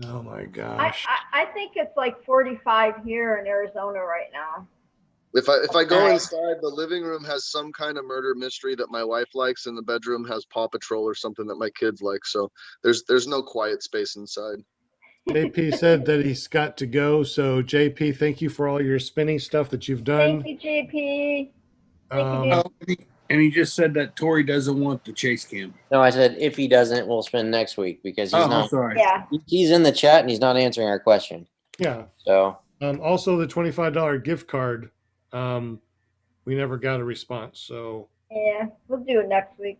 Oh my gosh. I think it's like 45 here in Arizona right now. If I go inside, the living room has some kind of murder mystery that my wife likes, and the bedroom has Paw Patrol or something that my kids like. So there's no quiet space inside. JP said that he's got to go. So JP, thank you for all your spinning stuff that you've done. Thank you, JP. Thank you, dude. And he just said that Tori doesn't want the chase cam. No, I said if he doesn't, we'll spin next week because he's not. Sorry. Yeah. He's in the chat and he's not answering our question. Yeah. So. Also, the $25 gift card. We never got a response. So. Yeah, we'll do it next week.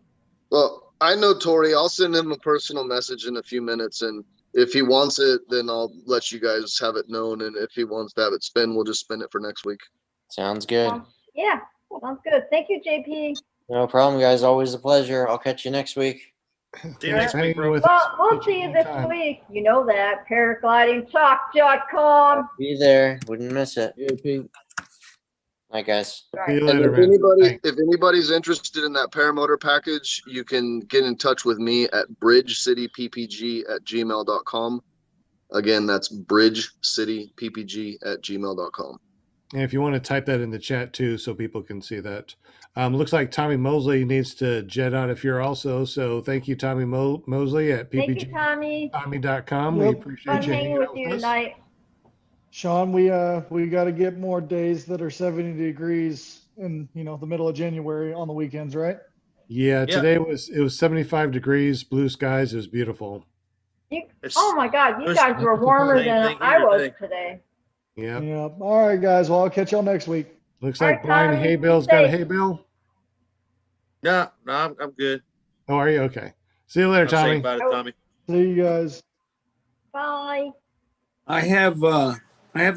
Well, I know Tori. I'll send him a personal message in a few minutes, and if he wants it, then I'll let you guys have it known. And if he wants to have it spin, we'll just spin it for next week. Sounds good. Yeah, sounds good. Thank you, JP. No problem, guys. Always a pleasure. I'll catch you next week. See you next week, bro. Well, we'll see you this week. You know that. Paraglidingtalk.com. Be there. Wouldn't miss it. JP. Night, guys. See you later, man. If anybody's interested in that paramotor package, you can get in touch with me at bridgecityppg@gmail.com. Again, that's bridgecityppg@gmail.com. And if you want to type that in the chat too, so people can see that. Looks like Tommy Mosley needs to jet out of here also. So thank you, Tommy Mosley at Thank you, Tommy. PPG.com. Yep. We appreciate you hanging with you tonight. Sean, we got to get more days that are 70 degrees in the middle of January on the weekends, right? Yeah, today it was 75 degrees, blue skies. It was beautiful. Oh my God, you guys were warmer than I was today. Yeah. Yeah. All right, guys. Well, I'll catch y'all next week. Looks like Brian Haybill's got a hay bill. No, I'm good. Oh, are you? Okay. See you later, Tommy. About it, Tommy. See you guys. Bye. I have the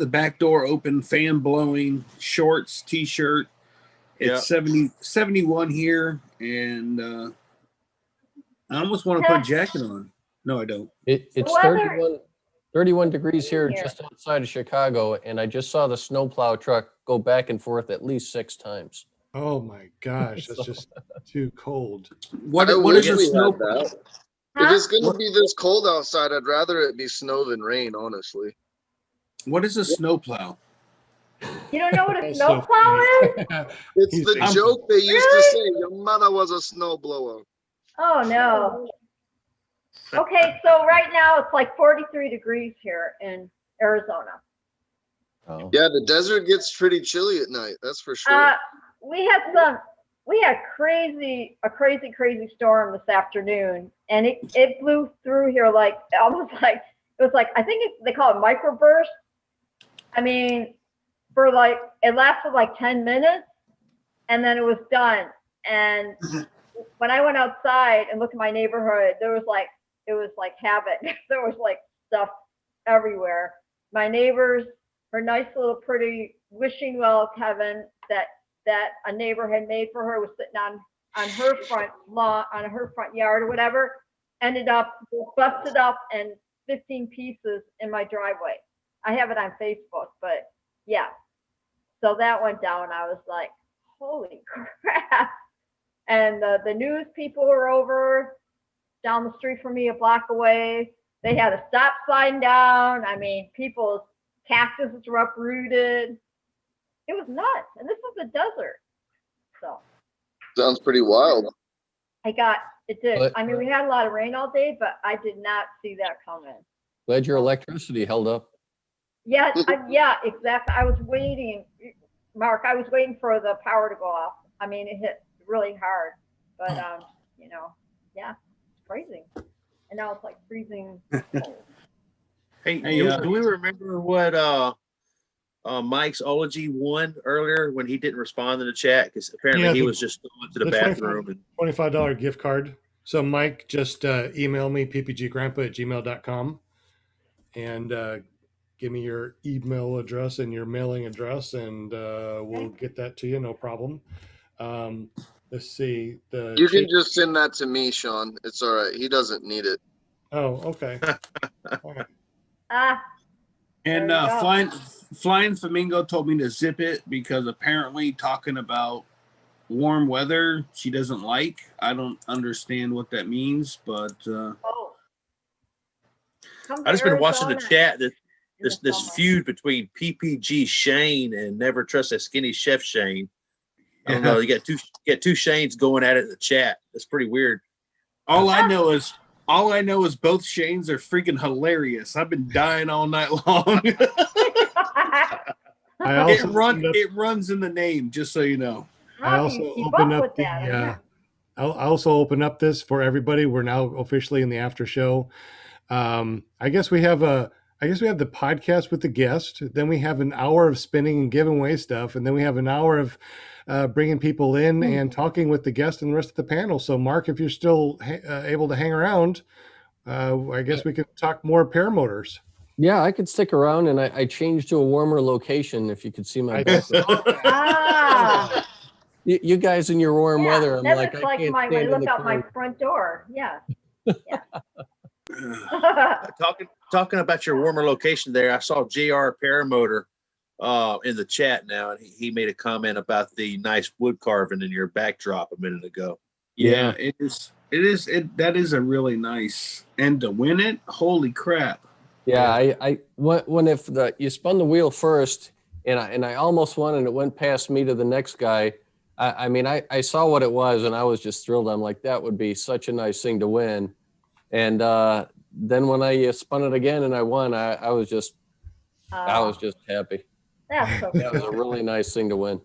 back door open, fan blowing, shorts, t-shirt. It's 71 here, and I almost want to put a jacket on. No, I don't. It's 31 degrees here just outside of Chicago, and I just saw the snowplow truck go back and forth at least 6 times. Oh my gosh, that's just too cold. What is a snowplow? If it's gonna be this cold outside, I'd rather it be snow than rain, honestly. What is a snowplow? You don't know what a That's snowplow so is? It's He's the big. joke they used to say, your mother was a snowblower. Oh, no. Okay, so right now it's like 43 degrees here in Arizona. Oh. Yeah, the desert gets pretty chilly at night, that's for sure. We had a crazy storm this afternoon, and it blew through here like almost like it was like, I think they call it microburst. I mean, for like, it lasted like 10 minutes and then it was done. And when I went outside and looked at my neighborhood, it was like havoc. There was like stuff everywhere. My neighbors, her nice little pretty wishing well Kevin that a neighbor had made for her was sitting on her front lawn, on her front yard or whatever, ended up busted up in 15 pieces in my driveway. I have it on Facebook, but yeah. So that went down. I was like, holy crap. And the news people were over down the street from me, a block away. They had a stop sign down. I mean, people's cactuses were uprooted. It was nuts. And this is the desert. So Sounds pretty wild. It did. But- I mean, we had a lot of rain all day, but I did not see that coming. Glad your electricity held up. Yeah, yeah, exactly. I was waiting, Mark, I was waiting for the power to go off. I mean, it hit really hard, but, yeah, it's crazy. And now it's like freezing cold. Hey, do we remember what Mike's Ology won earlier when he didn't respond in the chat? Because apparently he was just going to the bathroom. And $25 gift card. So Mike, just email me, ppggrandpa@gmail.com, and give me your email address and your mailing address, and we'll get that to you, no problem. Let's see. You can just send that to me, Sean. It's all right. He doesn't need it. Oh, okay. All right. And Flying Flamingo told me to zip it because apparently talking about warm weather she doesn't like. I don't understand what that means, but I just been watching the chat. This feud between PPG Shane and Never Trust That Skinny Chef Shane. I don't know. You got two Shanes going at it in the chat. That's pretty weird. All I know is both Shanes are freaking hilarious. I've been dying all night long. It runs in the name, just so you know. I also open up I'll also open up this for everybody. We're now officially in the after show. I guess we have the podcast with the guest. Then we have an hour of spinning and giving away stuff, and then we have an hour of bringing people in and talking with the guest and the rest of the panel. So, Mark, if you're still able to hang around, I guess we could talk more paramotors. Yeah, I could stick around, and I changed to a warmer location. If you could see my background. You guys in your warm weather. I'm like, I can't when I look out my front door. Yeah. Talking about your warmer location there, I saw JR Paramotor in the chat now, and he made a comment about the nice wood carving in your backdrop a minute ago. Yeah, it is. That is a really nice, and to win it, holy crap! Yeah, you spun the wheel first, and I almost won, and it went past me to the next guy. I saw what it was, and I was just thrilled. I'm like, that would be such a nice thing to win. And then when I spun it again and I won, I was just happy. That's so That was a really nice thing to win.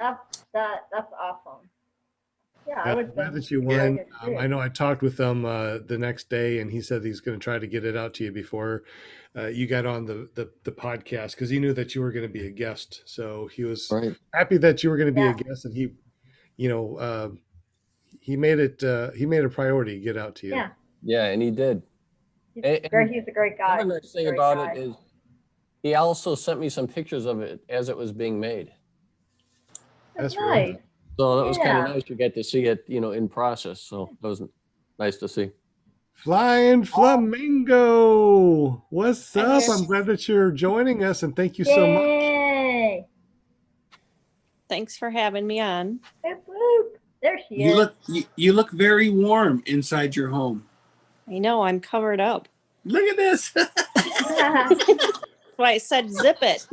That's awesome. Yeah, I would. Glad that you won. I know I talked with him the next day, and he said he's going to try to get it out to you before you got on the podcast, because he knew that you were going to be a guest. So he was happy that you were going to be a guest, and he made it. He made a priority to get out to you. Yeah, and he did. He's a great guy. The nice thing about it is he also sent me some pictures of it as it was being made. That's nice. So that was kind of nice to get to see it, in process. So that was nice to see. Flying Flamingo, what's up? I'm glad that you're joining us, and thank you so much. Thanks for having me on. There she is. You look very warm inside your home. I know, I'm covered up. Look at this. That's why I said zip it.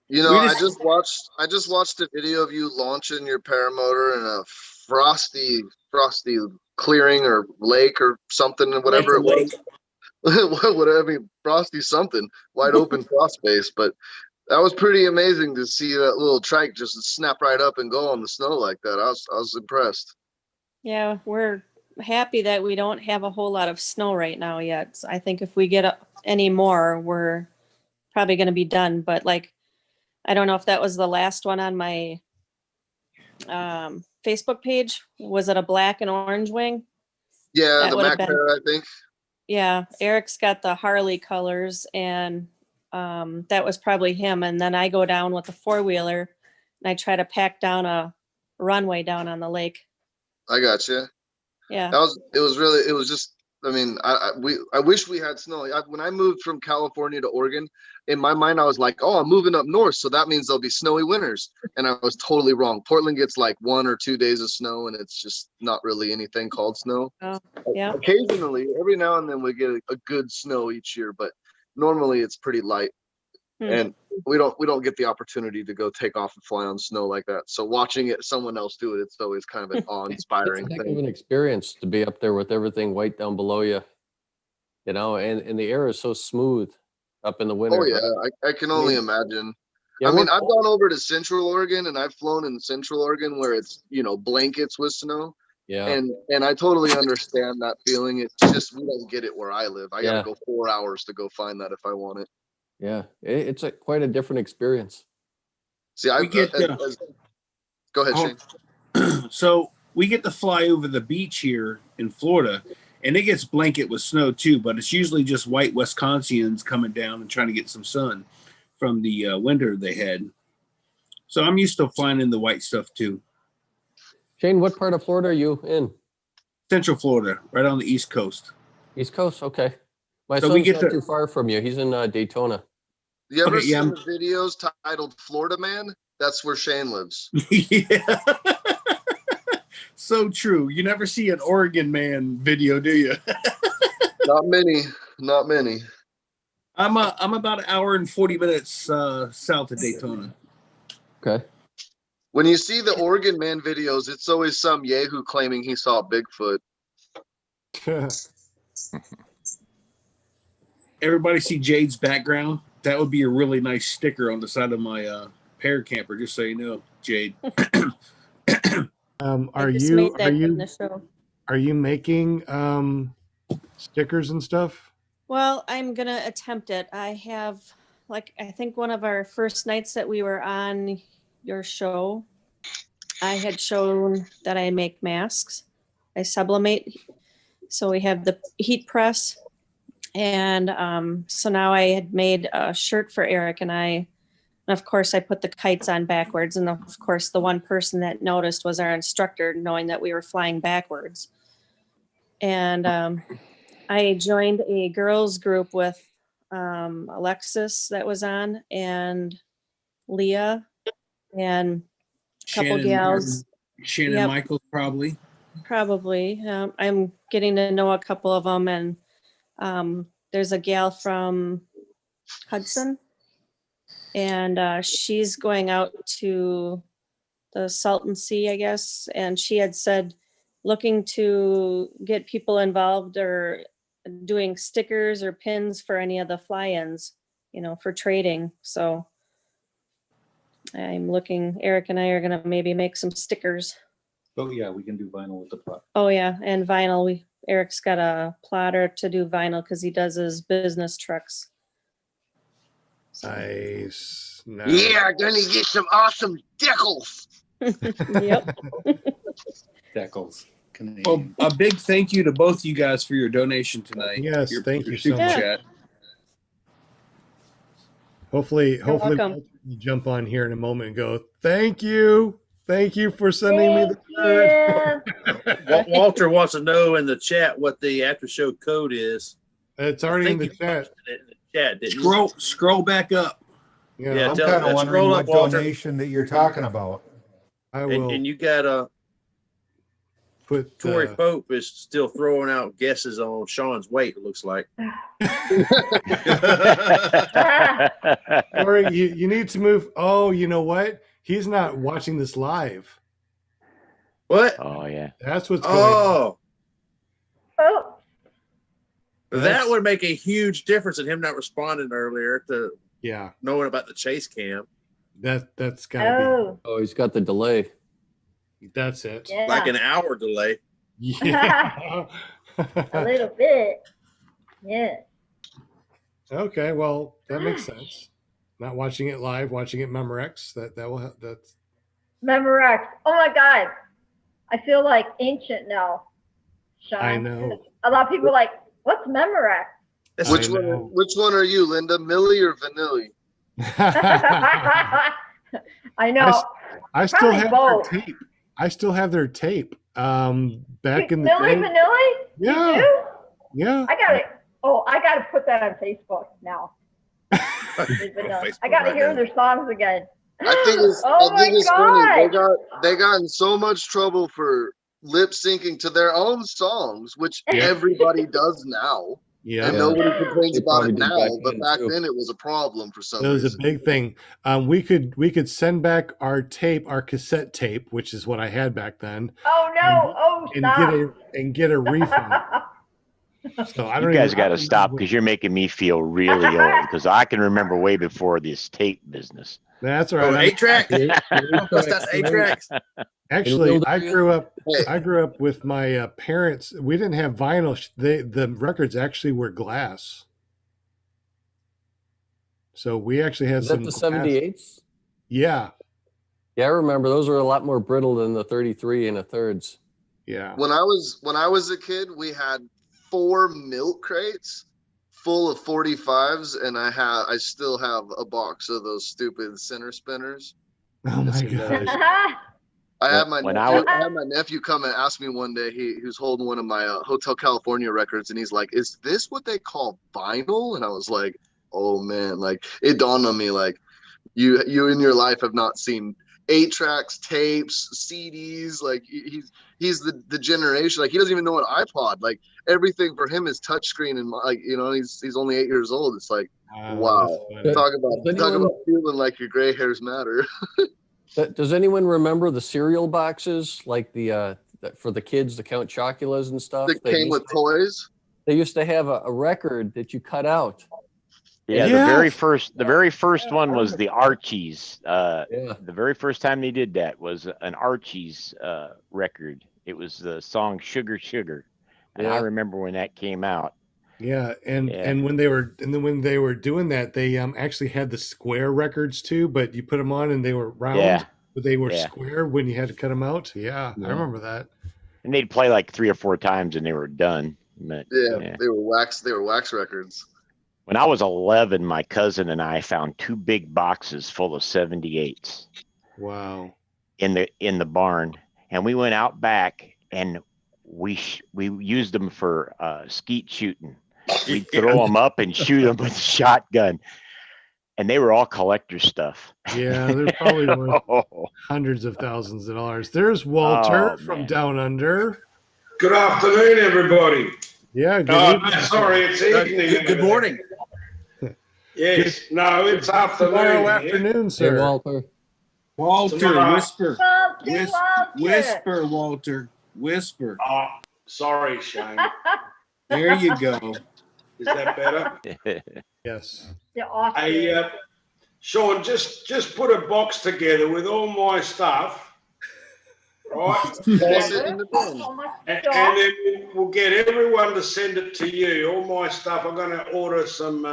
You know, I just watched a video of you launching your paramotor in a frosty clearing or lake or something, whatever it was. Whatever, I mean, frosty something, wide open frost space. But that was pretty amazing to see that little trike just snap right up and go on the snow like that. I was impressed. Yeah, we're happy that we don't have a whole lot of snow right now yet. So I think if we get any more, we're probably going to be done. But like, I don't know if that was the last one on my Facebook page. Was it a black and orange wing? Yeah, That the would have McPara, I think. Yeah, Eric's got the Harley colors, and that was probably him. And then I go down with a four-wheeler, and I try to pack down a runway down on the lake. I got you. Yeah. It was just, I mean, I wish we had snow. When I moved from California to Oregon, in my mind, I was like, oh, I'm moving up north, so that means there'll be snowy winters. And I was totally wrong. Portland gets like 1 or 2 days of snow, and it's just not really anything called snow. Oh, yeah. Occasionally, every now and then we get a good snow each year, but normally it's pretty light. And we don't get the opportunity to go take off and fly on snow like that. So watching someone else do it, it's always kind of an awe-inspiring It's a heck thing. of an experience to be up there with everything white down below you, you know, and the air is so smooth up in the winter. Oh yeah, I can only imagine. Yeah, I mean, I've gone over to Central Oregon, and I've flown in Central Oregon where it's, you know, blankets with snow. Yeah. And I totally understand that feeling. It's just we don't get it where I live. I gotta go 4 hours to go find that if I want it. Yeah, it's quite a different experience. See, go ahead, Shane. So we get to fly over the beach here in Florida, and it gets blanket with snow too, but it's usually just white Wisconsinians coming down and trying to get some sun from the winter they had. So I'm used to flying in the white stuff too. Shane, what part of Florida are you in? Central Florida, right on the East Coast. East Coast, okay. My So son's we get not too far from you. He's in Daytona. You ever seen the videos titled Florida Man? That's where Shane lives. Yeah. So true. You never see an Oregon man video, do you? Not many. I'm about an hour and 40 minutes south of Daytona. Okay. When you see the Oregon Man videos, it's always some yahoo claiming he saw Bigfoot. Everybody see Jade's background? That would be a really nice sticker on the side of my Paracamper, just so you know, Jade. Are you making stickers and stuff? Well, I'm going to attempt it. I have, like, I think one of our first nights that we were on your show, I had shown that I make masks. I sublimate. So we have the heat press. And so now I had made a shirt for Eric and I. And of course, I put the kites on backwards. And of course, the one person that noticed was our instructor, knowing that we were flying backwards. And I joined a girls group with Alexis that was on, and Leah, and a couple gals. Shannon Michaels, probably. Probably. I'm getting to know a couple of them. And there's a gal from Hudson. And she's going out to the Salton Sea, I guess. And she had said, looking to get people involved or doing stickers or pins for any of the fly-ins, you know, for trading. So I'm looking, Eric and I are going to maybe make some stickers. Oh yeah, we can do vinyl with the plot. Oh yeah, and vinyl. Eric's got a plotter to do vinyl because he does his business trucks. Nice. Yeah, gonna get some awesome decals. Yep. Decals. Well, a big thank you to both you guys for your donation tonight. Yes, thank you so super much. chat. Hopefully welcome. we'll jump on here in a moment and go, thank you for sending me the shirt. Walter wants to know in the chat what the after show code is. It's already in the chat. Scroll back up. Yeah, I'm kind of wondering what donation that you're talking about. I will. And you got put. Tory Pope is still throwing out guesses on Sean's weight. It looks like. Or you need to move. Oh, you know what? He's not watching this live. What? Oh yeah. That's what's going on. Oh. That would make a huge difference in him not responding earlier to knowing about the chase cam. That's gotta be. Oh, he's got the delay. That's it. Yeah. Like an hour delay. Yeah. A little bit. Yeah. Okay, well, that makes sense. Not watching it live, watching it Memorex. That will help. That's Memorex. Oh my God. I feel like ancient now. Sean. I know. A lot of people are like, what's Memorex? Which one are you, Linda? Millie or Vanilli? I know. I still have their tape. I still have their tape. Back in the day. Vanilli? Yeah. You do? Yeah. I got it. Oh, I got to put that on Facebook now. I got to hear their songs again. I think it's funny. They got in so much trouble for lip syncing to their own songs, which everybody does now. Yeah, and nobody complains about it now, but back then it was a problem for some reason. It was a big thing. We could send back our tape, our cassette tape, which is what I had back then. Oh no! And get a refund. So I don't. You guys got to stop because you're making me feel really old. Because I can remember way before this tape business. That's all right. 8-track. That's 8-tracks. Actually, I grew up with my parents. We didn't have vinyl. The records actually were glass. So we actually had some. Is that the 78s? Yeah. Yeah, I remember those were a lot more brittle than the 33 and a thirds. Yeah. When I was a kid, we had 4 milk crates full of 45s, and I still have a box of those stupid center spinners. Oh my gosh. I had my nephew come and ask me one day. He was holding one of my Hotel California records, and he's like, "Is this what they call vinyl?" And I was like, "Oh man!" Like it dawned on me, like you in your life have not seen 8-tracks, tapes, CDs. Like he's the generation. Like he doesn't even know what iPod. Like everything for him is touchscreen, and like he's only 8 years old. It's like wow. Talk about feeling like your gray hairs matter. Does anyone remember the cereal boxes, like the for the kids, the Count Choculas and stuff? That came with toys. They used to have a record that you cut out. Yeah, the very first one was the Archies. The very first time they did that was an Archies record. It was the song "Sugar Sugar," and I remember when that came out. Yeah, and when they were doing that, they actually had the square records too, but you put them on and they were round, but they were square when you had to cut them out. Yeah, I remember that. And they'd play like 3 or 4 times and they were done. But, they were wax records. When I was 11, my cousin and I found 2 big boxes full of 78s. Wow. In the barn, and we went out back and we used them for skeet shooting. We'd throw them up and shoot them with a shotgun, and they were all collector stuff. Yeah, they're probably worth hundreds of thousands of dollars. There's Walter from Down Under. Good afternoon, everybody. Yeah. Good evening. Sorry, it's evening. Good morning. Yes. No, it's afternoon. Tomorrow afternoon, sir. Hey, Walter. Walter, whisper. Whisper, Walter. Whisper. Oh, sorry, Shane. There you go. Is that better? Yes. Awesome. Hey, Sean, just put a box together with all my stuff, right? and then we'll get everyone to send it to you. All my stuff. I'm going to order some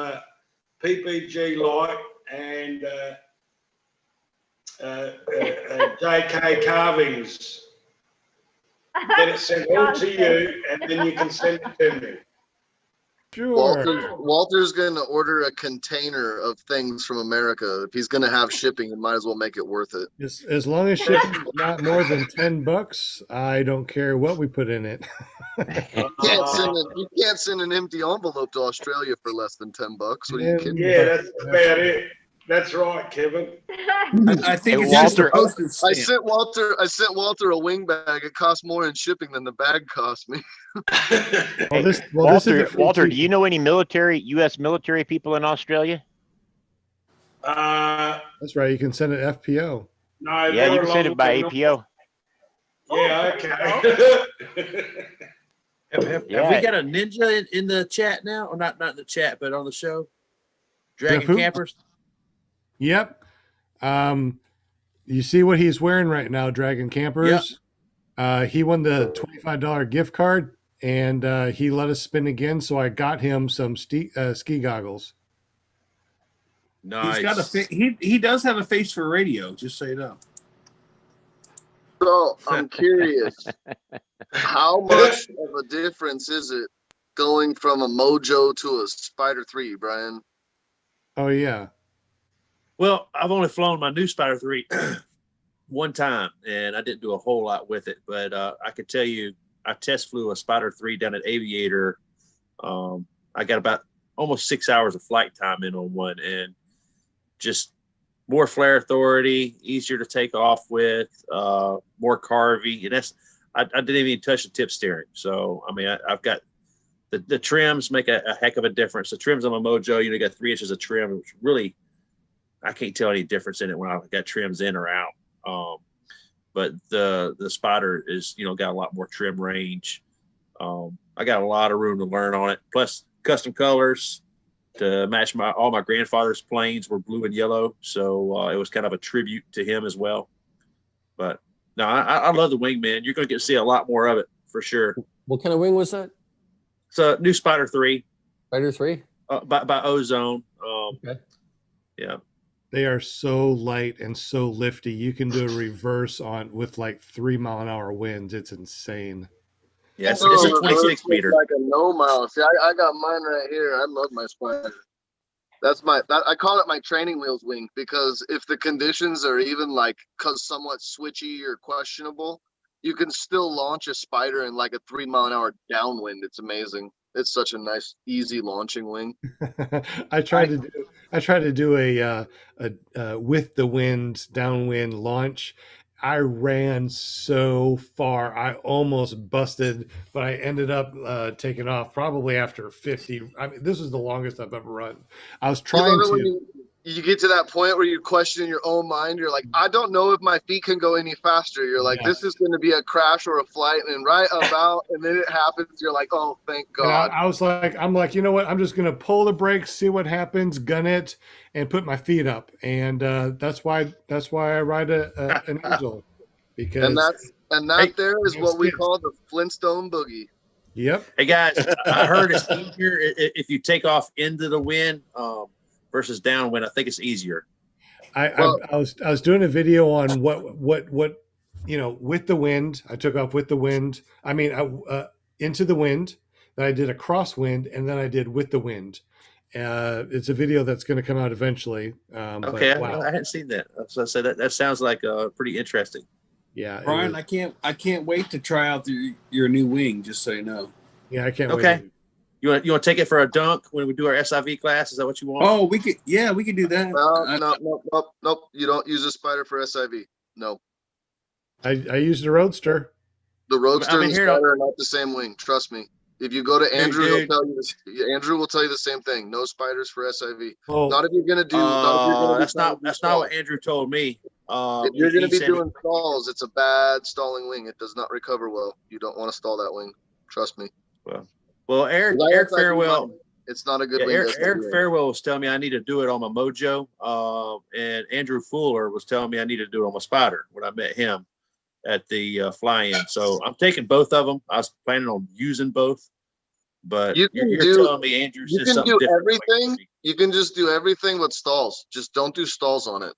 PPG light and JK carvings. Get it sent all to you, and then you can send it to me. Sure. Walter's going to order a container of things from America. If he's going to have shipping, he might as well make it worth it. As long as shipping is not more than $10, I don't care what we put in it. You can't send an empty envelope to Australia for less than $10. What are you kidding? Yeah, that's about it. That's right, Kevin. I think Hey, it's just a Walter, postage I stamp. sent Walter a wing bag. It cost more in shipping than the bag cost me. Hey, this is Walter, a free Walter, do t-shirt. you know any U.S. military people in Australia? That's right. You can send it FPO. No, Yeah, you they're can send it by long-term APO. Yeah, okay. Have we got a ninja in the chat now? Or not in the chat, but on the show? Dragon who? Campers? Yep. You see what he's wearing right now, Dragon Campers? He won the $25 gift card, and he let us spin again, so I got him some ski goggles. Nice. He's got he does have a face for radio, just so you know. So I'm curious, how much of a difference is it going from a Mojo to a Spider 3, Brian? Oh, yeah. Well, I've only flown my new Spider 3 one time, and I didn't do a whole lot with it. But I could tell you, I test flew a Spider 3 down at Aviator. I got about almost 6 hours of flight time in on one, and just more flare authority, easier to take off with, more carvy. And I didn't even touch the tip steering. So, I mean, I've got the trims make a heck of a difference. The trims on my Mojo, you got 3 inches of trim, which really, I can't tell any difference in it when I've got trims in or out. But the Spider is, got a lot more trim range. I got a lot of room to learn on it. Plus custom colors to match all my grandfather's planes were blue and yellow. So it was kind of a tribute to him as well. But no, I love the wing, man. You're going to get to see a lot more of it for sure. What kind of wing was that? It's a new Spider 3. Spider 3? By Ozone. Okay. Yeah. They are so light and so lifty. You can do a reverse with like 3-mile-an-hour winds. It's insane. Yeah, it's a 26 meter. Like a no mile. See, I got mine right here. I love my Spider. I call it my training wheels wing, because if the conditions are even like somewhat switchy or questionable, you can still launch a Spider in like a 3-mile-an-hour downwind. It's amazing. It's such a nice, easy launching wing. I tried to do a with the wind downwind launch. I ran so far, I almost busted, but I ended up taking off probably after 50. I mean, this is the longest I've ever run. I was trying to. You get to that point where you question your own mind. You're like, I don't know if my feet can go any faster. You're like, This is going to be a crash or a flight, and and then it happens. You're like, oh, thank God. I'm like, you know what? I'm just going to pull the brakes, see what happens, gun it, and put my feet up. And that's why I ride an Angel, because that there is what we call the Flintstone boogie. Yep. Hey guys, I heard it's easier if you take off into the wind. Versus downwind, I think it's easier. I was doing a video on what with the wind. I took off with the wind. I mean, into the wind. Then I did a crosswind, and then I did with the wind. It's a video that's going to come out eventually. Okay, but, wow. I hadn't seen that. So I said that sounds like pretty interesting. Yeah, Brian, I can't wait to try out your new wing. Just so you know. Yeah, I can't wait. Okay. You want to take it for a dunk when we do our SIV class? Is that what you want? Oh, we could do that. Nope. You don't use a Spider for SIV. No. I used a Roadster. The Roadster and the Spider are not the same wing. Trust me. If you go to Andrew, he'll tell you this. Andrew will tell you the same thing. No Spiders for SIV. Oh. Not if you're gonna do. That's not what Andrew told me. If you're gonna be doing stalls, it's a bad stalling wing. It does not recover well. You don't want to stall that wing. Trust me. Well, Eric Farewell. It's not a good wing. Eric Farewell was telling me I need to do it on my Mojo, and Andrew Fuller was telling me I need to do it on my Spider when I met him at the fly-in. So I'm taking both of them. I was planning on using both, but you're telling me Andrew says something different. Everything. You can just do everything with stalls. Just don't do stalls on it.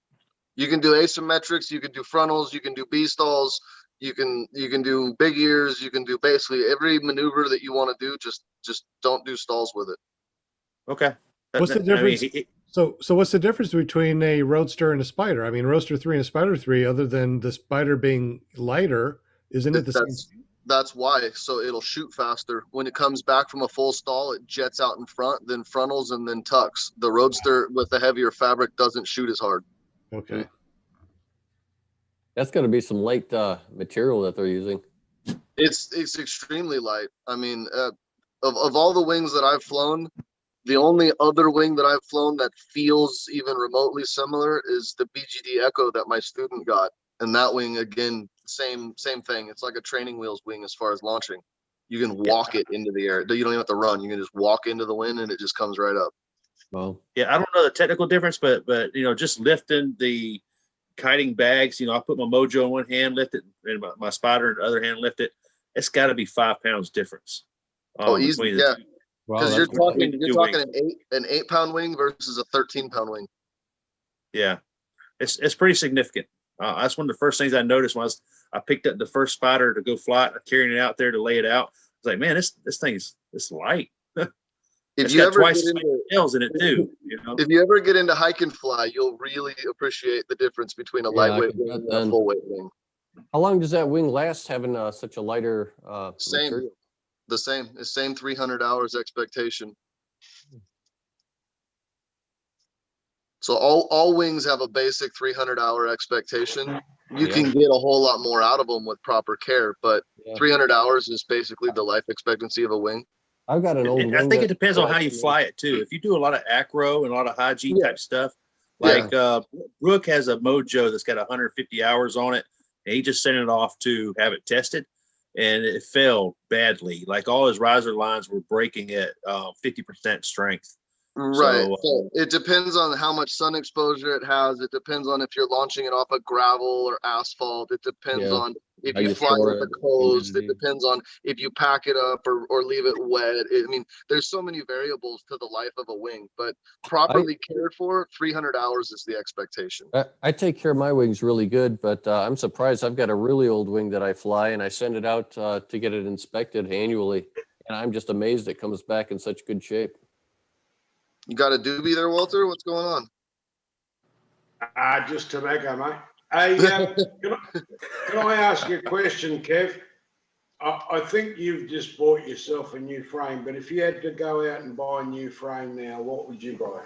You can do asymmetrics. You can do frontals. You can do B stalls. You can do big ears. You can do basically every maneuver that you want to do. Just don't do stalls with it. Okay. What's the difference? So what's the difference between a Roadster and a Spider? I mean, Roadster 3 and a Spider 3, other than the Spider being lighter, isn't it the same? That's why. So it'll shoot faster. When it comes back from a full stall, it jets out in front, then frontals, and then tucks. The Roadster with the heavier fabric doesn't shoot as hard. Okay. That's going to be some light material that they're using. It's extremely light. I mean, of all the wings that I've flown, the only other wing that I've flown that feels even remotely similar is the BGD Echo that my student got. And that wing, again, same thing. It's like a training wheels wing as far as launching. You can walk it into the air. You don't even have to run. You can just walk into the wind and it just comes right up. Well, yeah, I don't know the technical difference, but you know, just lifting the kiting bags, you know, I put my Mojo in one hand, lift it, and my Spider in the other hand, lift it. It's got to be 5 pounds difference. Oh, easy, yeah. Because wow, you're talking an 8-pound wing versus a 13-pound wing. Yeah, it's pretty significant. That's one of the first things I noticed when I picked up the first Spider to go fly it, carrying it out there to lay it out. I was like, man, this thing's light. If it's you got ever twice get as many into tails in it too. You know, if you ever get into hike and fly, you'll really appreciate the difference between a lightweight wing and a full weight wing. How long does that wing last having such a lighter material? The same 300 hours expectation. So all wings have a basic 300-hour expectation. You can get a whole lot more out of them with proper care, but 300 hours is basically the life expectancy of a wing. I've got an old wing. I think it depends on how you fly it too. If you do a lot of acro and a lot of high G type stuff, like Brooke has a Mojo that's got 150 hours on it, and he just sent it off to have it tested, and it failed badly. Like all his riser lines were breaking at 50% strength. Right. So it depends on how much sun exposure it has. It depends on if you're launching it off of gravel or asphalt. It depends on if you fly with the coast. It depends on if you pack it up or leave it wet. I mean, there's so many variables to the life of a wing, but properly cared for, 300 hours is the expectation. I take care of my wings really good, but I'm surprised. I've got a really old wing that I fly, and I send it out to get it inspected annually, and I'm just amazed it comes back in such good shape. You got a doobie there, Walter? What's going on? Just tobacco, mate. Hey, can I ask you a question, Kev? I think you've just bought yourself a new frame, but if you had to go out and buy a new frame now, what would you buy?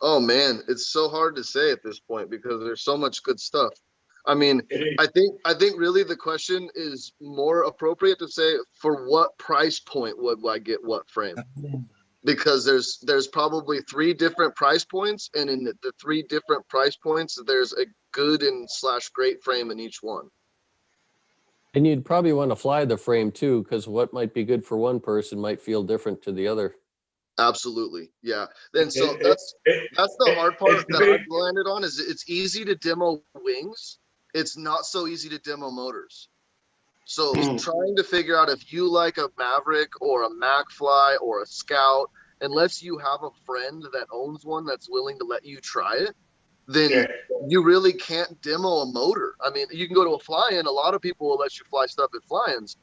Oh man, it's so hard to say at this point because there's so much good stuff. I mean, I think really the question is more appropriate to say, for what price point would I get what frame? Because there's probably 3 different price points, and in the 3 different price points, there's a good and / great frame in each one. And you'd probably want to fly the frame too, because what might be good for one person might feel different to the other. Absolutely, yeah. Then so that's the hard part that I've landed on is it's easy to demo wings. It's not so easy to demo motors. So trying to figure out if you like a Maverick or a MacFly or a Scout, unless you have a friend that owns one that's willing to let you try it, then you really can't demo a motor. I mean, you can go to a fly-in. A lot of people will let you fly stuff at fly-ins,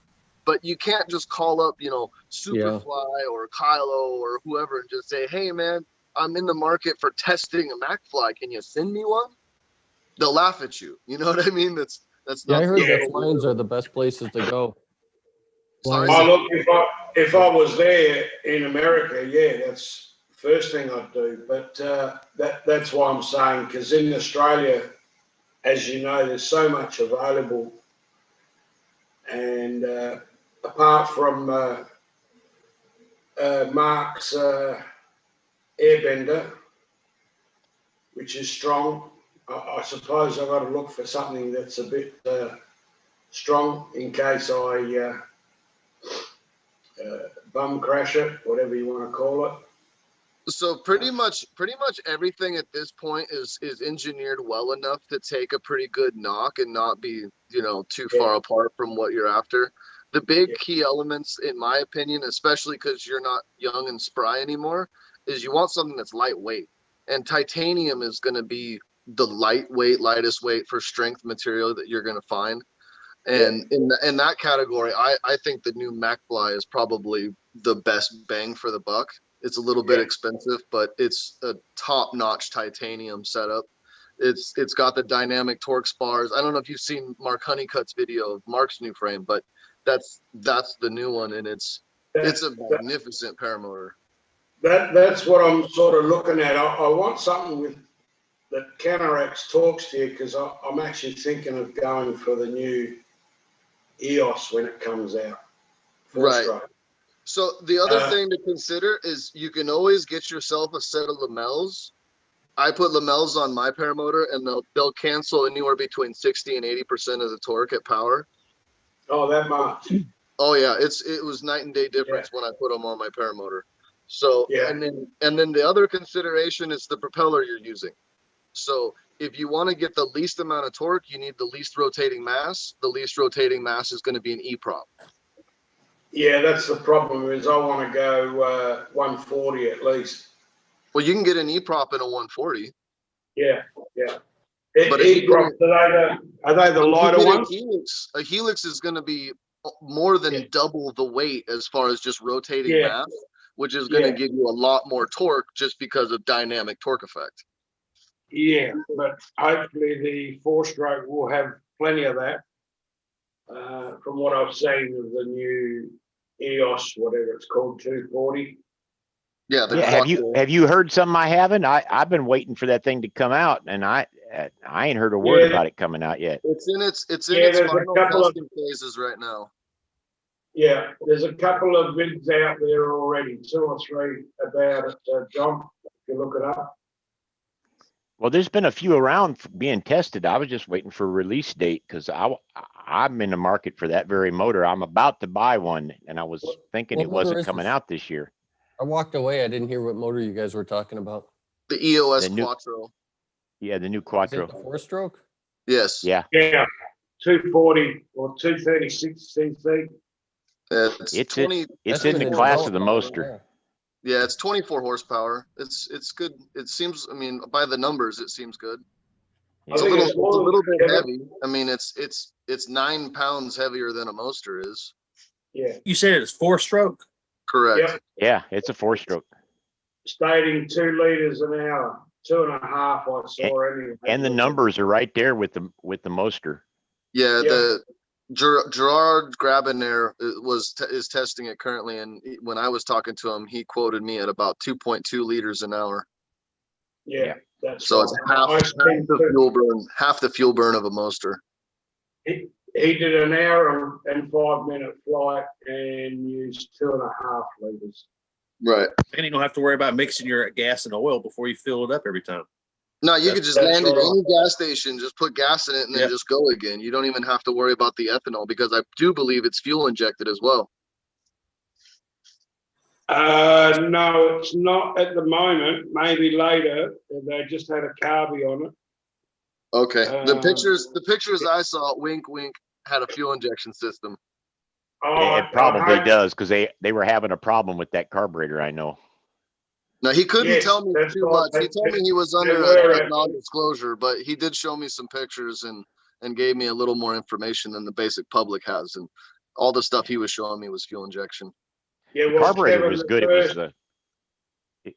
but you can't just call up, Superfly or Kylo or whoever and just say, hey, man, I'm in the market for testing a MacFly. Can you send me one? They'll laugh at you. You know what I mean? That's not. I heard that fly-ins are the best places to go. Sorry. Look, if I was there in America, that's the first thing I'd do. But that's why I'm saying, because in Australia, as you know, there's so much available, and apart from Mark's Airbender, which is strong, I suppose I've got to look for something that's a bit strong in case I bum crash it, whatever you want to call it. So pretty much everything at this point is engineered well enough to take a pretty good knock and not be, too far apart from what you're after. The big key elements, in my opinion, especially because you're not young and spry anymore, is you want something that's lightweight. And titanium is going to be the lightest weight for strength material that you're going to find. And in that category, I think the new MacFly is probably the best bang for the buck. It's a little bit expensive, but it's a top-notch titanium setup. It's got the dynamic torque spars. I don't know if you've seen Mark Honeycutt's video of Mark's new frame, but That's the new one, and it's a magnificent paramotor. That's what I'm sort of looking at. I want something with that counteracts torque steer, because I'm actually thinking of going for the new EOS when it comes out. Right. So the other thing to consider is you can always get yourself a set of lamels. I put lamels on my paramotor, and they'll cancel anywhere between 60 and 80% of the torque at power. Oh, that much. Oh yeah, it was night and day difference when I put them on my paramotor. So and then the other consideration is the propeller you're using. So if you want to get the least amount of torque, you need the least rotating mass. The least rotating mass is going to be an E-prop. Yeah, that's the problem. Is I want to go 140 at least. Well, you can get an E-prop in a 140. Yeah. But E-prop, are they the lighter ones? A Helix is going to be more than double the weight as far as just rotating mass, which is going to give you a lot more torque just because of dynamic torque effect. Yeah, but hopefully the 4-stroke will have plenty of that. From what I've seen of the new EOS, whatever it's called, 240. Yeah. Have you heard something I haven't? I've been waiting for that thing to come out, and I ain't heard a word about it coming out yet. It's in its final testing phases right now. Yeah, there's a couple of vids out there already, 2 or 3 about it, John, if you look it up. Well, there's been a few around being tested. I was just waiting for a release date because I'm in the market for that very motor. I'm about to buy one, and I was thinking it wasn't coming out this year. I walked away. I didn't hear what motor you guys were talking about. The EOS Quattro. Yeah, the new Quattro. Is it the 4-stroke? Yes. Yeah. Yeah, 240 or 236 cc. It's in the class of the Moster. Yeah, it's 24 horsepower. It's good. It seems, I mean, by the numbers, it seems good. It's a little bit heavy. I mean, it's 9 pounds heavier than a Moster is. Yeah. You said it's 4-stroke? Correct. Yep. Yeah, it's a 4-stroke. Stating 2 liters an hour, 2.5. I saw anyway. And the numbers are right there with the Moster. Yeah, the Gerard Grabiner is testing it currently, and when I was talking to him, he quoted me at about 2.2 liters an hour. Yeah, that's so it's half the fuel burn of a Moster. He did an hour and 5-minute flight and used 2.5 liters. Right. And you don't have to worry about mixing your gas and oil before you fill it up every time. No, you could just land at any gas station, just put gas in it, and then just go again. You don't even have to worry about the ethanol, because I do believe it's fuel injected as well. No, it's not at the moment. Maybe later. They just had a carby on it. Okay. The pictures I saw, wink, wink, had a fuel injection system. Oh, it probably does, because they were having a problem with that carburetor, I know. No, he couldn't tell me too much. He told me he was under a non-disclosure, but he did show me some pictures and gave me a little more information than the basic public has. And all the stuff he was showing me was fuel injection. Yeah, the carburetor was good.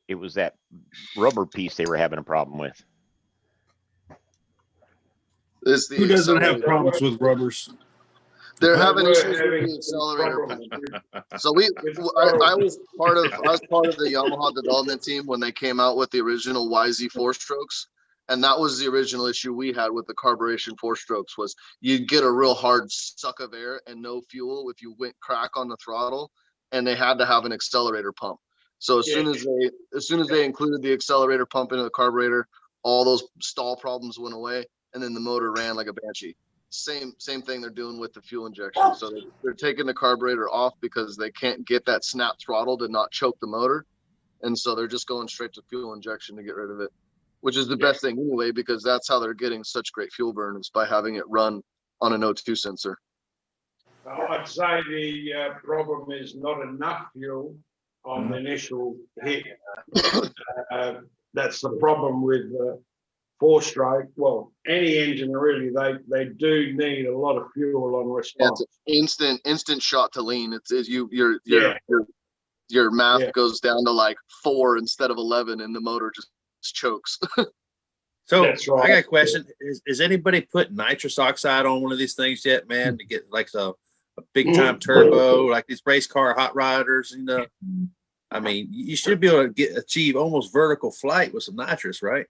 It was that rubber piece they were having a problem with. Who doesn't have problems with rubbers? They're having issues with the accelerator. So I was part of the Yamaha development team when they came out with the original YZ 4-strokes, and that was the original issue we had with the carburation 4-strokes. Was you'd get a real hard suck of air and no fuel if you went crack on the throttle, and they had to have an accelerator pump. So as soon as they included the accelerator pump into the carburetor, all those stall problems went away, and then the motor ran like a banshee. Same thing they're doing with the fuel injection. So they're taking the carburetor off because they can't get that snap throttle to not choke the motor, and so they're just going straight to fuel injection to get rid of it, which is the best thing anyway, because that's how they're getting such great fuel burn, is by having it run on an O2 sensor. I'd say the problem is not enough fuel on the initial hit. That's the problem with 4-stroke. Well, any engine really, they do need a lot of fuel on response. Yeah, it's an instant shot to lean. Your math goes down to like 4 instead of 11, and the motor just chokes. So I got a question: Is anybody put nitrous oxide on one of these things yet, man? To get like a a big time turbo, like these race car hot riders, you know. I mean, you should be able to achieve almost vertical flight with some nitrous, right?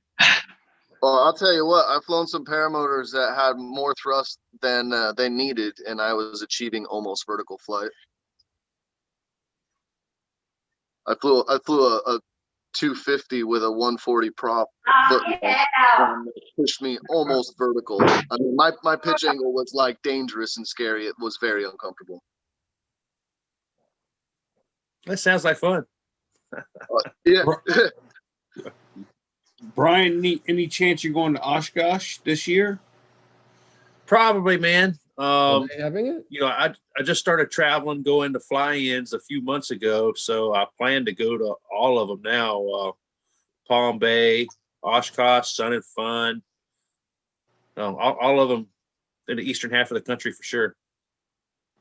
Well, I'll tell you what, I've flown some paramotors that had more thrust than they needed, and I was achieving almost vertical flight. I flew a 250 with a 140 prop, but pushed me almost vertical. I mean, my pitch angle was like dangerous and scary. It was very uncomfortable. That sounds like fun. Yeah. Brian, any chance you're going to Oshkosh this year? Probably, man. Are they having it? You know, I just started traveling, going to fly-ins a few months ago, so I plan to go to all of them now. Palm Bay, Oshkosh, Sun and Fun, all of them in the eastern half of the country for sure.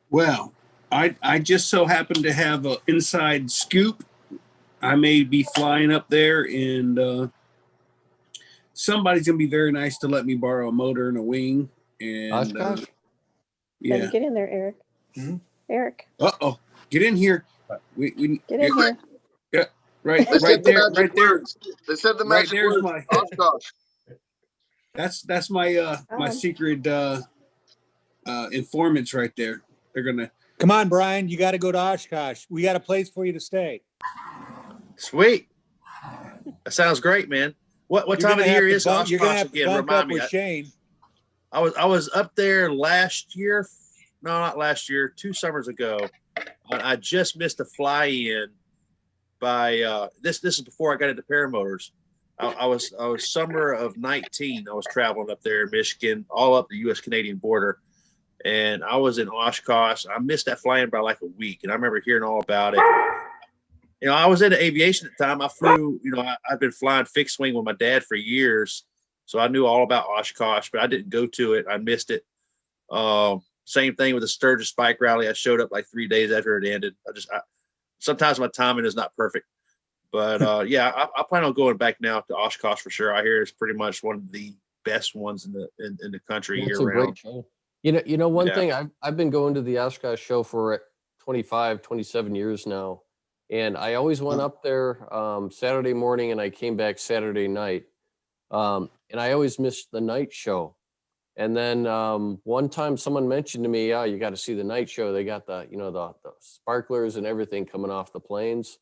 Well, I just so happen to have an inside scoop. I may be flying up there, and somebody's gonna be very nice to let me borrow a motor and a wing. And Oshkosh? yeah, Get in there, Eric. Eric. Uh-oh, get in here. We Get in here. Yeah, right there. They said the Right magic there's words. my. Oshkosh. That's my my secret informants right there. They're gonna. Come on, Brian. You got to go to Oshkosh. We got a place for you to stay. Sweet. That sounds great, man. What time of the year is Oshkosh again? Remind me. Shane. I was up there last year. No, not last year. 2 summers ago. I just missed a fly-in by this is before I got into paramotors. I was summer of 19. I was traveling up there in Michigan, all up the U.S. Canadian border, and I was in Oshkosh. I missed that fly-in by like a week, and I remember hearing all about it. You know, I was into aviation at the time. I flew, you know, I've been flying fixed wing with my dad for years, so I knew all about Oshkosh, but I didn't go to it. I missed it. Same thing with the Sturgis Spike Rally. I showed up like 3 days after it ended. Sometimes my timing is not perfect, but yeah, I plan on going back now to Oshkosh for sure. I hear it's pretty much one of the best ones in the country year round. Great show. You know, one thing I've been going to the Oshkosh show for 25, 27 years now. And I always went up there Saturday morning and I came back Saturday night. And I always missed the night show. And then one time someone mentioned to me, you got to see the night show. They got the sparklers and everything coming off the planes.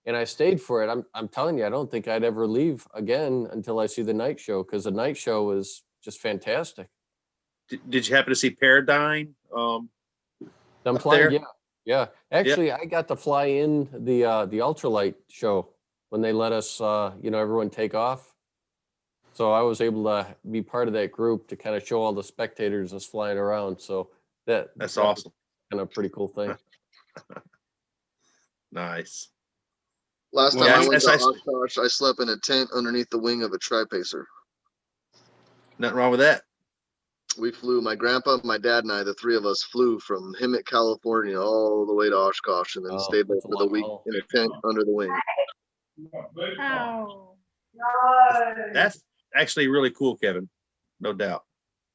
And I stayed for it. I'm telling you, I don't think I'd ever leave again until I see the night show, because the night show is just fantastic. Did you happen to see Paradigm? I'm flying, yeah. Actually, I got to fly in the ultralight show when they let us, everyone take off. So I was able to be part of that group to kind of show all the spectators us flying around. So that's awesome. Kind of pretty cool thing. Nice. Last time I went to Oshkosh, I slept in a tent underneath the wing of a tri-pacer. Nothing wrong with that. We flew, my grandpa, my dad, and I, the 3 of us flew from Hemet, California, all the way to Oshkosh, and then stayed there for the week in a tent under the wing. Oh. That's actually really cool, Kevin. No doubt.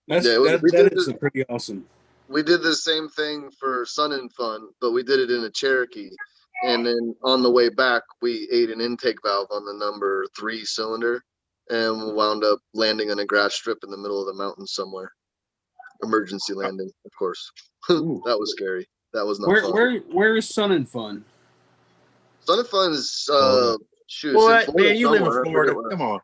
That is pretty awesome. We did the same thing for Sun and Fun, but we did it in a Cherokee. And then on the way back, we ate an intake valve on the number 3 cylinder and wound up landing on a grass strip in the middle of the mountains somewhere. Emergency landing, of course. That was scary. That was not fun. Where is Sun and Fun? Sun and Fun is what, man? You live in Florida. Come on.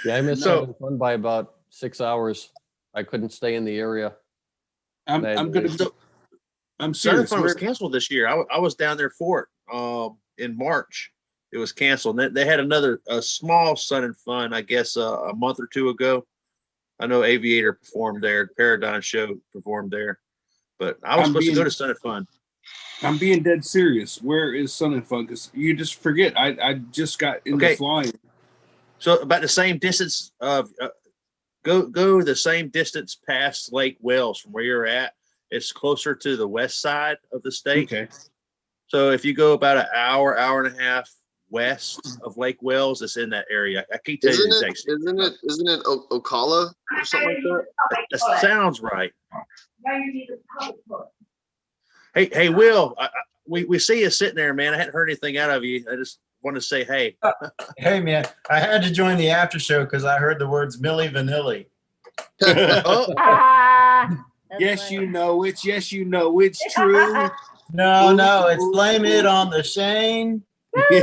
Yeah, I missed Sun and Fun by about 6 hours. I couldn't stay in the area. I'm serious. Sun was canceled this year. I was down there for it in March. It was canceled. And they had a small Sun and Fun, I guess, a month or 2 ago. I know Aviator performed there. Paradigm Show performed there. But I was supposed to go to Sun and Fun. I'm being dead serious. Where is Sun and Fun? Because you just forget. I just got into flying. So about the same distance of go the same distance past Lake Wales from where you're at. It's closer to the west side of the state. Okay. So if you go about an hour and a half west of Lake Wales, it's in that area. I can't tell you the exact. Isn't it Ocala or something like that? That sounds right. Now you need the public book. Hey, Will, we see you sitting there, man. I hadn't heard anything out of you. I just want to say, hey. Hey, man, I had to join the after show because I heard the words Milli Vanilli. Yes, funny. you know it's. Yes, you know it's true. No, it's blame it on the Shane. Sing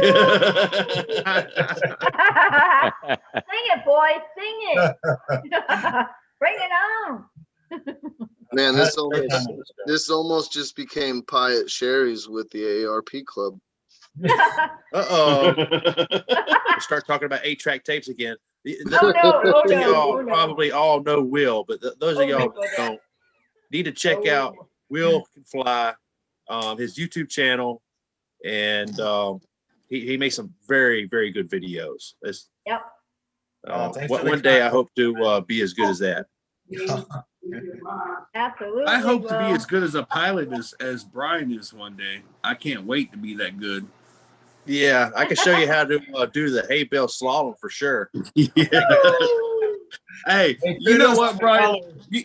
it, boy. Sing it. Bring it on. Man, this almost just became pie at Sherry's with the ARP club. Uh-oh. We'll start talking about 8-track tapes again. Oh, no. Those of y'all probably all know Will, but those of y'all that don't need to check out Will Can Fly, his YouTube channel, and he makes some very, very good videos. Yep. One day I hope to be as good as that. Absolutely. I hope to be as good as a pilot as Brian is one day. I can't wait to be that good. Yeah, I can show you how to do the hay bale slalom for sure. Hey, you know what, Brian?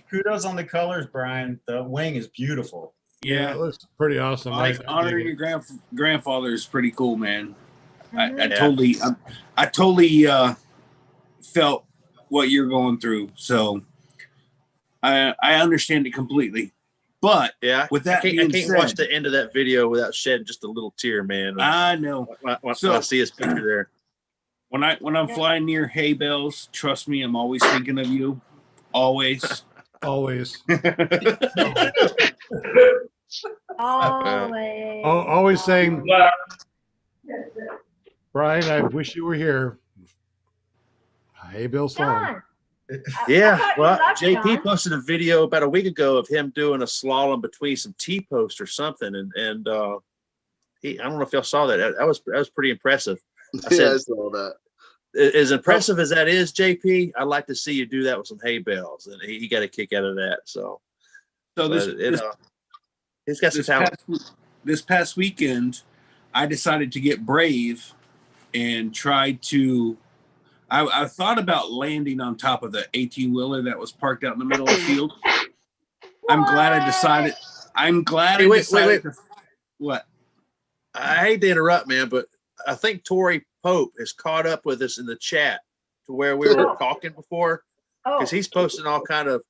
Kudos on the colors, Brian. The wing is beautiful. Yeah, it looks pretty awesome. Like honoring your grandfather is pretty cool, man. I totally felt what you're going through, so I understand it completely. But yeah, with that I can't said, watch the end of that video without shedding just a little tear, man. I know. When I see his picture there. When I'm flying near hay bales, trust me, I'm always thinking of you. Always. Always. Always saying, Brian, I wish you were here. Hey, Bill Sloan. Yeah, well, JP posted a video about a week ago of him doing a slalom between some T-posts or something, and I don't know if y'all saw that. That was pretty impressive. I saw that. As impressive as that is, JP, I'd like to see you do that with some hay bales, and he got a kick out of that. So he's got some talent. This past weekend, I decided to get brave and tried to. I thought about landing on top of the 18-wheeler that was parked out in the middle of the field. I'm glad I decided. Wait. What? I hate to interrupt, man, but I think Tori Pope has caught up with us in the chat to where we were talking before, because he's posting all kind of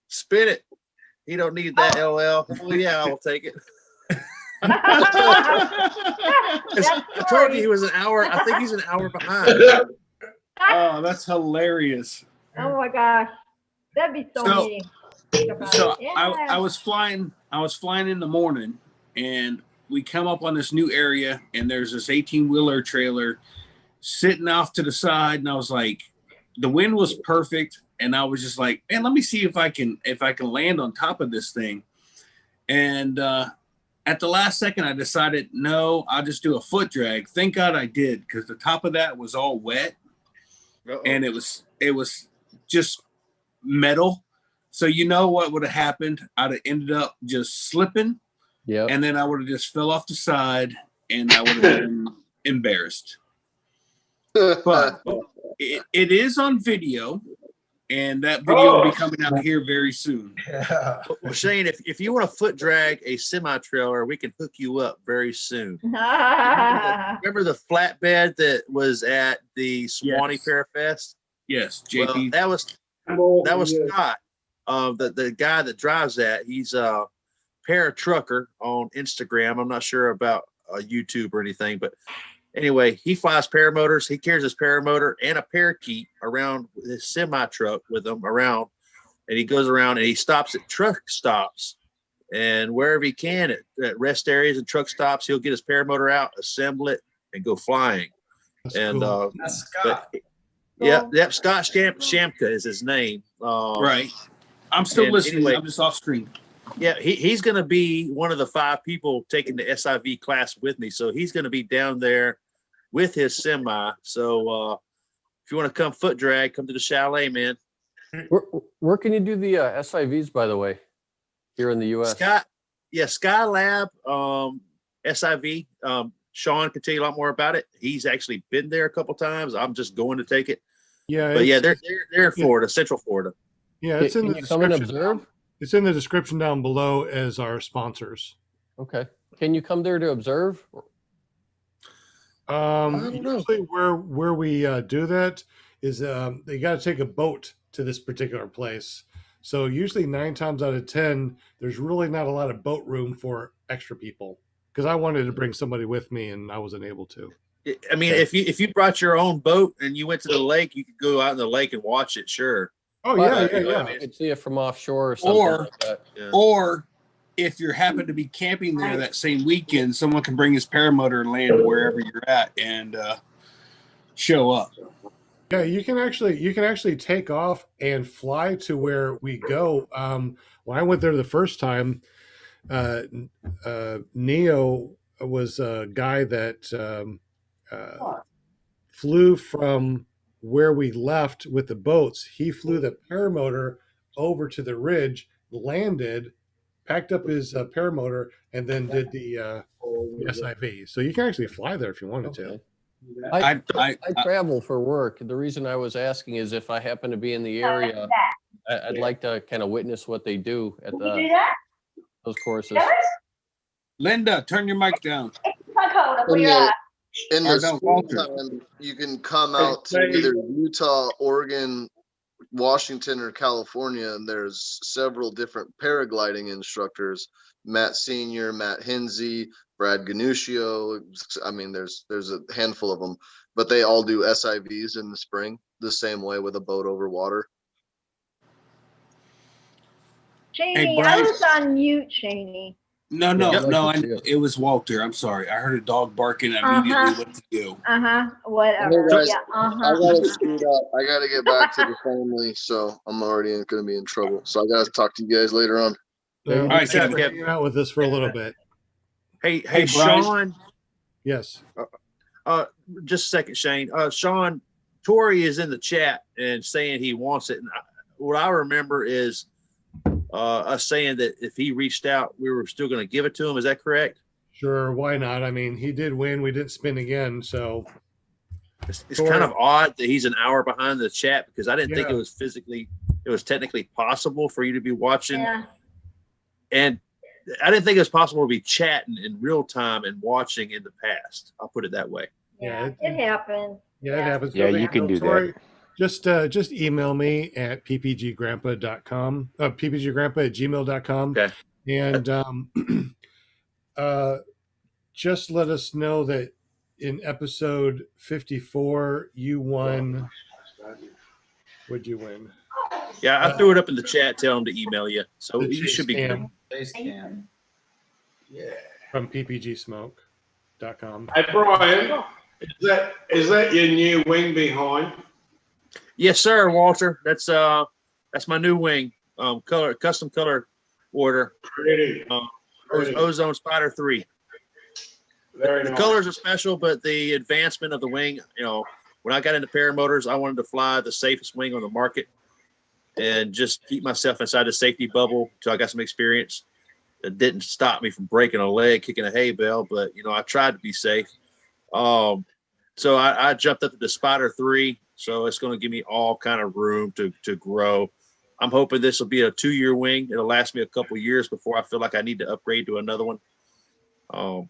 spin it. He don't need that LL. Oh yeah, I will take it. I told you he was an hour. I think he's an hour behind. Oh, that's hilarious. Oh my gosh, that'd be so mean. So I was flying in the morning, and we come up on this new area, and there's this 18-wheeler trailer sitting off to the side, and I was like, the wind was perfect, and I was just like, man, let me see if I can land on top of this thing. And at the last second, I decided, no, I'll just do a foot drag. Thank God I did, because the top of that was all wet. And it was just metal. So you know what would have happened? I'd have ended up just slipping. Yeah. And then I would have just fell off the side, and I would have been embarrassed. But it is on video, and that video will be coming out here very soon. Well, Shane, if you want to foot drag a semi-trailer, we can hook you up very soon. Remember the flatbed that was at the Swanee Fair Fest? Yes, JP. Well, that was Scott, the guy that drives that. He's a para-trucker on Instagram. I'm not sure about YouTube or anything, but anyway, he flies paramotors. He carries his paramotor and a parakeet around his semi-truck with him around, and he goes around and he stops at truck stops, and wherever he can at rest areas and truck stops, he'll get his paramotor out, assemble it, and go flying. That's and cool. That's Scott. Scott Shamka is his name. Right. I'm still listening. Anyway, I'm just off screen. Yeah, he's going to be one of the 5 people taking the SIV class with me. So he's going to be down there with his semi. So if you want to come foot drag, come to the chalet, man. Where can you do the SIVs, by the way, here in the U.S.? Skylab, SIV. Sean can tell you a lot more about it. He's actually been there a couple times. I'm just going to take it. Yeah, but yeah, they're in Florida, Central Florida. Yeah, it's in the description. Come and observe? It's in the description down below as our sponsors. Okay. Can you come there to observe? Usually where we do that is they got to take a boat to this particular place. So usually 9 times out of 10, there's really not a lot of boat room for extra people, because I wanted to bring somebody with me and I wasn't able to. I mean, if you brought your own boat and you went to the lake, you could go out in the lake and watch it. Sure. Oh yeah, yeah. I could see it from offshore or something like that. Yeah. Or if you happen to be camping there that same weekend, someone can bring his paramotor and land wherever you're at and show up. Yeah, you can actually take off and fly to where we go. When I went there the first time, Neo was a guy that flew from where we left with the boats. He flew the paramotor over to the ridge, landed, packed up his paramotor, and then did the SIV. So you can actually fly there if you wanted to. I travel for work. The reason I was asking is if I happen to be in the area, I'd like to kind of witness what they do at those courses. Linda, turn your mic down. In the springtime, you can come out to either Utah, Oregon, Washington, or California, and there's several different paragliding instructors. Matt Senior, Matt Hinsey, Brad Ganuscio. I mean, there's a handful of them, but they all do SIVs in the spring the same way with a boat over water. Shaney, I was on mute, Shaney. No, it was Walter. I'm sorry. I heard a dog barking. I immediately what to do. Whatever. Hey guys, Yeah. I gotta scoot up. I gotta get back to the family, so I'm already going to be in trouble. So I gotta talk to you guys later on. All right, Kevin, hanging out with us for a little bit. Hey, Sean. Yes. Just a second, Shane. Sean, Tori is in the chat and saying he wants it. And what I remember is us saying that if he reached out, we were still going to give it to him. Is that correct? Sure. Why not? I mean, he did win. We didn't spin again. So it's kind of odd that he's an hour behind the chat, because I didn't think it was technically possible for you to be watching. Yeah. And I didn't think it was possible to be chatting in real time and watching in the past. I'll put it that way. Yeah, it happens. Yeah, it happens. Yeah, you can do that. Just email me at ppggrandpa.com, ppggrandpa@gmail.com. Okay. And just let us know that in episode 54, you won. What'd you win? Yeah, I threw it up in the chat. Tell them to email you. So you should be good. Yeah. From ppgsmoke.com. Hey, Brian, is that your new wing behind? Yes, sir, Walter. That's my new wing. Custom color order. Pretty. Ozone Spider 3. Very the nice. colors are special, but the advancement of the wing, when I got into paramotors, I wanted to fly the safest wing on the market and just keep myself inside the safety bubble until I got some experience. It didn't stop me from breaking a leg, kicking a hay bale, but I tried to be safe. So I jumped up to the Spider 3. So it's going to give me all kind of room to grow. I'm hoping this will be a 2-year wing. It'll last me a couple of years before I feel like I need to upgrade to another one. So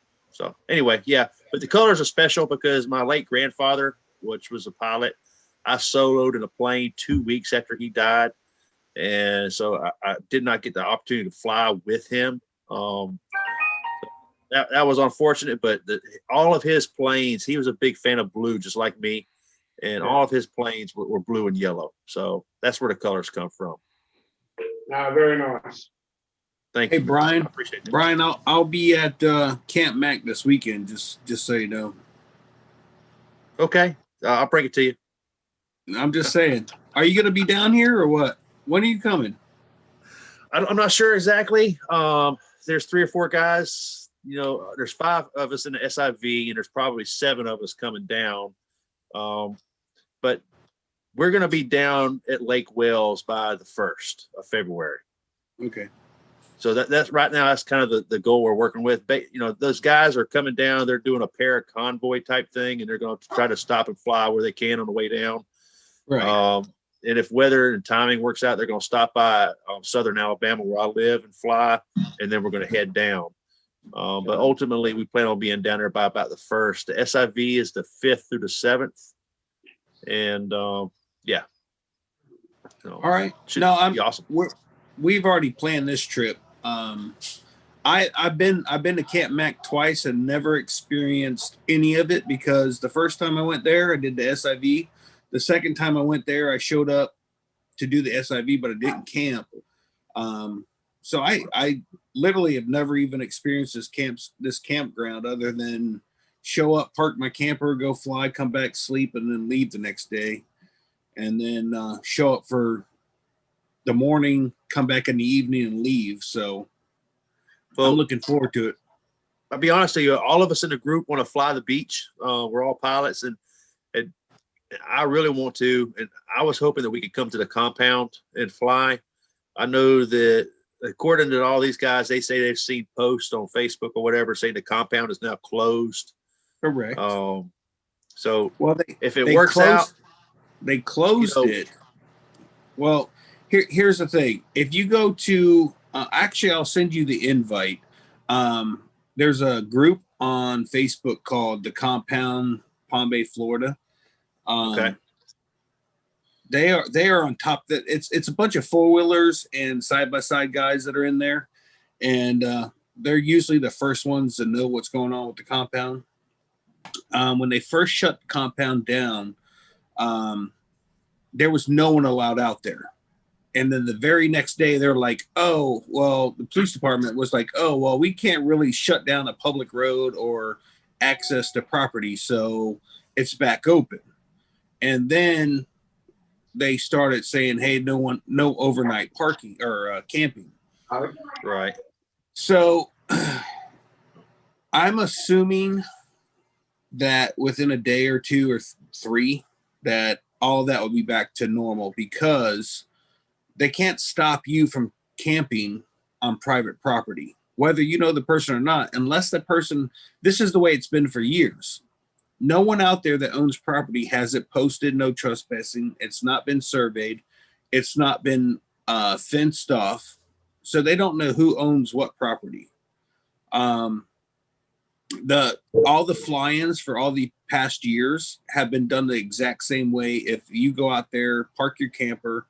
anyway, yeah, but the colors are special because my late grandfather, which was a pilot, I soloed in a plane 2 weeks after he died. And so I did not get the opportunity to fly with him. That was unfortunate, but all of his planes, he was a big fan of blue, just like me. And all of his planes were blue and yellow. So that's where the colors come from. Very nice. Thank you. Hey, Brian. I appreciate that. Brian, I'll be at Camp Mac this weekend, just so you know. Okay. I'll bring it to you. I'm just saying. Are you going to be down here or what? When are you coming? I'm not sure exactly. There's 3 or 4 guys. There's 5 of us in the SIV, and there's probably 7 of us coming down. But we're going to be down at Lake Wales by the 1st of February. Okay. So that's right now, that's kind of the goal we're working with. But, those guys are coming down. They're doing a para-convoy type thing, and they're going to try to stop and fly where they can on the way down. Right. if weather and timing works out, they're going to stop by southern Alabama where I live and fly, and then we're going to head down. But ultimately, we plan on being down there by about the 1st. The SIV is the 5th through the 7th, and yeah. All right. Should be awesome. We've already planned this trip. I've been to Camp Mac twice and never experienced any of it, because the first time I went there, I did the SIV. The second time I went there, I showed up to do the SIV, but I didn't camp. So I literally have never even experienced this campground other than show up, park my camper, go fly, come back, sleep, and then leave the next day. And then show up for the morning, come back in the evening, and leave. So I'm looking forward to it. I'll be honest with you, all of us in the group want to fly the beach. We're all pilots, and I really want to. And I was hoping that we could come to the compound and fly. I know that according to all these guys, they say they've seen posts on Facebook or whatever saying the compound is now closed. Correct. So if it they works out, they closed it. Well, here's the thing. If you go to, actually, I'll send you the invite. There's a group on Facebook called The Compound, Palm Bay, Florida. Okay. They are on top. That it's a bunch of four-wheelers and side-by-side guys that are in there, and they're usually the first ones to know what's going on with the compound. When they first shut the compound down, there was no one allowed out there. And then the very next day, they're like, oh, well, the police department was like, oh, well, we can't really shut down a public road or access to property, so it's back open. And then they started saying, hey, no overnight parking or camping. Right. So I'm assuming that within a day or two or three, that all of that will be back to normal, because they can't stop you from camping on private property, whether you know the person or not, unless the person, this is the way it's been for years. No one out there that owns property has it posted, no trespassing. It's not been surveyed. It's not been fenced off. So they don't know who owns what property. All the fly-ins for all the past years have been done the exact same way. If you go out there, park your camper,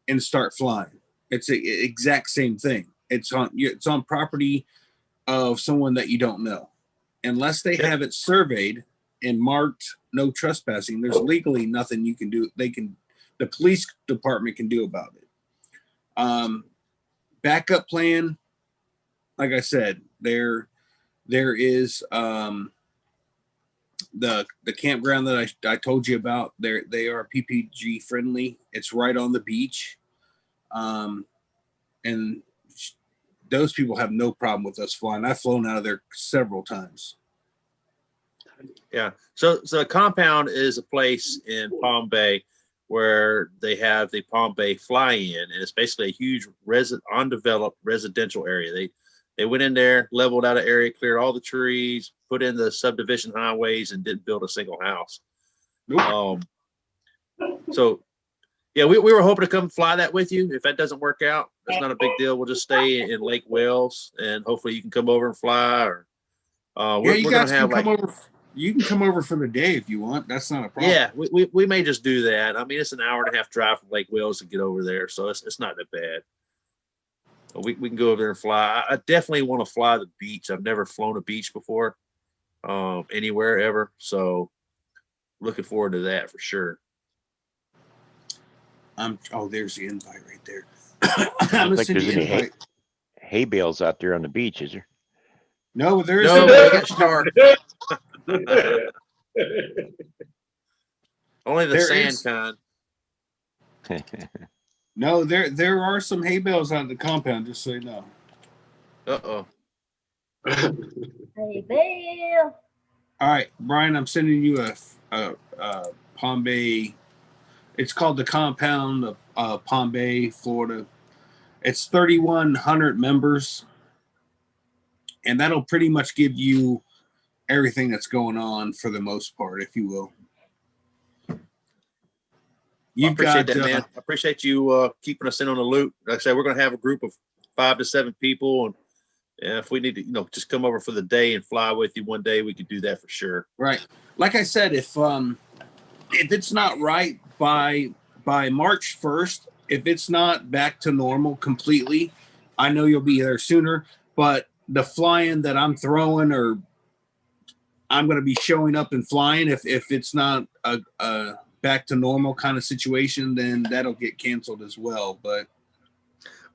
and start flying, it's the exact same thing. It's on property of someone that you don't know, unless they have it surveyed and marked no trespassing. There's legally nothing you can do. The police department can do about it. Backup plan, like I said, there is the campground that I told you about. They are PPG friendly. It's right on the beach, and those people have no problem with us flying. I've flown out of there several times. Yeah. So the compound is a place in Palm Bay where they have the Palm Bay fly-in, and it's basically a huge undeveloped residential area. They went in there, leveled out an area, cleared all the trees, put in the subdivision highways, and didn't build a single house. Nope. So yeah, we were hoping to come fly that with you. If that doesn't work out, that's not a big deal. We'll just stay in Lake Wales, and hopefully you can come over and fly. Or you guys can come over. You can come over for the day if you want. That's not a problem. Yeah, we may just do that. I mean, it's an hour and a half drive from Lake Wales to get over there, so it's not that bad. We can go over there and fly. I definitely want to fly the beach. I've never flown a beach before, anywhere ever. So looking forward to that for sure. There's the invite right there. I don't think there's any hay bales out there on the beach, is there? No, there is. No, they get dark. Only the sand kind. No, there are some hay bales on the compound, just so you know. Uh-oh. Hay bale. All right, Brian, I'm sending you a Palm Bay. It's called the Compound of Palm Bay, Florida. It's 3,100 members, and that'll pretty much give you everything that's going on for the most part, if you will. You've appreciate got that, man. I appreciate you keeping us in on the loop. Like I said, we're going to have a group of 5 to 7 people, and if we need to, just come over for the day and fly with you one day, we could do that for sure. Right. Like I said, if it's not right by March 1st, if it's not back to normal completely, I know you'll be there sooner. But the flying that I'm throwing, or I'm going to be showing up and flying, if it's not a back to normal kind of situation, then that'll get canceled as well. But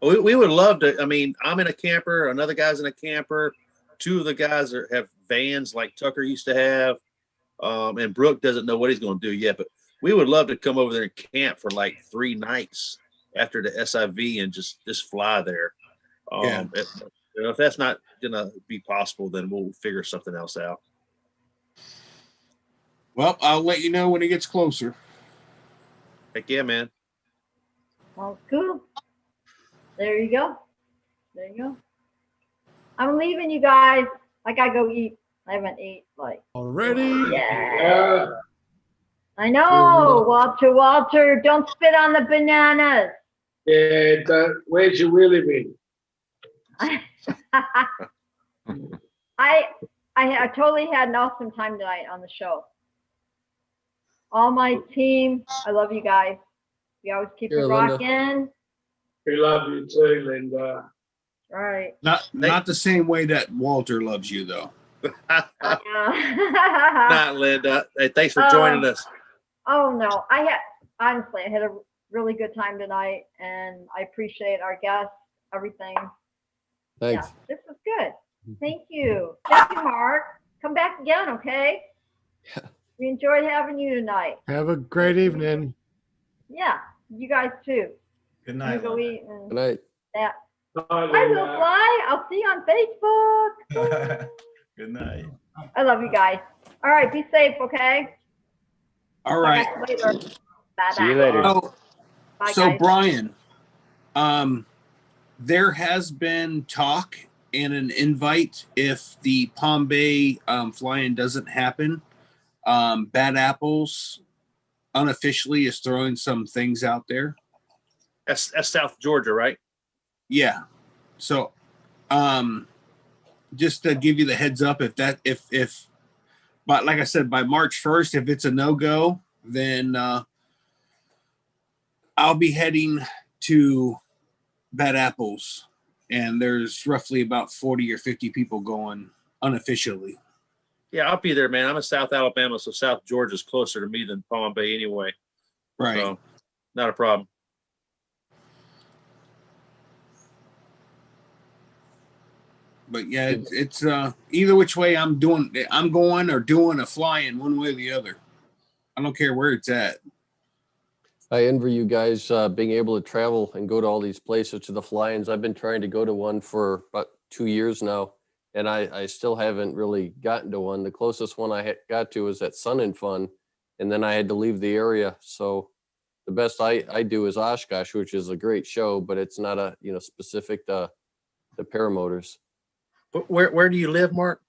we would love to. I mean, I'm in a camper. Another guy's in a camper. 2 of the guys have vans like Tucker used to have. And Brooke doesn't know what he's going to do yet, but we would love to come over there and camp for like 3 nights after the SIV and just fly there. If that's not going to be possible, then we'll figure something else out. Well, I'll let you know when it gets closer. Heck yeah, man. Well, cool. There you go. There you go. I'm leaving you guys. I gotta go eat. I haven't ate already. Yeah. I know, Walter. Don't spit on the bananas. Yeah, where's your willy bin? I totally had an awesome time tonight on the show. All my team, I love you guys. You always keep it rocking. We love you too, Linda. All right. Not the same way that Walter loves you, though. Not Linda. Hey, thanks for joining us. Oh no, I had a really good time tonight, and I appreciate our guests, everything. Thanks. Yeah, this was good. Thank you, Mark. Come back again, okay? We enjoyed having you tonight. Have a great evening. Yeah, you guys too. Good night. Go eat and Good night. that. I will fly. I'll see you on Facebook. Good night. I love you guys. All right, be safe, okay? All right. Later. Bye-bye. See you later. Bye, So guys. Brian, there has been talk and an invite if the Palm Bay flying doesn't happen. Bad Apples unofficially is throwing some things out there. That's South Georgia, right? Yeah. So, just to give you the heads up, but like I said, by March 1st, if it's a no-go, then I'll be heading to Bad Apples, and there's roughly about 40 or 50 people going unofficially. Yeah, I'll be there, man. I'm in South Alabama, so South Georgia's closer to me than Palm Bay anyway. Right. So, not a problem. But yeah, it's either which way I'm going or doing a flying one way or the other. I don't care where it's at. I envy you guys being able to travel and go to all these places to the fly-ins. I've been trying to go to one for about 2 years now, and I still haven't really gotten to one. The closest one I got to was at Sun and Fun, and then I had to leave the area. So the best I do is Oshkosh, which is a great show, but it's not a specific to the paramotors. Where do you live, Mark?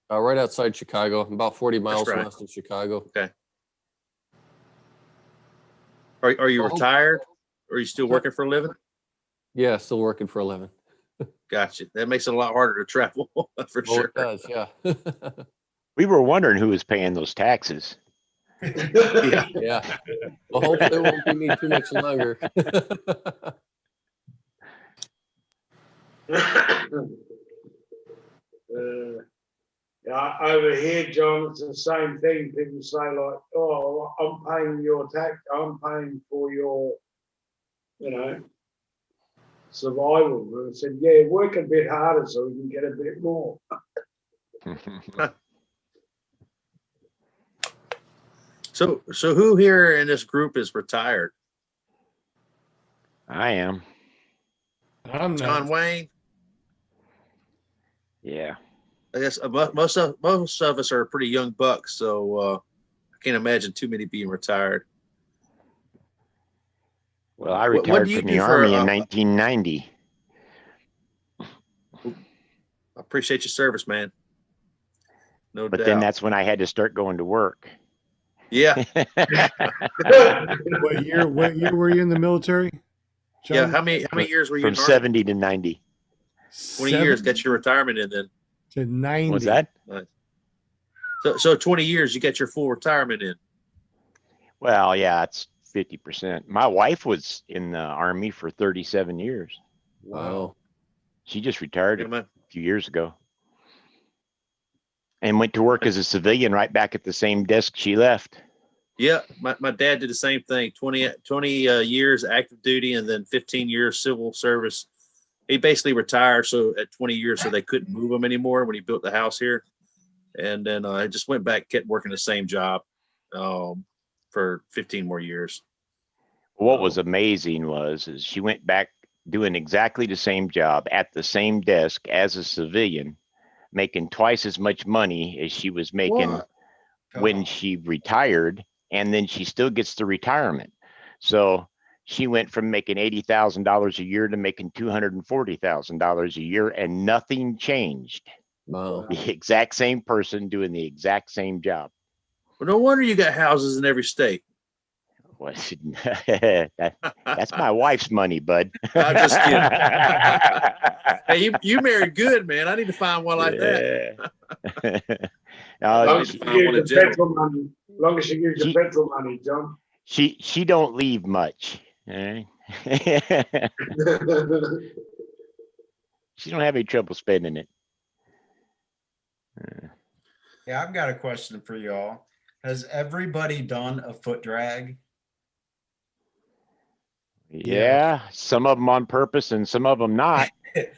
Right outside Chicago, about 40 miles right. west of Chicago. Okay. Are you retired? Or are you still working for a living? Yeah, still working for a living. Gotcha. That makes it a lot harder to travel for sure. It does, yeah. We were wondering who was paying those taxes. Yeah. Well, hopefully it won't be me too much longer. Yeah, over here, John, it's the same thing. People say like, "Oh, I'm paying your tax. I'm paying for your, survival." And I said, "Yeah, work a bit harder so we can get a bit more." So who here in this group is retired? I am. I'm John Wayne. Yeah. I guess most of us are pretty young bucks, so I can't imagine too many being retired. Well, I retired from the Army in 1990. I appreciate your service, man. No doubt. But then that's when I had to start going to work. Yeah. What year were you in the military, John? Yeah. How many years were you From in the Army? 70 to 90. 20 years. Got your retirement in then. To 90. What's that? Nice. So 20 years, you got your full retirement in. Well, yeah, it's 50%. My wife was in the Army for 37 years. Wow. She just retired Yeah, a few years ago. And went to work as a civilian right back at the same desk she left. Yeah, my dad did the same thing. 20 years active duty and then 15 years civil service. He basically retired so at 20 years so they couldn't move him anymore when he built the house here. And then I just went back, kept working the same job for 15 more years. What was amazing is she went back doing exactly the same job at the same desk as a civilian, making twice as much money as she was making when she retired, and then she still gets the retirement. So she went from making $80,000 a year to making $240,000 a year, and nothing changed. Wow. The exact same person doing the exact same job. Well, no wonder you got houses in every state. That's my wife's money, bud. I'm just kidding. Hey, you married good, man. I need to find one like that. Long as you use the petrol money, long as you use the petrol money, John. She don't leave much. Right? She don't have any trouble spending it. Yeah, I've got a question for y'all. Has everybody done a foot drag? Yeah, some of them on purpose and some of them not. The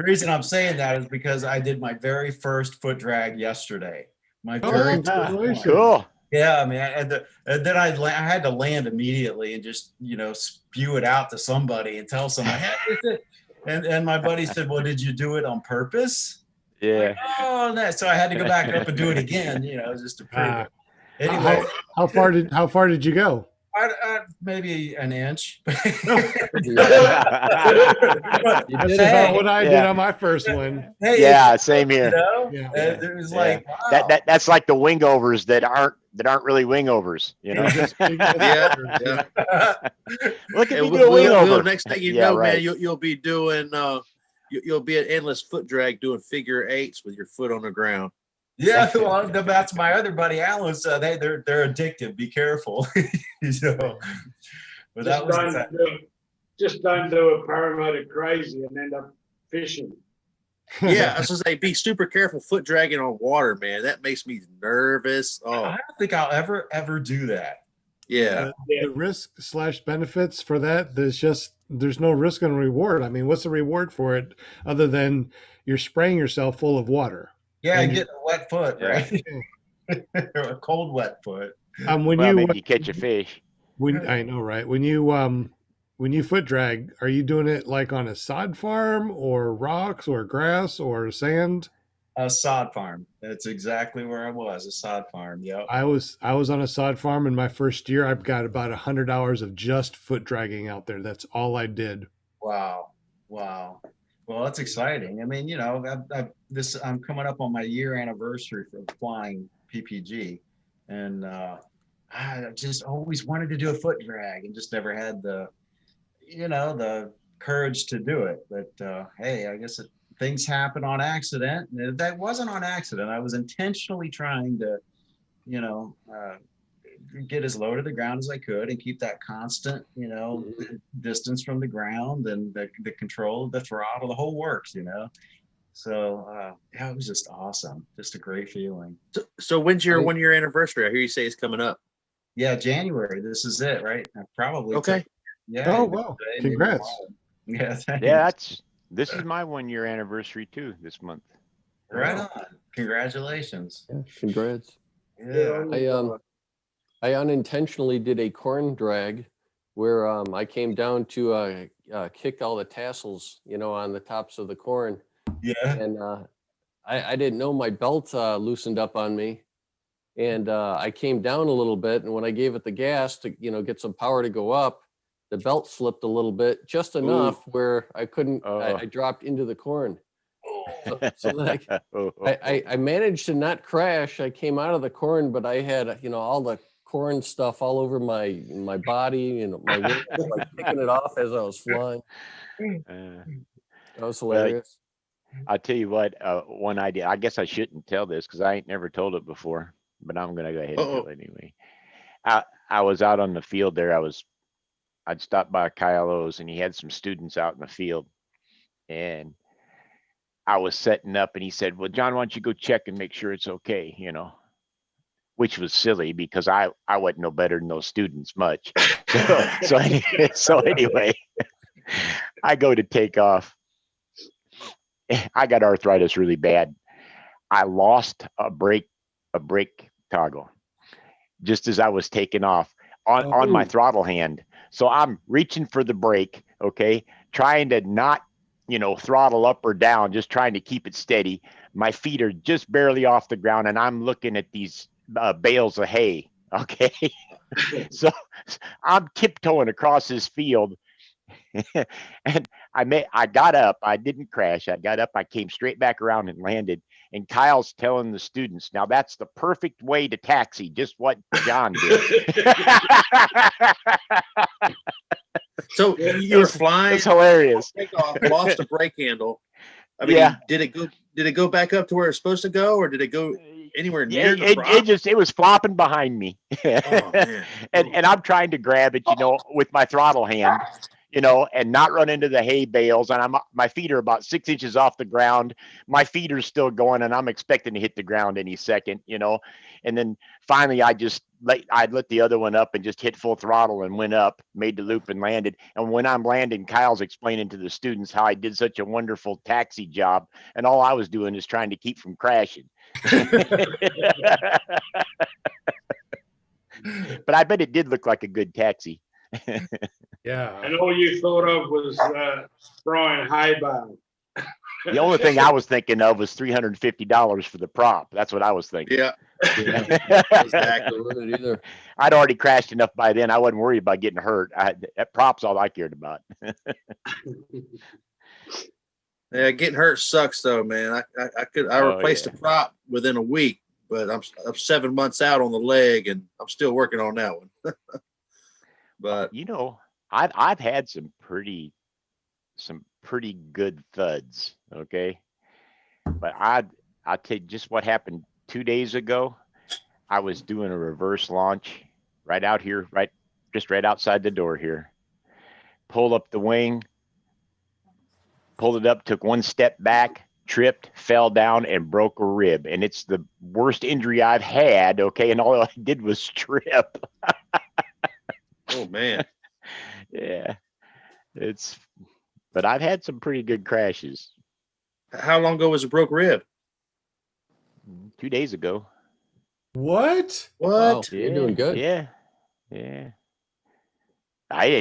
reason I'm saying that is because I did my very first foot drag yesterday. My very first one. Cool. Yeah, man. And then I had to land immediately and just, spew it out to somebody and tell someone, hey, and my buddy said, well, did you do it on purpose? Yeah. Like, oh, no. So I had to go back up and do it again, just to prove it. Anyway, how far did you go? Maybe an inch. That's about what I did on my first one. Hey, yeah, same here. Yeah. It was like, wow. That's like the wingovers that aren't really wingovers. Yeah. Look at me Will, doing wingover. next thing you know, man, you'll be doing you'll be an endless foot drag doing figure eights with your foot on the ground. Yeah, well, that's my other buddy Alan. So they're addictive. Be careful. But that was just don't do a paramotor crazy and end up fishing. Yeah, I was gonna say, be super careful foot dragging on water, man. That makes me nervous. Oh, I don't think I'll ever do that. Yeah. The risk / benefits for that, there's no risk and reward. I mean, what's the reward for it other than you're spraying yourself full of water? Yeah, and getting a wet foot, right? A cold, wet foot. When you catch a fish. I know, right? When you foot drag, are you doing it like on a sod farm or rocks or grass or sand? A sod farm. That's exactly where I was. A sod farm. Yep. I was on a sod farm in my first year. I've got about 100 hours of just foot dragging out there. That's all I did. Wow. Well, that's exciting. I mean, I'm coming up on my year anniversary for flying PPG, and I just always wanted to do a foot drag and just never had the courage to do it. But hey, I guess things happen on accident. That wasn't on accident. I was intentionally trying to, get as low to the ground as I could and keep that constant, distance from the ground and the control of the throttle, the whole works, So it was just awesome. Just a great feeling. So when's your 1 year anniversary? I hear you say it's coming up. Yeah, January. This is it, right? Probably. Okay. Yeah. Oh, wow. Congrats. Yeah. Thanks. Yeah, this is my 1 year anniversary too this month. Right on. Congratulations. Yeah, congrats. Yeah. I unintentionally did a corn drag where I came down to kick all the tassels, on the tops of the corn. Yeah. And I didn't know my belt loosened up on me. And I came down a little bit. And when I gave it the gas to, get some power to go up, the belt slipped a little bit, just enough where I couldn't, I dropped into the corn. So then I managed to not crash. I came out of the corn, but I had, all the corn stuff all over my body, my wings, like picking it off as I was flying. That was hilarious. I'll tell you what, one idea, I guess I shouldn't tell this because I ain't never told it before, but I'm going to go ahead and tell it anyway. I was out on the field there. I'd stopped by Kyle O's and he had some students out in the field, and I was setting up and he said, well, John, why don't you go check and make sure it's okay, which was silly because I wasn't no better than those students much. So anyway, I go to take off. I got arthritis really bad. I lost a brake toggle just as I was taking off on my throttle hand. So I'm reaching for the brake, okay, trying to not, throttle up or down, just trying to keep it steady. My feet are just barely off the ground and I'm looking at these bales of hay, okay? So I'm tiptoeing across this field and I got up. I didn't crash. I got up. I came straight back around and landed. And Kyle's telling the students, now that's the perfect way to taxi, just what John did. So you were flying. It's hilarious. Takeoff, lost a brake handle. I mean, did it go back up to where it's supposed to go, or did it go anywhere near the prop? It was flopping behind me. Oh, man. and I'm trying to grab it, with my throttle hand, and not run into the hay bales. And my feet are about 6 inches off the ground. My feet are still going, and I'm expecting to hit the ground any second, And then finally, I let the other one up and just hit full throttle and went up, made the loop and landed. And when I'm landing, Kyle's explaining to the students how I did such a wonderful taxi job. And all I was doing is trying to keep from crashing. But I bet it did look like a good taxi. Yeah. And all you thought of was Brian Haybow. The only thing I was thinking of was $350 for the prop. That's what I was thinking. Yeah. Exactly. Either. I'd already crashed enough by then. I wasn't worried about getting hurt. That prop's all I cared about. Yeah, getting hurt sucks though, man. I replaced the prop within a week, but I'm 7 months out on the leg, and I'm still working on that one. But I've had some pretty good thuds, okay? But I'll tell you just what happened 2 days ago. I was doing a reverse launch right out here, just right outside the door here. Pulled up the wing, pulled it up, took one step back, tripped, fell down, and broke a rib. And it's the worst injury I've had, okay? And all I did was trip. Oh, man. Yeah. But I've had some pretty good crashes. How long ago was a broke rib? 2 days ago. What? Wow, you're doing good. Yeah. It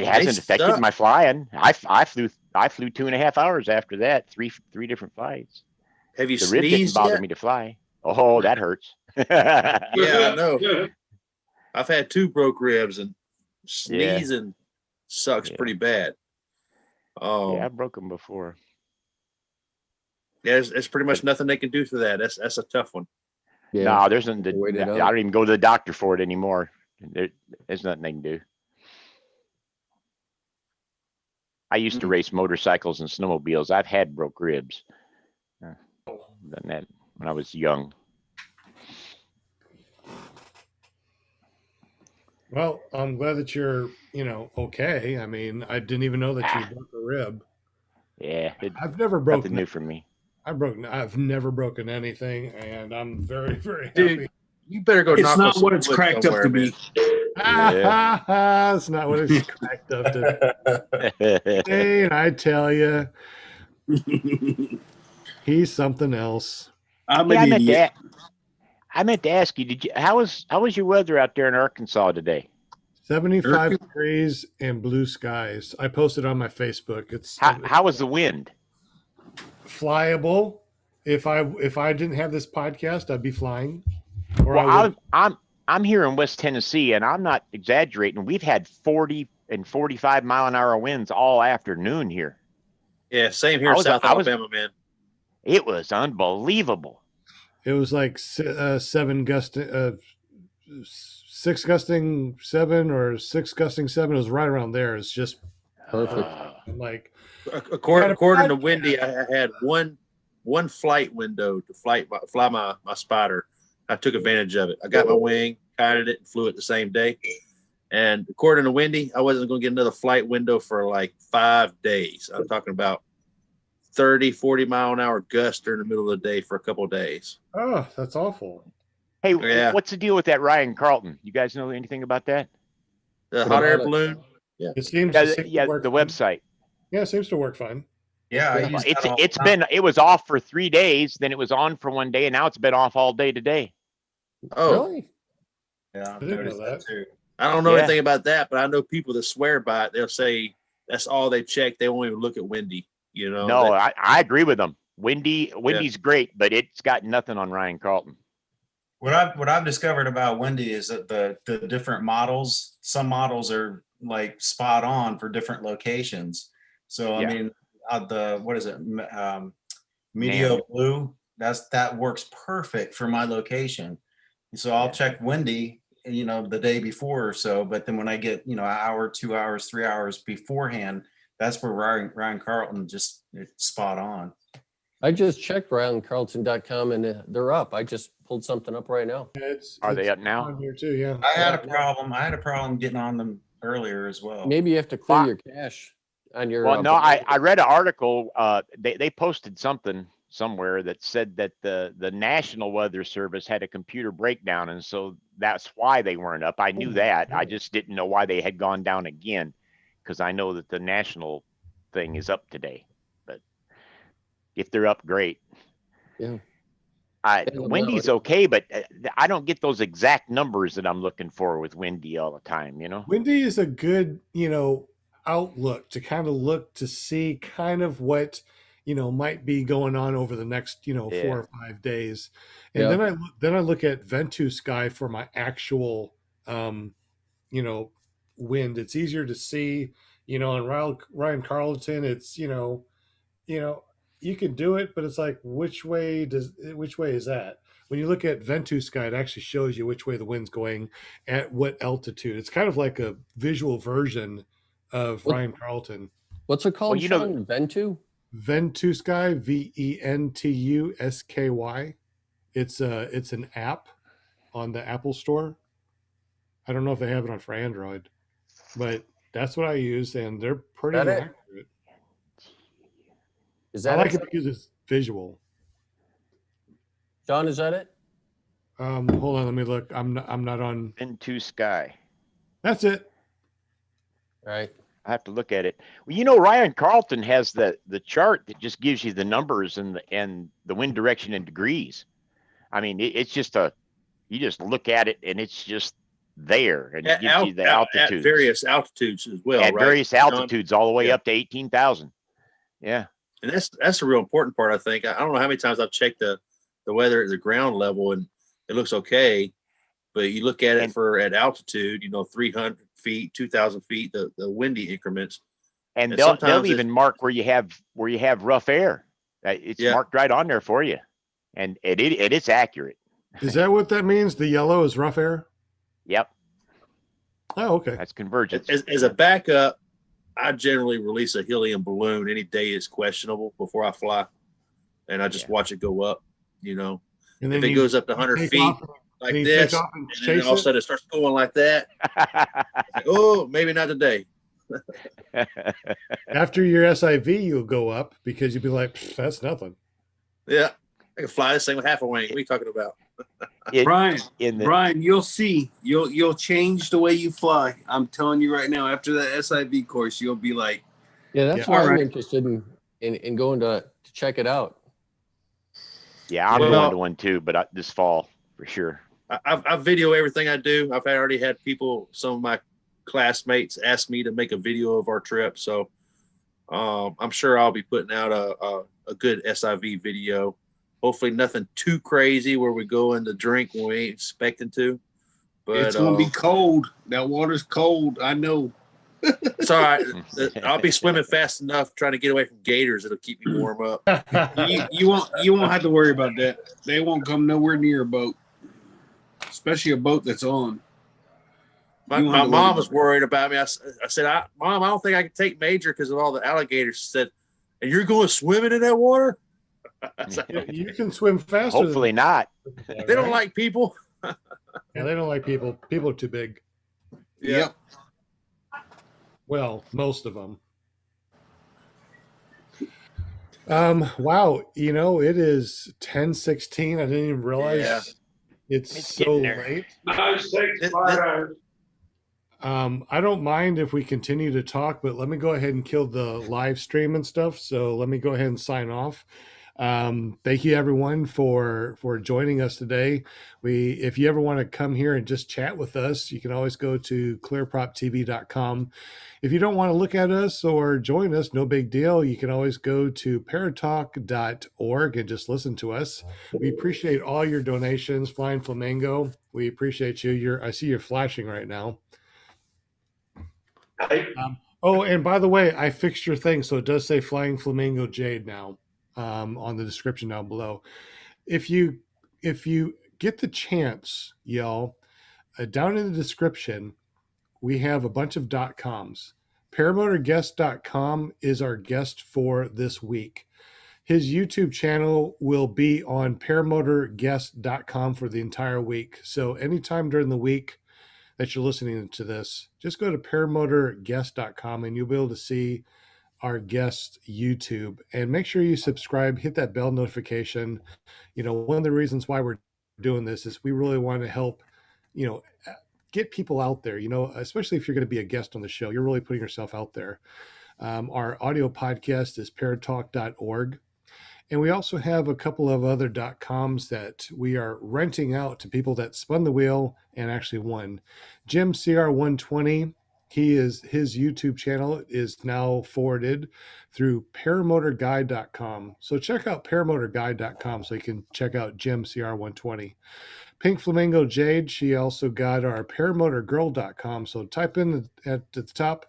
hasn't affected my flying. I flew 2.5 hours after that, three different flights. Have you the rib didn't bother me to fly. Oh, that hurts. Yeah, I know. I've had 2 broke ribs, and sneezing sucks pretty bad. Yeah, I broke them before. Yeah, it's pretty much nothing they can do for that. That's a tough one. Yeah. No, there's nothing. I don't even go to the doctor for it anymore. There's nothing they can do. I used to race motorcycles and snowmobiles. I've had broke ribs. Done that when I was young. Well, I'm glad that you're, okay. I mean, I didn't even know that you broke a rib. Yeah, I've never broken. Nothing new for me. I've never broken anything, and I'm very, very happy. Dude, you better go. It's not what it's cracked up to be. It's not what it's cracked up to be. Hey, I tell you, he's something else. I meant to ask you, how was your weather out there in Arkansas today? 75 degrees and blue skies. I posted on my Facebook. How was the wind? Flyable. If I didn't have this podcast, I'd be flying. I'm here in West Tennessee, and I'm not exaggerating. We've had 40 and 45 mile an hour winds all afternoon here. Yeah, same here in South Alabama, man. It was unbelievable. It was like 7 gusting, 6 gusting 7 or 6 gusting 7. It was right around there. It's just perfect. I'm like, according to Wendy, I had one flight window to fly my Spider. I took advantage of it. I got my wing, kited it, and flew it the same day. And according to Wendy, I wasn't going to get another flight window for like 5 days. I'm talking about 30, 40 mile an hour gust during the middle of the day for a couple of days. Oh, that's awful. Hey, Yeah. What's the deal with that Ryan Carlton? You guys know anything about that? The hot air balloon? Yeah. It seems the work website. Yeah, it seems to work fine. Yeah, it was off for 3 days, then it was on for 1 day, and now it's been off all day today. Oh, really? Yeah, I didn't know that too. I don't know anything about that, but I know people that swear by it. They'll say that's all they check. They won't even look at Wendy. You know. No, I agree with them. Wendy's great, but it's got nothing on Ryan Carlton. What I've discovered about Wendy is that the different models, some models are like spot on for different locations. So I mean, what is it? Medio blue. That works perfect for my location. So I'll check Wendy, the day before or so. But then when I get, an hour, 2 hours, 3 hours beforehand, that's where Ryan Carlton it's spot on. I just checked RyanCarlton.com and they're up. I just pulled something up right now. Are they up now? On here too, yeah. I had a problem getting on them earlier as well. Maybe you have to clear your cache on your. Well, no, I read an article. They posted something somewhere that said that the National Weather Service had a computer breakdown, and so that's why they weren't up. I knew that. I just didn't know why they had gone down again, because I know that the national thing is up today. But if they're up, great. Yeah. Wendy's okay, but I don't get those exact numbers that I'm looking for with Wendy all the time. Wendy is a good, outlook to kind of look to see kind of what might be going on over the next 4 or 5 days. And then I look at Ventu Sky for my actual wind. It's easier to see, on Ryan Carlton, it's you can do it, but it's like which way is that? When you look at Ventu Sky, it actually shows you which way the wind's going at what altitude. It's kind of like a visual version of Ryan Carlton. What's it called? Sean? Ventu? Ventu Sky, VENTUSKY. It's an app on the Apple Store. I don't know if they have it on for Android, but that's what I use, and they're pretty accurate. I like it because it's visual. John, is that it? Hold on, let me look. I'm not on Ventu Sky. That's it. All right. I have to look at it. Well, Ryan Carlton has the chart that just gives you the numbers and the wind direction in degrees. I mean, it's just you just look at it and it's just there, and it gives you the altitudes. At various altitudes as well. At right? various altitudes, all the way up to 18,000. Yeah. And that's the real important part, I think. I don't know how many times I've checked the weather at the ground level and it looks okay, but you look at it at altitude, 300 feet, 2,000 feet, the windy increments. And they'll even mark where you have rough air. It's marked right on there for you, and it is accurate. Is that what that means? The yellow is rough air? Yep. Oh, okay. That's convergence. As a backup, I generally release a helium balloon any day it's questionable before I fly, and I just watch it go up. And then if it goes up to 100 feet like this, and then all of a sudden it starts going like that, like, oh, maybe not today. After your SIV, you'll go up because you'll be like, that's nothing. Yeah, I can fly this thing with half a wing. What are you talking about? Brian, you'll see. You'll change the way you fly. I'm telling you right now. After that SIV course, you'll be like, yeah, that's why I'm interested in going to check it out. Yeah, I'm going to one too, but this fall for sure. I video everything I do. I've already had some of my classmates ask me to make a video of our trip, so I'm sure I'll be putting out a good SIV video. Hopefully nothing too crazy where we go in the drink when we ain't expecting to. But it's gonna be cold. That water's cold. I know. It's all right. I'll be swimming fast enough trying to get away from gators. It'll keep me warm up. You won't have to worry about that. They won't come nowhere near a boat, especially a boat that's on. My mom was worried about me. I said, Mom, I don't think I can take Major because of all the alligators. She said, and you're going swimming in that water? You can swim faster. Hopefully not. They don't like people. Yeah, they don't like people. People are too big. Yep. Well, most of them. Wow. It is 10:16. I didn't even realize it's so late. Nice, takes 5 hours. I don't mind if we continue to talk, but let me go ahead and kill the live stream and stuff. So let me go ahead and sign off. Thank you everyone for joining us today. If you ever want to come here and just chat with us, you can always go to clearproptv.com. If you don't want to look at us or join us, no big deal. You can always go to paratalk.org and just listen to us. We appreciate all your donations. Flying Flamingo, we appreciate you. I see you're flashing right now. Oh, and by the way, I fixed your thing, so it does say Flying Flamingo Jade now. On the description down below. If you get the chance, y'all, down in the description, we have a bunch of .coms. Paramotorguest.com is our guest for this week. His YouTube channel will be on paramotorguest.com for the entire week. So anytime during the week that you're listening to this, just go to paramotorguest.com and you'll be able to see our guest YouTube, and make sure you subscribe, hit that bell notification. One of the reasons why we're doing this is we really want to help, get people out there, especially if you're going to be a guest on the show, you're really putting yourself out there. Our audio podcast is paratalk.org. And we also have a couple of other .coms that we are renting out to people that spun the wheel and actually won. Jim CR120, his YouTube channel is now forwarded through paramotorguide.com. So check out paramotorguide.com so you can check out Jim CR120. Pink Flamingo Jade, she also got our paramotorgirl.com. So type in at the top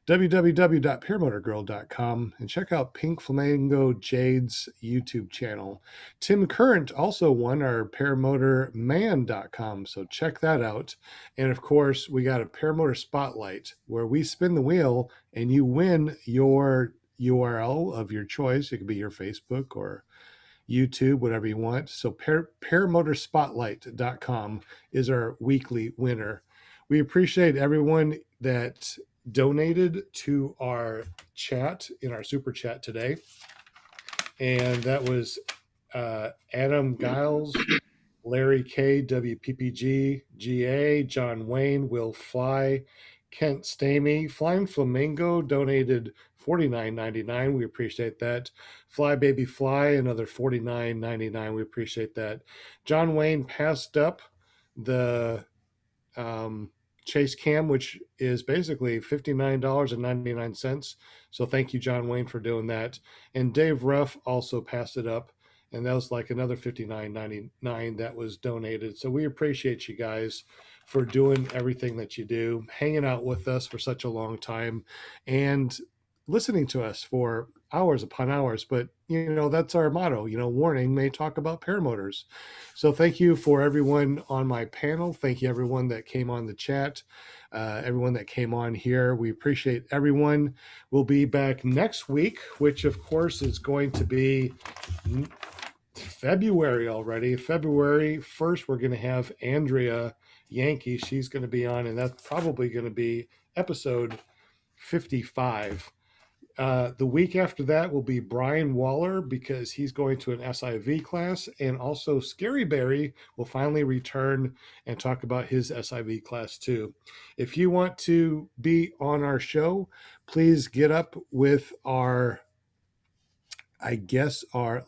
www.paramotorgirl.com and check out Pink Flamingo Jade's YouTube channel. Tim Current also won our paramotorman.com, so check that out. And of course, we got a Paramotor Spotlight where we spin the wheel and you win your URL of your choice. It could be your Facebook or YouTube, whatever you want. So paramotorspotlight.com is our weekly winner. We appreciate everyone that donated to our chat in our super chat today, and that was Adam Giles, Larry K, WPPG, GA, John Wayne, Will Fly, Kent Stamey, Flying Flamingo donated $49.99. We appreciate that. Fly Baby Fly, another $49.99. We appreciate that. John Wayne passed up the Chase Cam, which is basically $59.99. So thank you, John Wayne, for doing that. And Dave Ruff also passed it up, and that was like another $59.99 that was donated. So we appreciate you guys for doing everything that you do, hanging out with us for such a long time, and listening to us for hours upon hours. But that's our motto, warning, may talk about paramotors. So thank you for everyone on my panel. Thank you everyone that came on the chat, everyone that came on here. We appreciate everyone. We'll be back next week, which of course is going to be February already. February 1st, we're going to have Andrea Yankee. She's going to be on, and that's probably going to be episode 55. The week after that will be Brian Waller, because he's going to an SIV class, and also Scary Barry will finally return and talk about his SIV class too. If you want to be on our show, please get up with our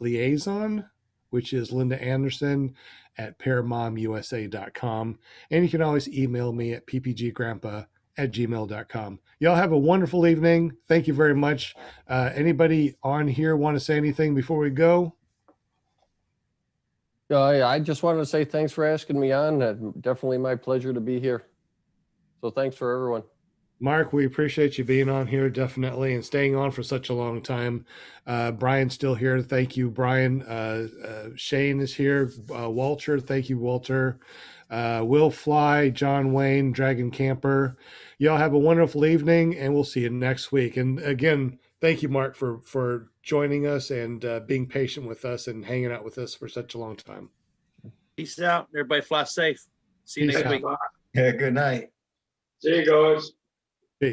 liaison, which is Linda Anderson at paramomusa.com. And you can always email me at ppggrandpa@gmail.com. Y'all have a wonderful evening. Thank you very much. Anybody on here want to say anything before we go? I just wanted to say thanks for asking me on. Definitely my pleasure to be here. So thanks for everyone. Mark, we appreciate you being on here, definitely, and staying on for such a long time. Brian's still here. Thank you, Brian. Shane is here. Walter, thank you, Walter. Will Fly, John Wayne, Dragon Camper. Y'all have a wonderful evening, and we'll see you next week. And again, thank you, Mark, for joining us and being patient with us and hanging out with us for such a long time. Peace out. Everybody fly safe. See you Peace next out. week. Yeah, good night. See you guys.